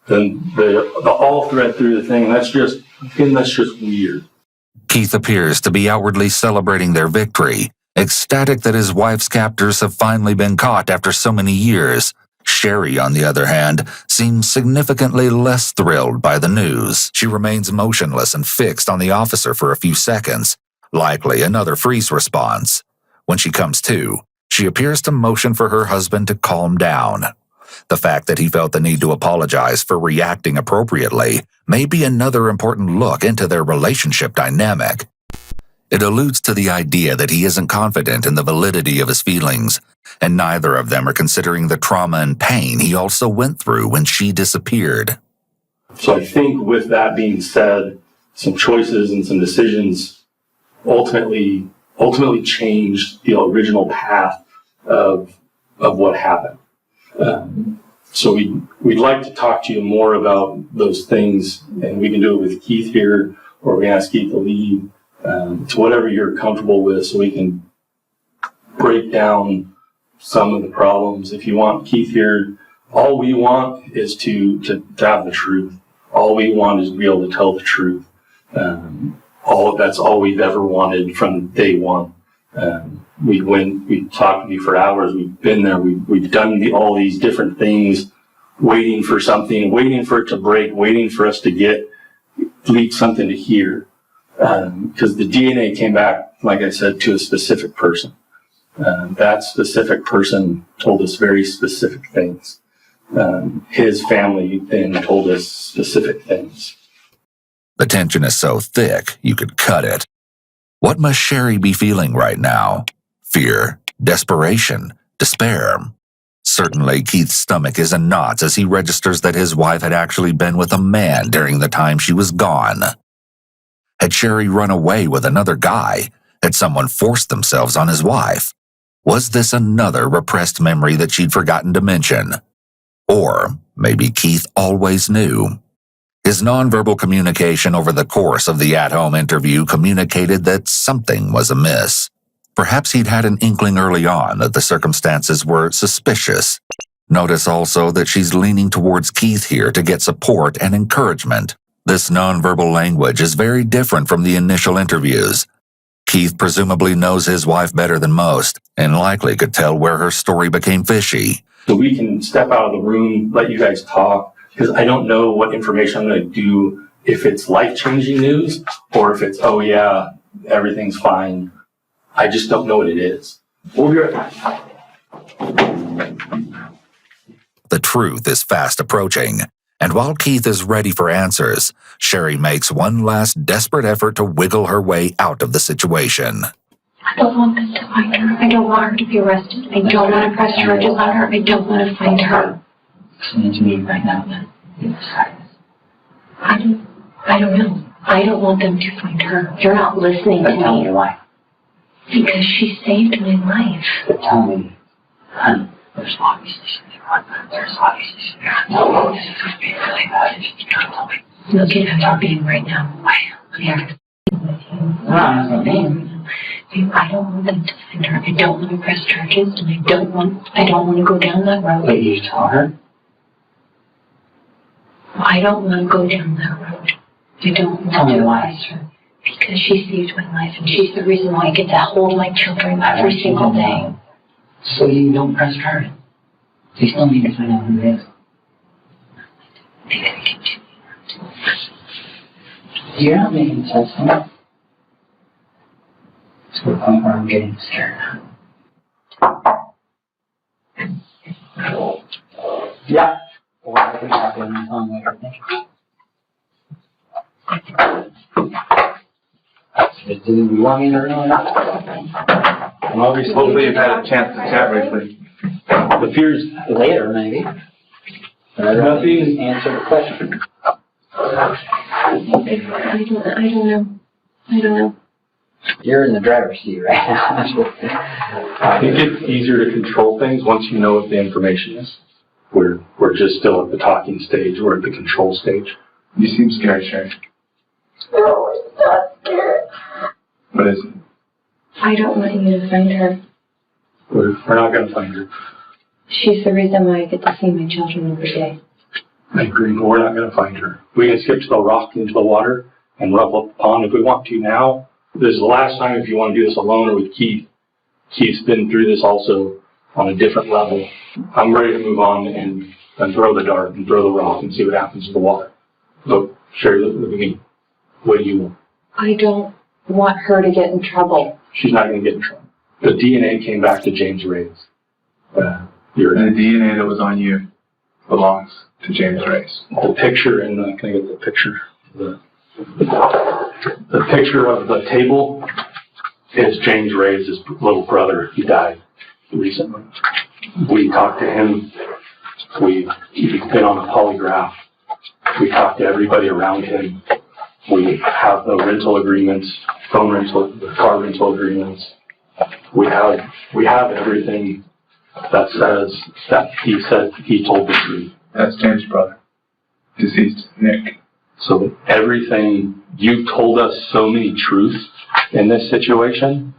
L: Then the all thread through the thing, that's just weird.
E: Keith appears to be outwardly celebrating their victory, ecstatic that his wife's captors have finally been caught after so many years. Sherri, on the other hand, seems significantly less thrilled by the news. She remains motionless and fixed on the officer for a few seconds, likely another freeze response. When she comes to, she appears to motion for her husband to calm down. The fact that he felt the need to apologize for reacting appropriately may be another important look into their relationship dynamic. It alludes to the idea that he isn't confident in the validity of his feelings, and neither of them are considering the trauma and pain he also went through when she disappeared.
L: So I think with that being said, some choices and some decisions ultimately changed the original path of what happened. So we'd like to talk to you more about those things, and we can do it with Keith here, or we ask Keith to lead to whatever you're comfortable with, so we can break down some of the problems. If you want Keith here, all we want is to have the truth. All we want is to be able to tell the truth. That's all we've ever wanted from day one. We talked with you for hours. We've been there. We've done all these different things, waiting for something, waiting for it to break, waiting for us to leak something to hear. Because the DNA came back, like I said, to a specific person. That specific person told us very specific things. His family then told us specific things.
E: The tension is so thick, you could cut it. What must Sherri be feeling right now? Fear, desperation, despair. Certainly, Keith's stomach is in knots as he registers that his wife had actually been with a man during the time she was gone. Had Sherri run away with another guy? Had someone forced themselves on his wife? Was this another repressed memory that she'd forgotten to mention? Or maybe Keith always knew. His nonverbal communication over the course of the at-home interview communicated that something was amiss. Perhaps he'd had an inkling early on that the circumstances were suspicious. Notice also that she's leaning towards Keith here to get support and encouragement. This nonverbal language is very different from the initial interviews. Keith presumably knows his wife better than most, and likely could tell where her story became fishy.
L: So we can step out of the room, let you guys talk, because I don't know what information I'm going to do, if it's life-changing news, or if it's, oh yeah, everything's fine. I just don't know what it is. We'll be right back.
E: The truth is fast approaching, and while Keith is ready for answers, Sherri makes one last desperate effort to wiggle her way out of the situation.
N: I don't want them to find her. I don't want her to be arrested. I don't want to press charges on her. I don't want to find her.
H: Listen to me right now, then.
N: I don't know. I don't want them to find her. You're not listening to
H: Tell
N: me.
H: me why.
N: Because she saved my life.
H: But tell me, honey, there's obviously something wrong. There's obviously something wrong. This is going to be really bad if you can't tell me.
N: Look at how you're being right now. I'm here with you. I don't want them to find her. I don't want to press charges, and I don't want to go down that road.
H: But you tell her?
N: I don't want to go down that road. I don't want to press her. Because she saved my life, and she's the reason why I get to hold my children every single day.
H: So you don't press charges? You still need to find out who it is.
N: They gotta continue.
H: You're not making sense to me. To the point where I'm getting scared now. Yeah. Or I can talk to him on what you're thinking. Do you want me to really not?
A: Hopefully you've had a chance to chat briefly.
H: The fear's later, maybe. But I'd rather you answer the question.
N: I don't know.
H: You're in the driver's seat right now.
L: I think it's easier to control things once you know what the information is. We're just still at the talking stage. We're at the control stage.
A: You seem scared, Sherri.
N: No, it's not scared.
A: What is it?
N: I don't want you to find her.
L: We're not going to find her.
N: She's the reason why I get to see my children every day.
L: I agree, but we're not going to find her. We can skip to the rock into the water and rub up the pond if we want to now. This is the last time if you want to do this alone or with Keith. Keith's been through this also on a different level. I'm ready to move on and throw the dart and throw the rock and see what happens to the water. Look, Sherri, look at me. What do you want?
N: I don't want her to get in trouble.
L: She's not going to get in trouble. The DNA came back to James Ray's.
A: And the DNA that was on you belongs to James Ray's.
L: The picture, and can I get the picture? The picture of the table is James Ray's little brother. He died recently. We talked to him. We've been on a polygraph. We talked to everybody around him. We have the rental agreements, phone rental, the car rental agreements. We have everything that says that he said he told the truth.
A: That's James' brother, deceased Nick.
L: So everything, you told us so many truths in this situation.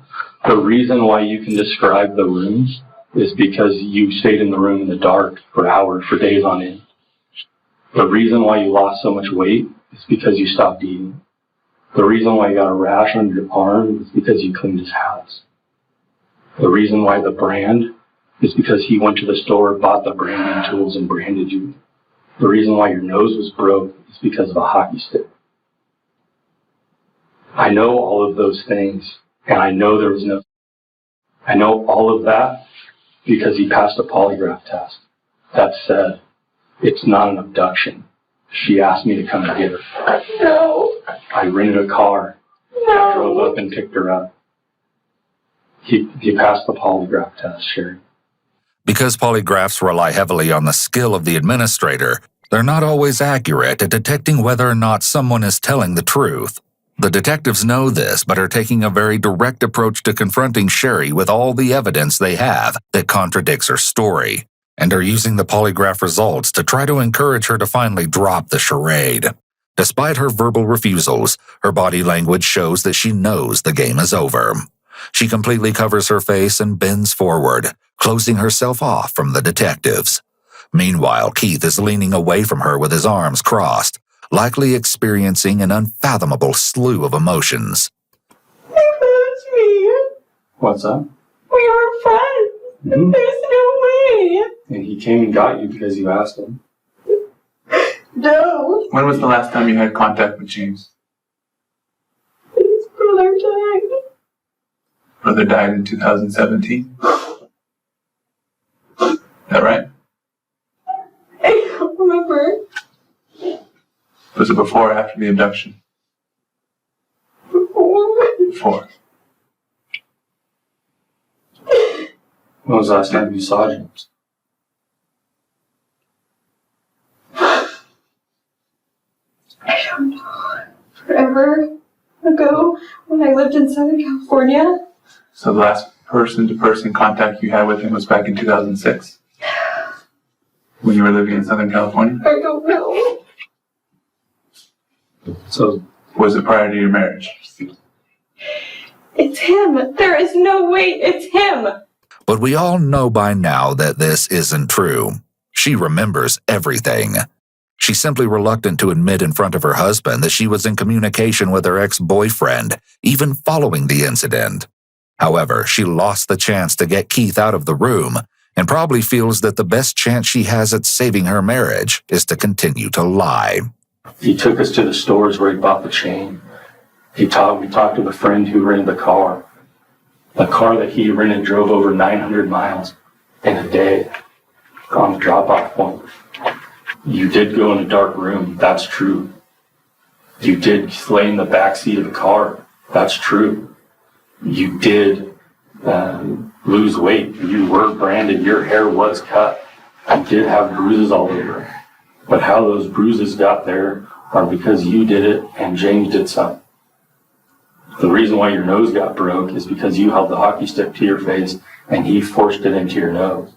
L: The reason why you can describe the rooms is because you stayed in the room in the dark for hours, for days on end. The reason why you lost so much weight is because you stopped eating. The reason why you got a rash on your arm is because you cleaned his house. The reason why the brand is because he went to the store, bought the branding tools, and branded you. The reason why your nose was broke is because of a hockey stick. I know all of those things, and I know I know all of that because he passed a polygraph test. That said, it's not an abduction. She asked me to come and get her.
N: No.
L: I rented a car.
N: No.
L: I drove up and picked her up. He passed the polygraph test, Sherri.
E: Because polygraphs rely heavily on the skill of the administrator, they're not always accurate at detecting whether or not someone is telling the truth. The detectives know this, but are taking a very direct approach to confronting Sherri with all the evidence they have that contradicts her story, and are using the polygraph results to try to encourage her to finally drop the charade. Despite her verbal refusals, her body language shows that she knows the game is over. She completely covers her face and bends forward, closing herself off from the detectives. Meanwhile, Keith is leaning away from her with his arms crossed, likely experiencing an unfathomable slew of emotions.
N: He loves me.
L: What's up?
N: We were friends.
L: Mhm.
N: There's no way.
L: And he came and got you because you asked him.
N: No.
A: When was the last time you had contact with James?
N: His brother died.
A: Brother died in 2017. Is that right?
N: I don't remember.
A: Was it before or after the abduction? Before.
L: When was the last time you saw James?
N: I don't know. Forever ago, when I lived in Southern California.
A: So the last person-to-person contact you had with him was back in 2006? When you were living in Southern California?
N: I don't know.
A: So was it prior to your marriage?
N: It's him. There is no way it's him.
E: But we all know by now that this isn't true. She remembers everything. She's simply reluctant to admit in front of her husband that she was in communication with her ex-boyfriend, even following the incident. However, she lost the chance to get Keith out of the room and probably feels that the best chance she has at saving her marriage is to continue to lie.
L: He took us to the stores where he bought the chain. We talked to the friend who rented the car. The car that he rented drove over 900 miles in a day on the drop-off point. You did go in a dark room. That's true. You did lay in the back seat of the car. That's true. You did lose weight. You were branded. Your hair was cut. You did have bruises all over. But how those bruises got there are because you did it and James did something. The reason why your nose got broke is because you held the hockey stick to your face and he forced it into your nose.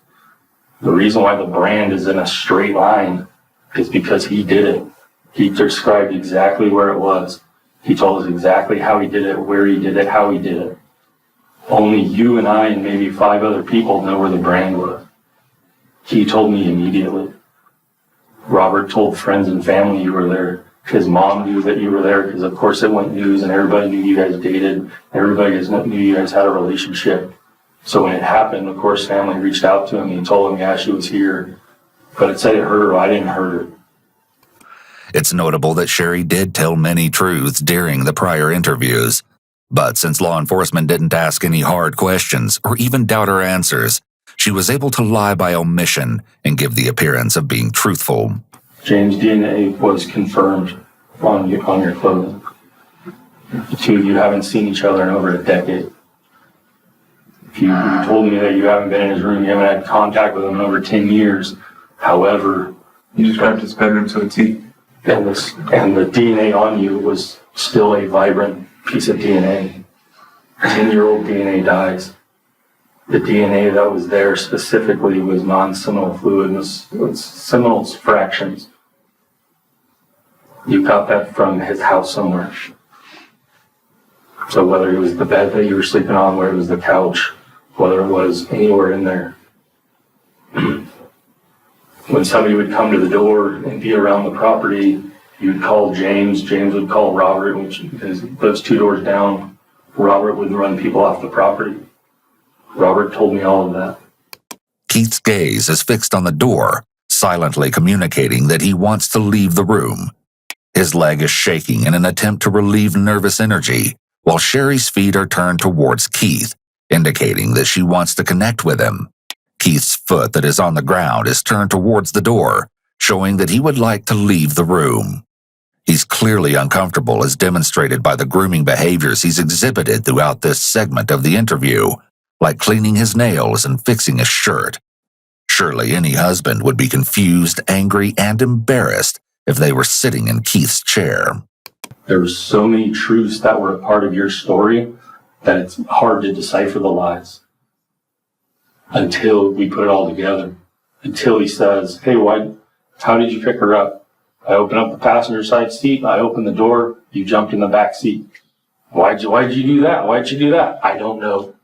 L: The reason why the brand is in a straight line is because he did it. He described exactly where it was. He told us exactly how he did it, where he did it, how he did it. Only you and I and maybe 5 other people know where the brand was. He told me immediately. Robert told friends and family you were there. His mom knew that you were there because, of course, it went news and everybody knew you guys dated. Everybody knew you guys had a relationship. So when it happened, of course, family reached out to him and told him, yeah, she was here. But it said it hurt her. I didn't hurt her.
E: It's notable that Sherri did tell many truths during the prior interviews. But since law enforcement didn't ask any hard questions or even doubt her answers, she was able to lie by omission and give the appearance of being truthful.
L: James' DNA was confirmed on your clothing. The two of you haven't seen each other in over a decade. You told me that you haven't been in his room, you haven't had contact with him in over 10 years. However,
A: you described his bedroom to a T.
L: And the DNA on you was still a vibrant piece of DNA. 10-year-old DNA dies. The DNA that was there specifically was non-seminal fluid, was seminal fractions. You got that from his house somewhere. So whether it was the bed that you were sleeping on, whether it was the couch, whether it was anywhere in there. When somebody would come to the door and be around the property, you'd call James. James would call Robert, which is those 2 doors down. Robert would run people off the property. Robert told me all of that.
E: Keith's gaze is fixed on the door, silently communicating that he wants to leave the room. His leg is shaking in an attempt to relieve nervous energy, while Sherri's feet are turned towards Keith, indicating that she wants to connect with him. Keith's foot that is on the ground is turned towards the door, showing that he would like to leave the room. He's clearly uncomfortable as demonstrated by the grooming behaviors he's exhibited throughout this segment of the interview, like cleaning his nails and fixing his shirt. Surely any husband would be confused, angry, and embarrassed if they were sitting in Keith's chair.
L: There were so many truths that were a part of your story that it's hard to decipher the lies. Until we put it all together. Until he says, hey, how did you pick her up? I opened up the passenger side seat, I opened the door, you jumped in the back seat. Why'd you do that? Why'd you do that? I don't know.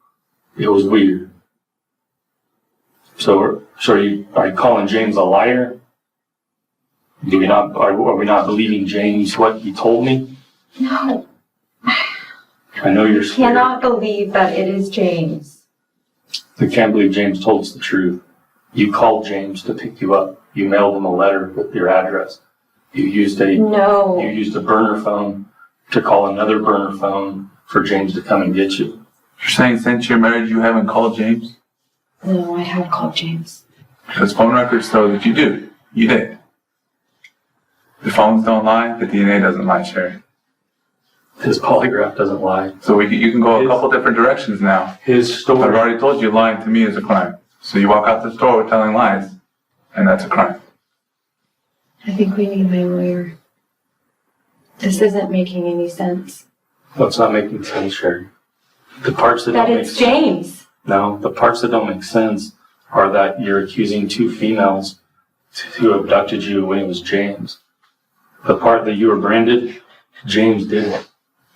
L: It was weird. So are you calling James a liar? Are we not believing James what he told me?
P: No.
L: I know you're scared.
P: Cannot believe that it is James.
L: I can't believe James told us the truth. You called James to pick you up. You mailed him a letter with your address. You used a burner phone to call another burner phone for James to come and get you.
A: You're saying since you're married you haven't called James?
P: No, I have called James.
A: Because phone records show that you do. You did. The phones don't lie, the DNA doesn't lie, Sherri.
L: His polygraph doesn't lie.
A: So you can go a couple different directions now.
L: His story.
A: I've already told you lying to me is a crime. So you walk out the store telling lies, and that's a crime.
P: I think we need my lawyer. This isn't making any sense.
L: What's not making sense, Sherri? The parts that don't make sense.
P: James.
L: No, the parts that don't make sense are that you're accusing two females who abducted you when it was James. The part that you were branded, James did it.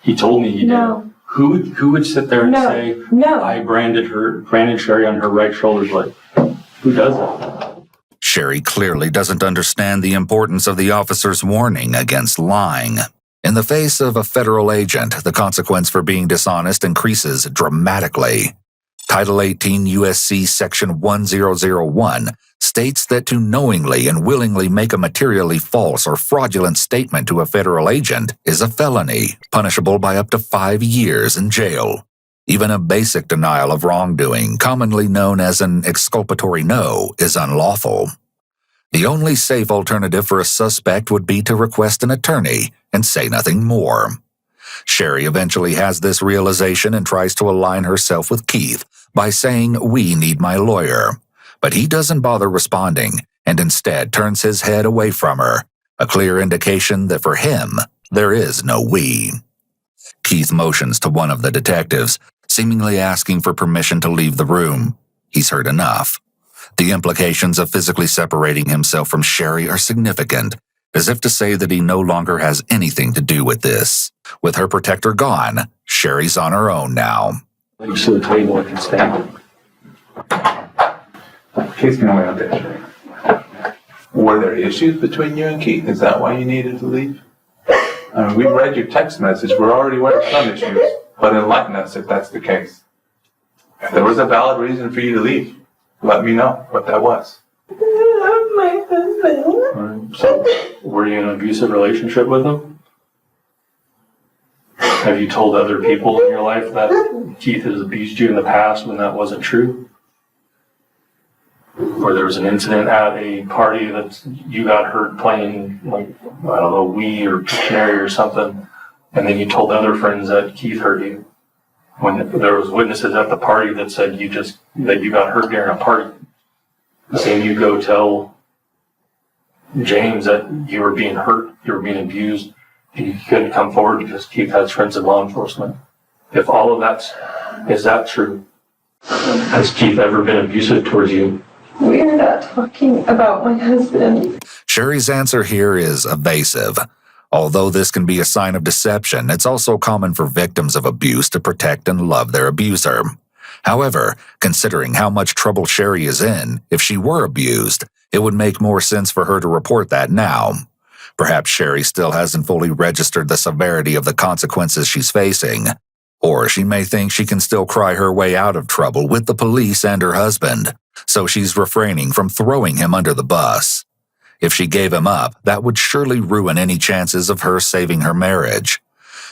L: He told me he did. Who would sit there and say, I branded Sherri on her right shoulder blade? Who does that?
E: Sherri clearly doesn't understand the importance of the officer's warning against lying. In the face of a federal agent, the consequence for being dishonest increases dramatically. Title 18 U.S.C. Section 1001 states that to knowingly and willingly make a materially false or fraudulent statement to a federal agent is a felony, punishable by up to 5 years in jail. Even a basic denial of wrongdoing, commonly known as an exculpatory no, is unlawful. The only safe alternative for a suspect would be to request an attorney and say nothing more. Sherri eventually has this realization and tries to align herself with Keith by saying, "We need my lawyer." But he doesn't bother responding and instead turns his head away from her, a clear indication that for him, there is no we. Keith motions to one of the detectives, seemingly asking for permission to leave the room. He's heard enough. The implications of physically separating himself from Sherri are significant, as if to say that he no longer has anything to do with this. With her protector gone, Sherri's on her own now.
L: You to the table and can stand.
A: Keith's gonna wait out there, Sherri. Were there issues between you and Keith? Is that why you needed to leave? I mean, we read your text message. We're already aware of some issues, but enlighten us if that's the case. If there was a valid reason for you to leave, let me know what that was.
N: My husband.
L: So, were you in an abusive relationship with him? Have you told other people in your life that Keith has abused you in the past when that wasn't true? Or there was an incident at a party that you got hurt playing, like, I don't know, Wii or Pictionary or something, and then you told other friends that Keith hurt you. When there was witnesses at the party that said that you got hurt during a party. The same you go tell James that you were being hurt, you were being abused, and you couldn't come forward because Keith has friends in law enforcement. If all of is that true? Has Keith ever been abusive towards you?
P: We are not talking about my husband.
E: Sherri's answer here is evasive. Although this can be a sign of deception, it's also common for victims of abuse to protect and love their abuser. However, considering how much trouble Sherri is in, if she were abused, it would make more sense for her to report that now. Perhaps Sherri still hasn't fully registered the severity of the consequences she's facing. Or she may think she can still cry her way out of trouble with the police and her husband, so she's refraining from throwing him under the bus. If she gave him up, that would surely ruin any chances of her saving her marriage.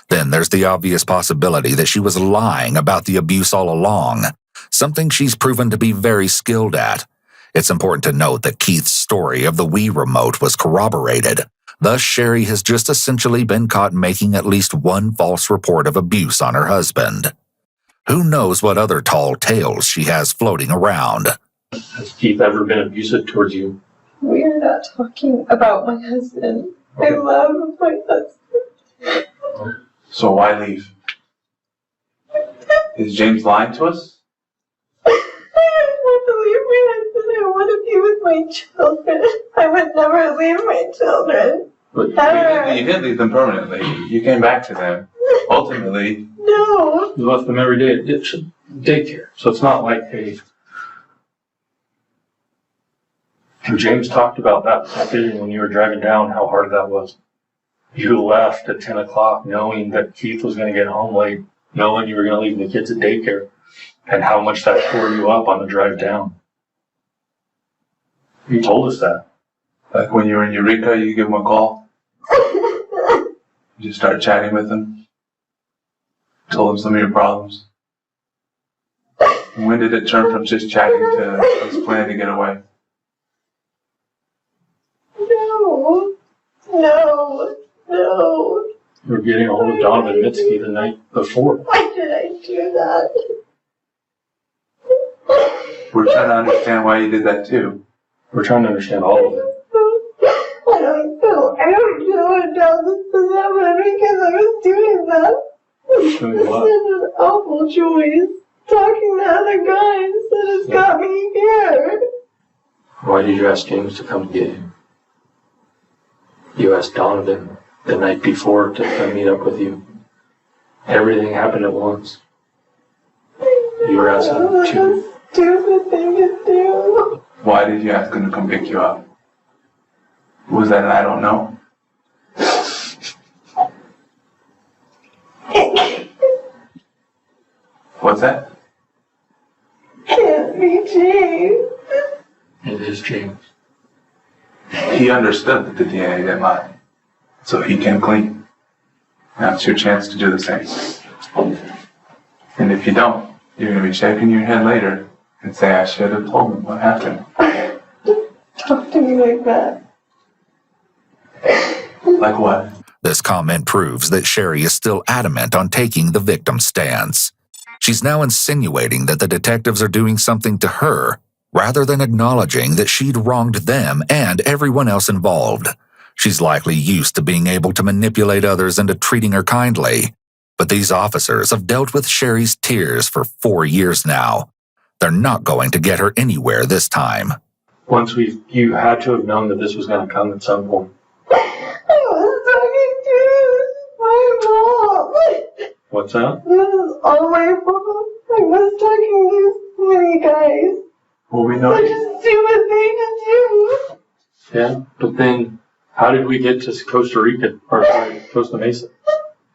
E: Then there's the obvious possibility that she was lying about the abuse all along, something she's proven to be very skilled at. It's important to note that Keith's story of the Wii remote was corroborated. Thus, Sherri has just essentially been caught making at least one false report of abuse on her husband. Who knows what other tall tales she has floating around?
L: Has Keith ever been abusive towards you?
P: We are not talking about my husband. I love my husband.
A: So why leave? Is James lying to us?
N: I want to leave my husband. I want to be with my children. I would never leave my children.
A: But you did leave them permanently. You came back to them. ultimately,
N: No.
L: You left them every day at daycare. So it's not like, hey, James talked about that decision when you were driving down, how hard that was. You left at 10 o'clock knowing that Keith was going to get home late, knowing you were going to leave the kids at daycare, and how much that tore you up on the drive down. You told us that.
A: like when you were in Eureka, you give him a call. You start chatting with him. Told him some of your problems. And when did it turn from just chatting to his plan to get away?
N: No. No. No.
L: You were getting a hold of Donovan Mitski the night before.
N: Why did I do that?
A: We're trying to understand why you did that too.
L: We're trying to understand all of it.
N: I don't know how this is happening because I was doing that.
L: Doing
N: It's
L: what?
N: such an awful choice. Talking to other guys that has got me here.
L: Why did you ask James to come get you? You asked Donovan the night before to come meet up with you. Everything happened at once. You were asking him
N: That's
L: to.
N: a stupid thing to do.
A: Why did you ask him to come pick you up? Was that an I don't know? What's that?
N: Can't be James.
L: It is James.
A: He understood that the DNA didn't lie. So he came clean. Now it's your chance to do the same. And if you don't, you're going to be shaking your head later and say, I should have told him what happened.
N: Talk to me like that.
A: Like what?
E: This comment proves that Sherri is still adamant on taking the victim stance. She's now insinuating that the detectives are doing something to her, rather than acknowledging that she'd wronged them and everyone else involved. She's likely used to being able to manipulate others into treating her kindly, but these officers have dealt with Sherri's tears for 4 years now. They're not going to get her anywhere this time.
L: Once you had to have known that this was going to come at some point.
N: I was talking to my mom.
L: What's that?
N: This is all my fault. I was talking to so many guys.
A: Well, we know.
N: Such a stupid thing to do.
L: Yeah, but then how did we get to Costa Rica, or sorry, Costa Mesa?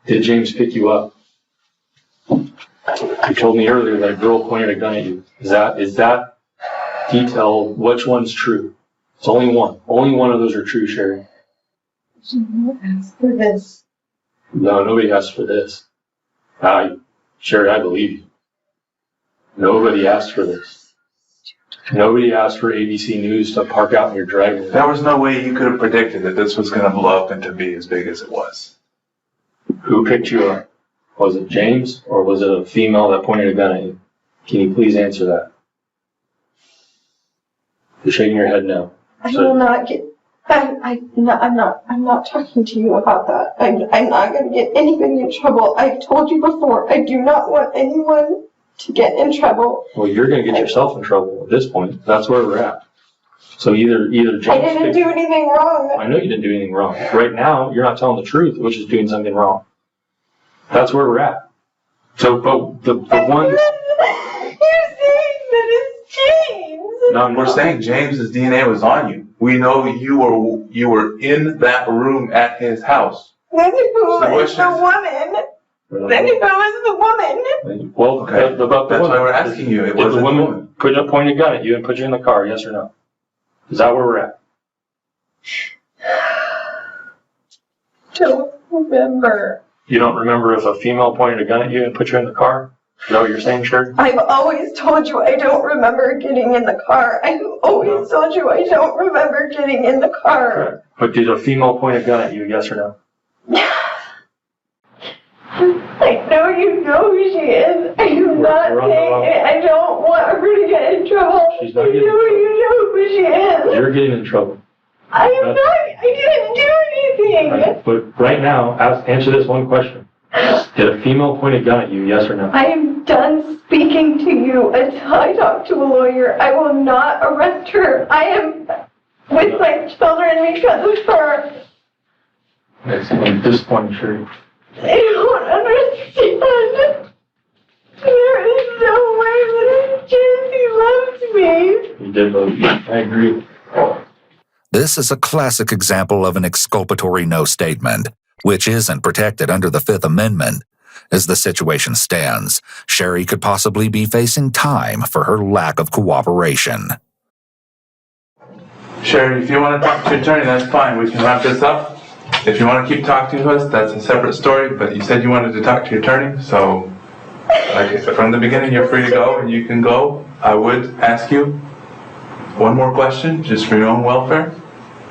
L: Did James pick you up? You told me earlier that a girl pointed a gun at you. Is that detail, which one's true? It's only one. Only one of those are true, Sherri.
N: Someone asked for this.
L: No, nobody asked for this. Sherri, I believe you. Nobody asked for this. Nobody asked for ABC News to park out in your driveway.
A: There was no way you could have predicted that this was going to blow up and to be as big as it was.
L: Who picked you up? Was it James, or was it a female that pointed a gun at you? Can you please answer that? You're shaking your head no.
N: I will not get. I'm not talking to you about that. I'm not going to get anybody in trouble. I've told you before. I do not want anyone to get in trouble.
L: Well, you're going to get yourself in trouble at this point. That's where we're at. So either James.
N: I didn't do anything wrong.
L: I know you didn't do anything wrong. Right now, you're not telling the truth, which is doing something wrong. That's where we're at. So, but the one.
N: You're saying that it's James.
A: No, we're saying James's DNA was on you. We know you were in that room at his house.
N: Then if it was
A: question
N: the
A: is-
N: woman. Then if it was the woman.
L: Well,
A: Okay,
L: about the
A: that's
L: woman.
A: why we're asking you. It
L: Did the
A: wasn't
L: woman put a pointed gun at you and put you in the car? Yes or no? Is that where we're at?
N: Don't remember.
L: You don't remember if a female pointed a gun at you and put you in the car? Is that what you're saying, Sherri?
N: I've always told you I don't remember getting in the car. I've always told you I don't remember getting in the car.
L: Correct. But did a female point a gun at you? Yes or no?
N: I know you know who she is. I'm not
L: We're on the
N: saying
L: wrong-
N: it. I don't want her to get in trouble.
L: She's not
N: I
L: getting in
N: know you know who she is.
L: You're getting in trouble.
N: I am not. I didn't do anything.
L: Right. But right now, answer this one question. Did a female point a gun at you? Yes or no?
N: I am done speaking to you until I talk to a lawyer. I will not arrest her. I am with my children because of her.
L: I'm disappointed, Sherri.
N: I don't understand.
L: You did, but I agree.
E: This is a classic example of an exculpatory no statement, which isn't protected under the Fifth Amendment. As the situation stands, Sherri could possibly be facing time for her lack of cooperation.
A: Sherri, if you want to talk to your attorney, that's fine. We can wrap this up. If you want to keep talking to us, that's a separate story, but you said you wanted to talk to your attorney, so like I said, from the beginning, you're free to go, and you can go. I would ask you one more question, just for your own welfare.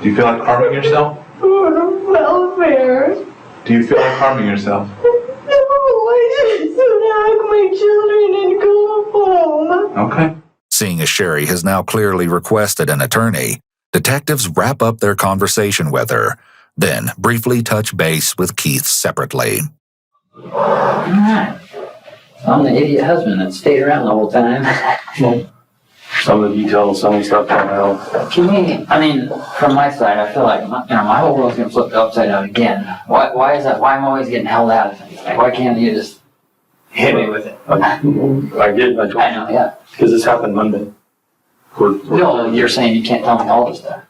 A: Do you feel like harming yourself?
N: Welfare.
A: Do you feel like harming yourself?
N: No, I just hug my children and go home.
A: Okay.
E: Seeing as Sherri has now clearly requested an attorney, detectives wrap up their conversation with her, then briefly touch base with Keith separately.
H: Alright. I'm the idiot husband that stayed around the whole time.
L: Some of the details, some of the stuff don't help.
H: I mean, from my side, I feel like my whole world's gonna flip upside down again. Why is that? Why am I always getting held out of things? Like, why can't you just hit me with it?
L: I did. I
H: know, yeah.
L: Because this happened Monday.
H: No, you're saying you can't tell me all this stuff.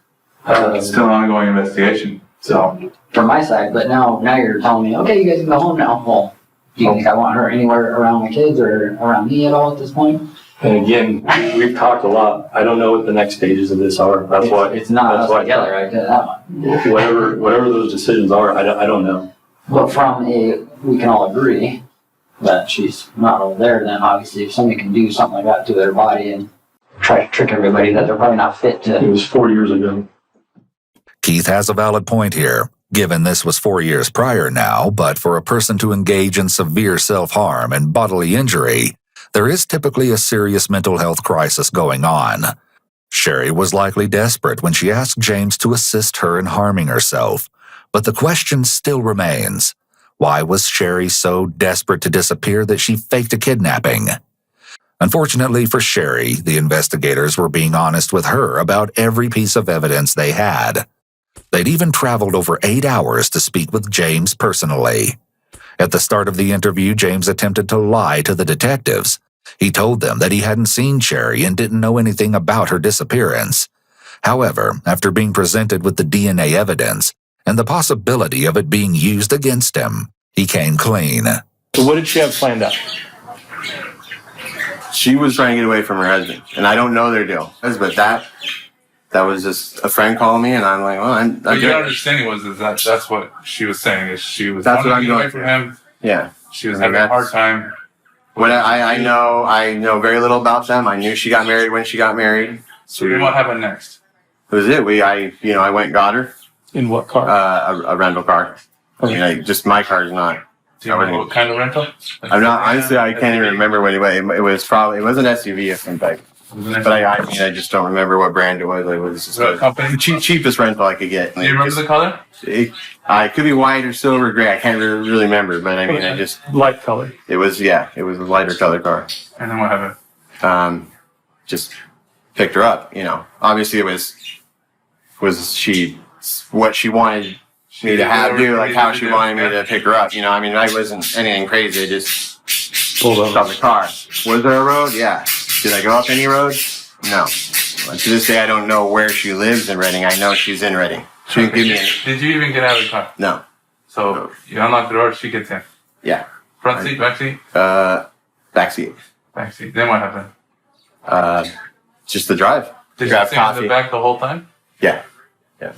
A: It's still an ongoing investigation.
H: So, from my side, but now you're telling me, okay, you guys can go home now. Well, do you think I want her anywhere around my kids or around me at all at this point?
L: And again, we've talked a lot. I don't know what the next stages of this are. That's why
H: it's not us together. I did that one.
L: Whatever those decisions are, I don't know.
H: But we can all agree that she's not over there. Then obviously, if somebody can do something like that to their body and try to trick everybody that they're probably not fit to.
L: It was 4 years ago.
E: Keith has a valid point here, given this was 4 years prior now, but for a person to engage in severe self-harm and bodily injury, there is typically a serious mental health crisis going on. Sherri was likely desperate when she asked James to assist her in harming herself, but the question still remains. Why was Sherri so desperate to disappear that she faked a kidnapping? Unfortunately for Sherri, the investigators were being honest with her about every piece of evidence they had. They'd even traveled over 8 hours to speak with James personally. At the start of the interview, James attempted to lie to the detectives. He told them that he hadn't seen Sherri and didn't know anything about her disappearance. However, after being presented with the DNA evidence and the possibility of it being used against him, he came clean.
I: So what did she have planned out?
Q: She was trying to get away from her husband, and I don't know their deal. But that was just a friend calling me, and I'm like, well,
A: But your understanding was that's what she was saying, is she was
Q: That's what
A: wanting
Q: I'm
A: to get
Q: going
A: away from him.
Q: Yeah.
A: She was having a hard time.
Q: What I know very little about them. I knew she got married when she got married.
A: So then what happened next?
Q: That was it. I went and got her.
I: In what car?
Q: A rental car.
I: Okay.
Q: I mean, just my car's not.
A: Do you know what kind of rental?
Q: I'm not, honestly, I can't even remember what it was. It was an SUV of some type. But I just don't remember what brand it was. It was just
A: company?
Q: The cheapest rental I could get.
A: Do you remember the color?
Q: It could be white or silver gray. I can't really remember, but I mean, I just
I: light color.
Q: It was a lighter color car.
A: And then what happened?
Q: Just picked her up. Obviously it was what she wanted me to do, like how she wanted me to pick her up. I mean, I wasn't anything crazy. I just pulled up the car. Was there a road? Yeah. Did I go up any road? No. To this day, I don't know where she lives in Reading. I know she's in Reading. She didn't give me any.
A: Did you even get out of the car?
Q: No.
A: So you unlock the door, she gets in.
Q: Yeah.
A: Front seat, back seat?
Q: Back seat.
A: Back seat. Then what happened?
Q: Just the drive.
A: Did
Q: Grab
A: she stay in the back the whole time?
Q: Yeah. Yeah.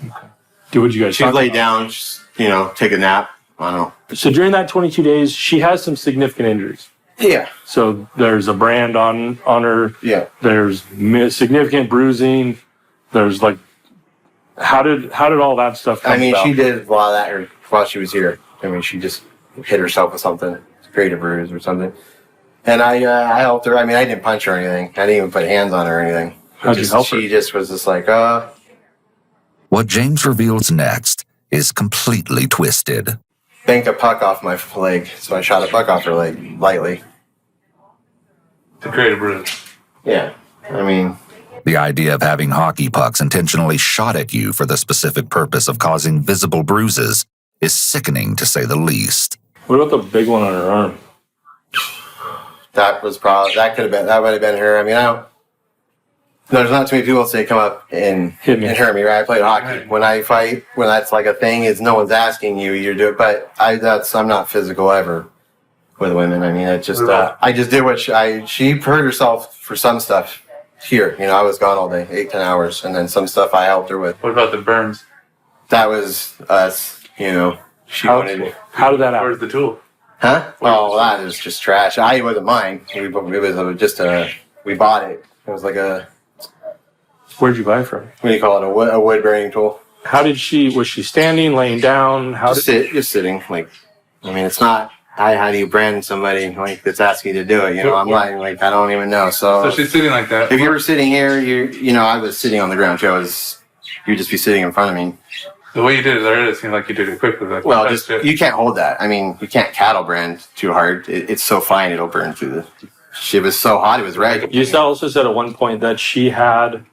I: Would you guys
Q: She laid down, just, take a nap. I don't know.
I: So during that 22 days, she has some significant injuries.
Q: Yeah.
I: So there's a brand on her.
Q: Yeah.
I: There's significant bruising. There's how did all that stuff come about?
Q: She did a lot of that while she was here. I mean, she just hit herself with something, created a bruise or something. And I helped her. I mean, I didn't punch her or anything. I didn't even put hands on her or anything.
I: How'd you help her?
Q: She just was just like,
E: What James reveals next is completely twisted.
Q: banked a puck off my leg, so I shot a puck off her leg lightly.
A: To create a bruise.
Q: Yeah, I mean...
E: The idea of having hockey pucks intentionally shot at you for the specific purpose of causing visible bruises is sickening, to say the least.
I: What about the big one on her arm?
Q: That would have been her. I mean, There's not too many people that come up and hurt me, right? I played hockey. When I fight, when that's like a thing, is no one's asking you, you do it. But I'm not physical ever with women. I mean, it's just, I just did what she hurt herself for some stuff here. I was gone all day, 8-10 hours. And then some stuff I helped her with.
A: What about the burns?
Q: That was us, she wanted.
I: How did that happen?
A: Where's the tool?
Q: Huh? Oh, that is just trash. It wasn't mine. It was just we bought it. It was like a,
I: where'd you buy it from?
Q: what do you call it? A wood burning tool.
I: How did was she standing, laying down?
Q: Just sitting. Like, I mean, it's not, how do you brand somebody like that's asking you to do it? I'm like, I don't even know. So
A: she's sitting like that.
Q: If you were sitting here, I was sitting on the ground too. You'd just be sitting in front of me.
A: The way you did it there, it seemed like you did it quickly.
Q: Well, you can't hold that. I mean, you can't cattle brand too hard. It's so fine, it'll burn through the. It was so hot, it was red.
I: You also said at one point that she had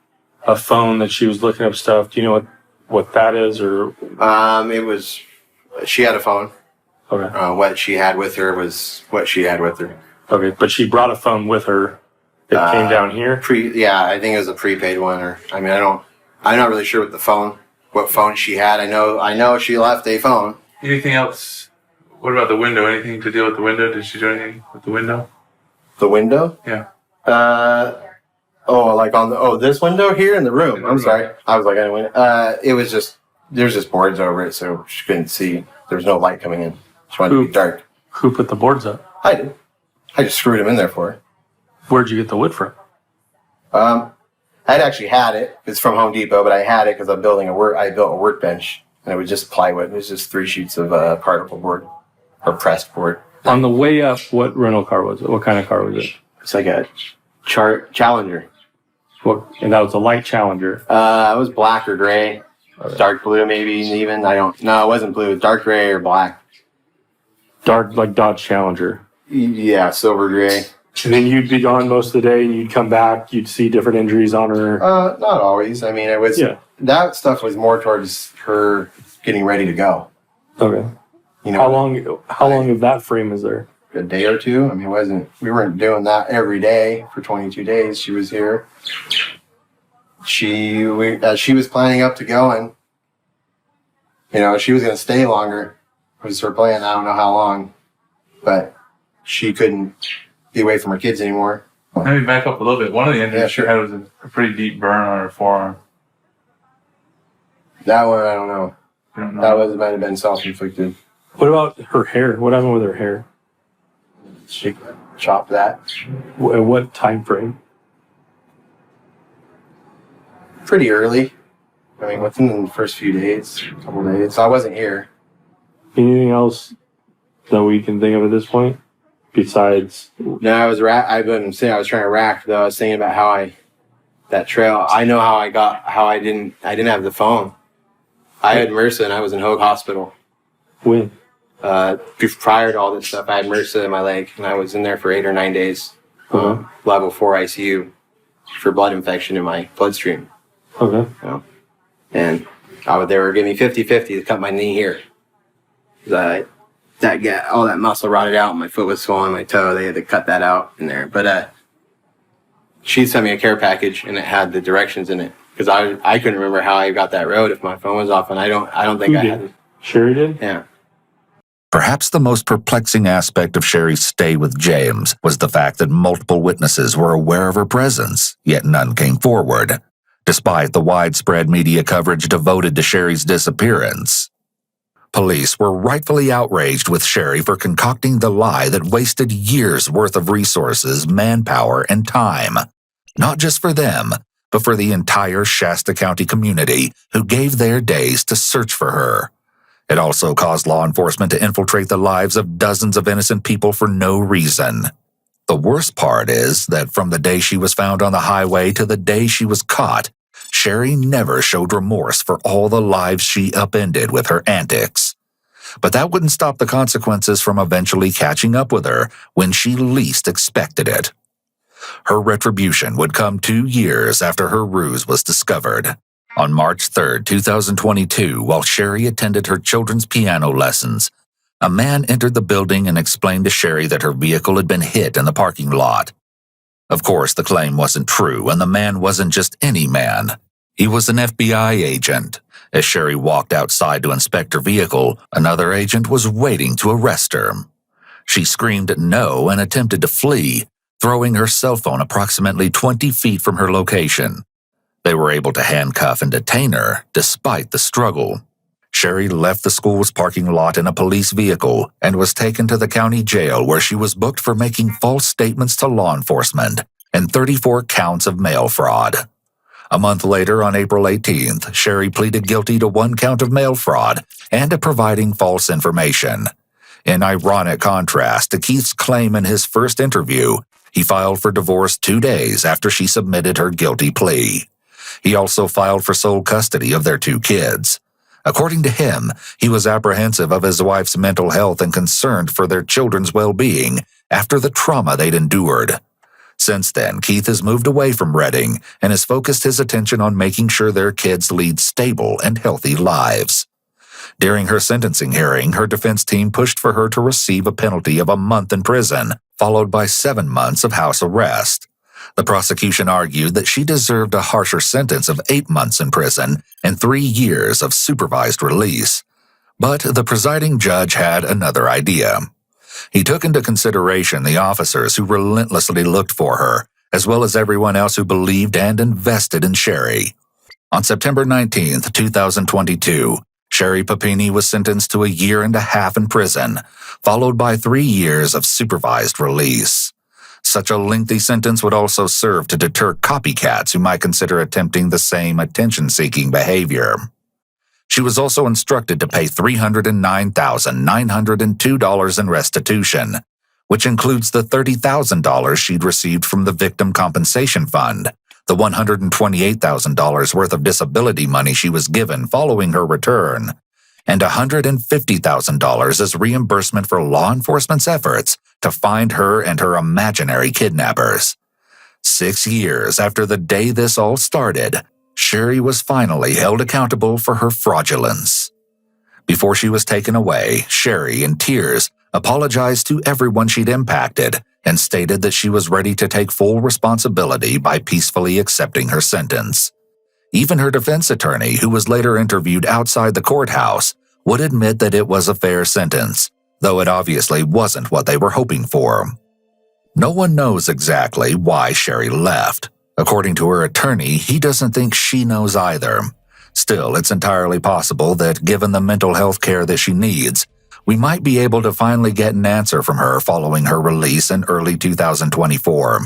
I: a phone that she was looking up stuff. Do you know what that is, or?
Q: It was. She had a phone.
I: Okay.
Q: What she had with her was what she had with her.
I: Okay, but she brought a phone with her. It came down here.
Q: Yeah, I think it was a prepaid one, I'm not really sure what phone she had. I know she left a phone.
A: Anything else? What about the window? Anything to deal with the window? Did she do anything with the window?
Q: The window?
A: Yeah.
Q: Like on this window here in the room. I'm sorry. I was like, anyway. It was just, there's just boards over it, so she couldn't see. There was no light coming in. She wanted to be dark.
I: Who put the boards up?
Q: I did. I just screwed them in there for her.
I: Where'd you get the wood from?
Q: I'd actually had it. It's from Home Depot, but I had it because I built a workbench, and it was just plywood. It was just 3 sheets of particle board or pressed board.
I: On the way up, what rental car was it? What kind of car was it?
Q: It's like a Challenger.
I: And that was a light Challenger.
Q: It was black or gray, dark blue maybe even. No, it wasn't blue. It was dark gray or black.
I: Dark, like Dodge Challenger.
Q: Yeah, silver gray.
I: And then you'd be gone most of the day, and you'd come back. You'd see different injuries on her.
Q: Not always. I mean, it was. Yeah. That stuff was more towards her getting ready to go.
I: Okay. How long of that frame is there?
Q: A day or two. I mean, we weren't doing that every day for 22 days. She was here. As she was planning up to going, she was going to stay longer. It was her plan. I don't know how long, but she couldn't be away from her kids anymore.
A: Let me back up a little bit. One of the injuries she had was a pretty deep burn on her forearm.
Q: That one, I don't know. That might have been self-inflicted.
I: What about her hair? What happened with her hair?
Q: She chopped that.
I: What time frame?
Q: Pretty early. I mean, within the first few days, couple days. So I wasn't here.
I: Anything else that we can think of at this point? Besides,
Q: no, I was trying to rack though. I was thinking about that trail. I know how I didn't have the phone. I had MRSA and I was in Hoag Hospital.
I: When?
Q: Prior to all this stuff, I had MRSA in my leg and I was in there for 8 or 9 days. Level 4 ICU for blood infection in my bloodstream.
I: Okay.
Q: And they were giving me 50-50 to cut my knee here. All that muscle rotted out. My foot was swollen, my toe. They had to cut that out in there. But she sent me a care package, and it had the directions in it because I couldn't remember how I got that road if my phone was off, and I don't think I had it.
I: Sherri did?
Q: Yeah.
E: Perhaps the most perplexing aspect of Sherri's stay with James was the fact that multiple witnesses were aware of her presence, yet none came forward, despite the widespread media coverage devoted to Sherri's disappearance. Police were rightfully outraged with Sherri for concocting the lie that wasted years' worth of resources, manpower, and time. Not just for them, but for the entire Shasta County community who gave their days to search for her. It also caused law enforcement to infiltrate the lives of dozens of innocent people for no reason. The worst part is that from the day she was found on the highway to the day she was caught, Sherri never showed remorse for all the lives she upended with her antics. But that wouldn't stop the consequences from eventually catching up with her when she least expected it. Her retribution would come 2 years after her ruse was discovered. On March 3, 2022, while Sherri attended her children's piano lessons, a man entered the building and explained to Sherri that her vehicle had been hit in the parking lot. Of course, the claim wasn't true, and the man wasn't just any man. He was an FBI agent. As Sherri walked outside to inspect her vehicle, another agent was waiting to arrest her. She screamed no and attempted to flee, throwing her cell phone approximately 20 feet from her location. They were able to handcuff and detain her, despite the struggle. Sherri left the school's parking lot in a police vehicle and was taken to the county jail, where she was booked for making false statements to law enforcement and 34 counts of mail fraud. A month later, on April 18th, Sherri pleaded guilty to 1 count of mail fraud and to providing false information. In ironic contrast to Keith's claim in his first interview, he filed for divorce 2 days after she submitted her guilty plea. He also filed for sole custody of their 2 kids. According to him, he was apprehensive of his wife's mental health and concerned for their children's well-being after the trauma they'd endured. Since then, Keith has moved away from Redding and has focused his attention on making sure their kids lead stable and healthy lives. During her sentencing hearing, her defense team pushed for her to receive a penalty of a month in prison, followed by 7 months of house arrest. The prosecution argued that she deserved a harsher sentence of 8 months in prison and 3 years of supervised release. But the presiding judge had another idea. He took into consideration the officers who relentlessly looked for her, as well as everyone else who believed and invested in Sherri. On September 19, 2022, Sherri Papini was sentenced to 1.5 years in prison, followed by 3 years of supervised release. Such a lengthy sentence would also serve to deter copycats who might consider attempting the same attention-seeking behavior. She was also instructed to pay $309,902 in restitution, which includes the $30,000 she'd received from the Victim Compensation Fund, the $128,000 worth of disability money she was given following her return, and $150,000 as reimbursement for law enforcement's efforts to find her and her imaginary kidnappers. 6 years after the day this all started, Sherri was finally held accountable for her fraudulence. Before she was taken away, Sherri, in tears, apologized to everyone she'd impacted and stated that she was ready to take full responsibility by peacefully accepting her sentence. Even her defense attorney, who was later interviewed outside the courthouse, would admit that it was a fair sentence, though it obviously wasn't what they were hoping for. No one knows exactly why Sherri left. According to her attorney, he doesn't think she knows either. Still, it's entirely possible that, given the mental health care that she needs, we might be able to finally get an answer from her following her release in early 2024.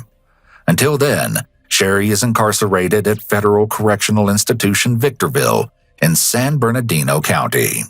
E: Until then, Sherri is incarcerated at Federal Correctional Institution Victorville in San Bernardino County.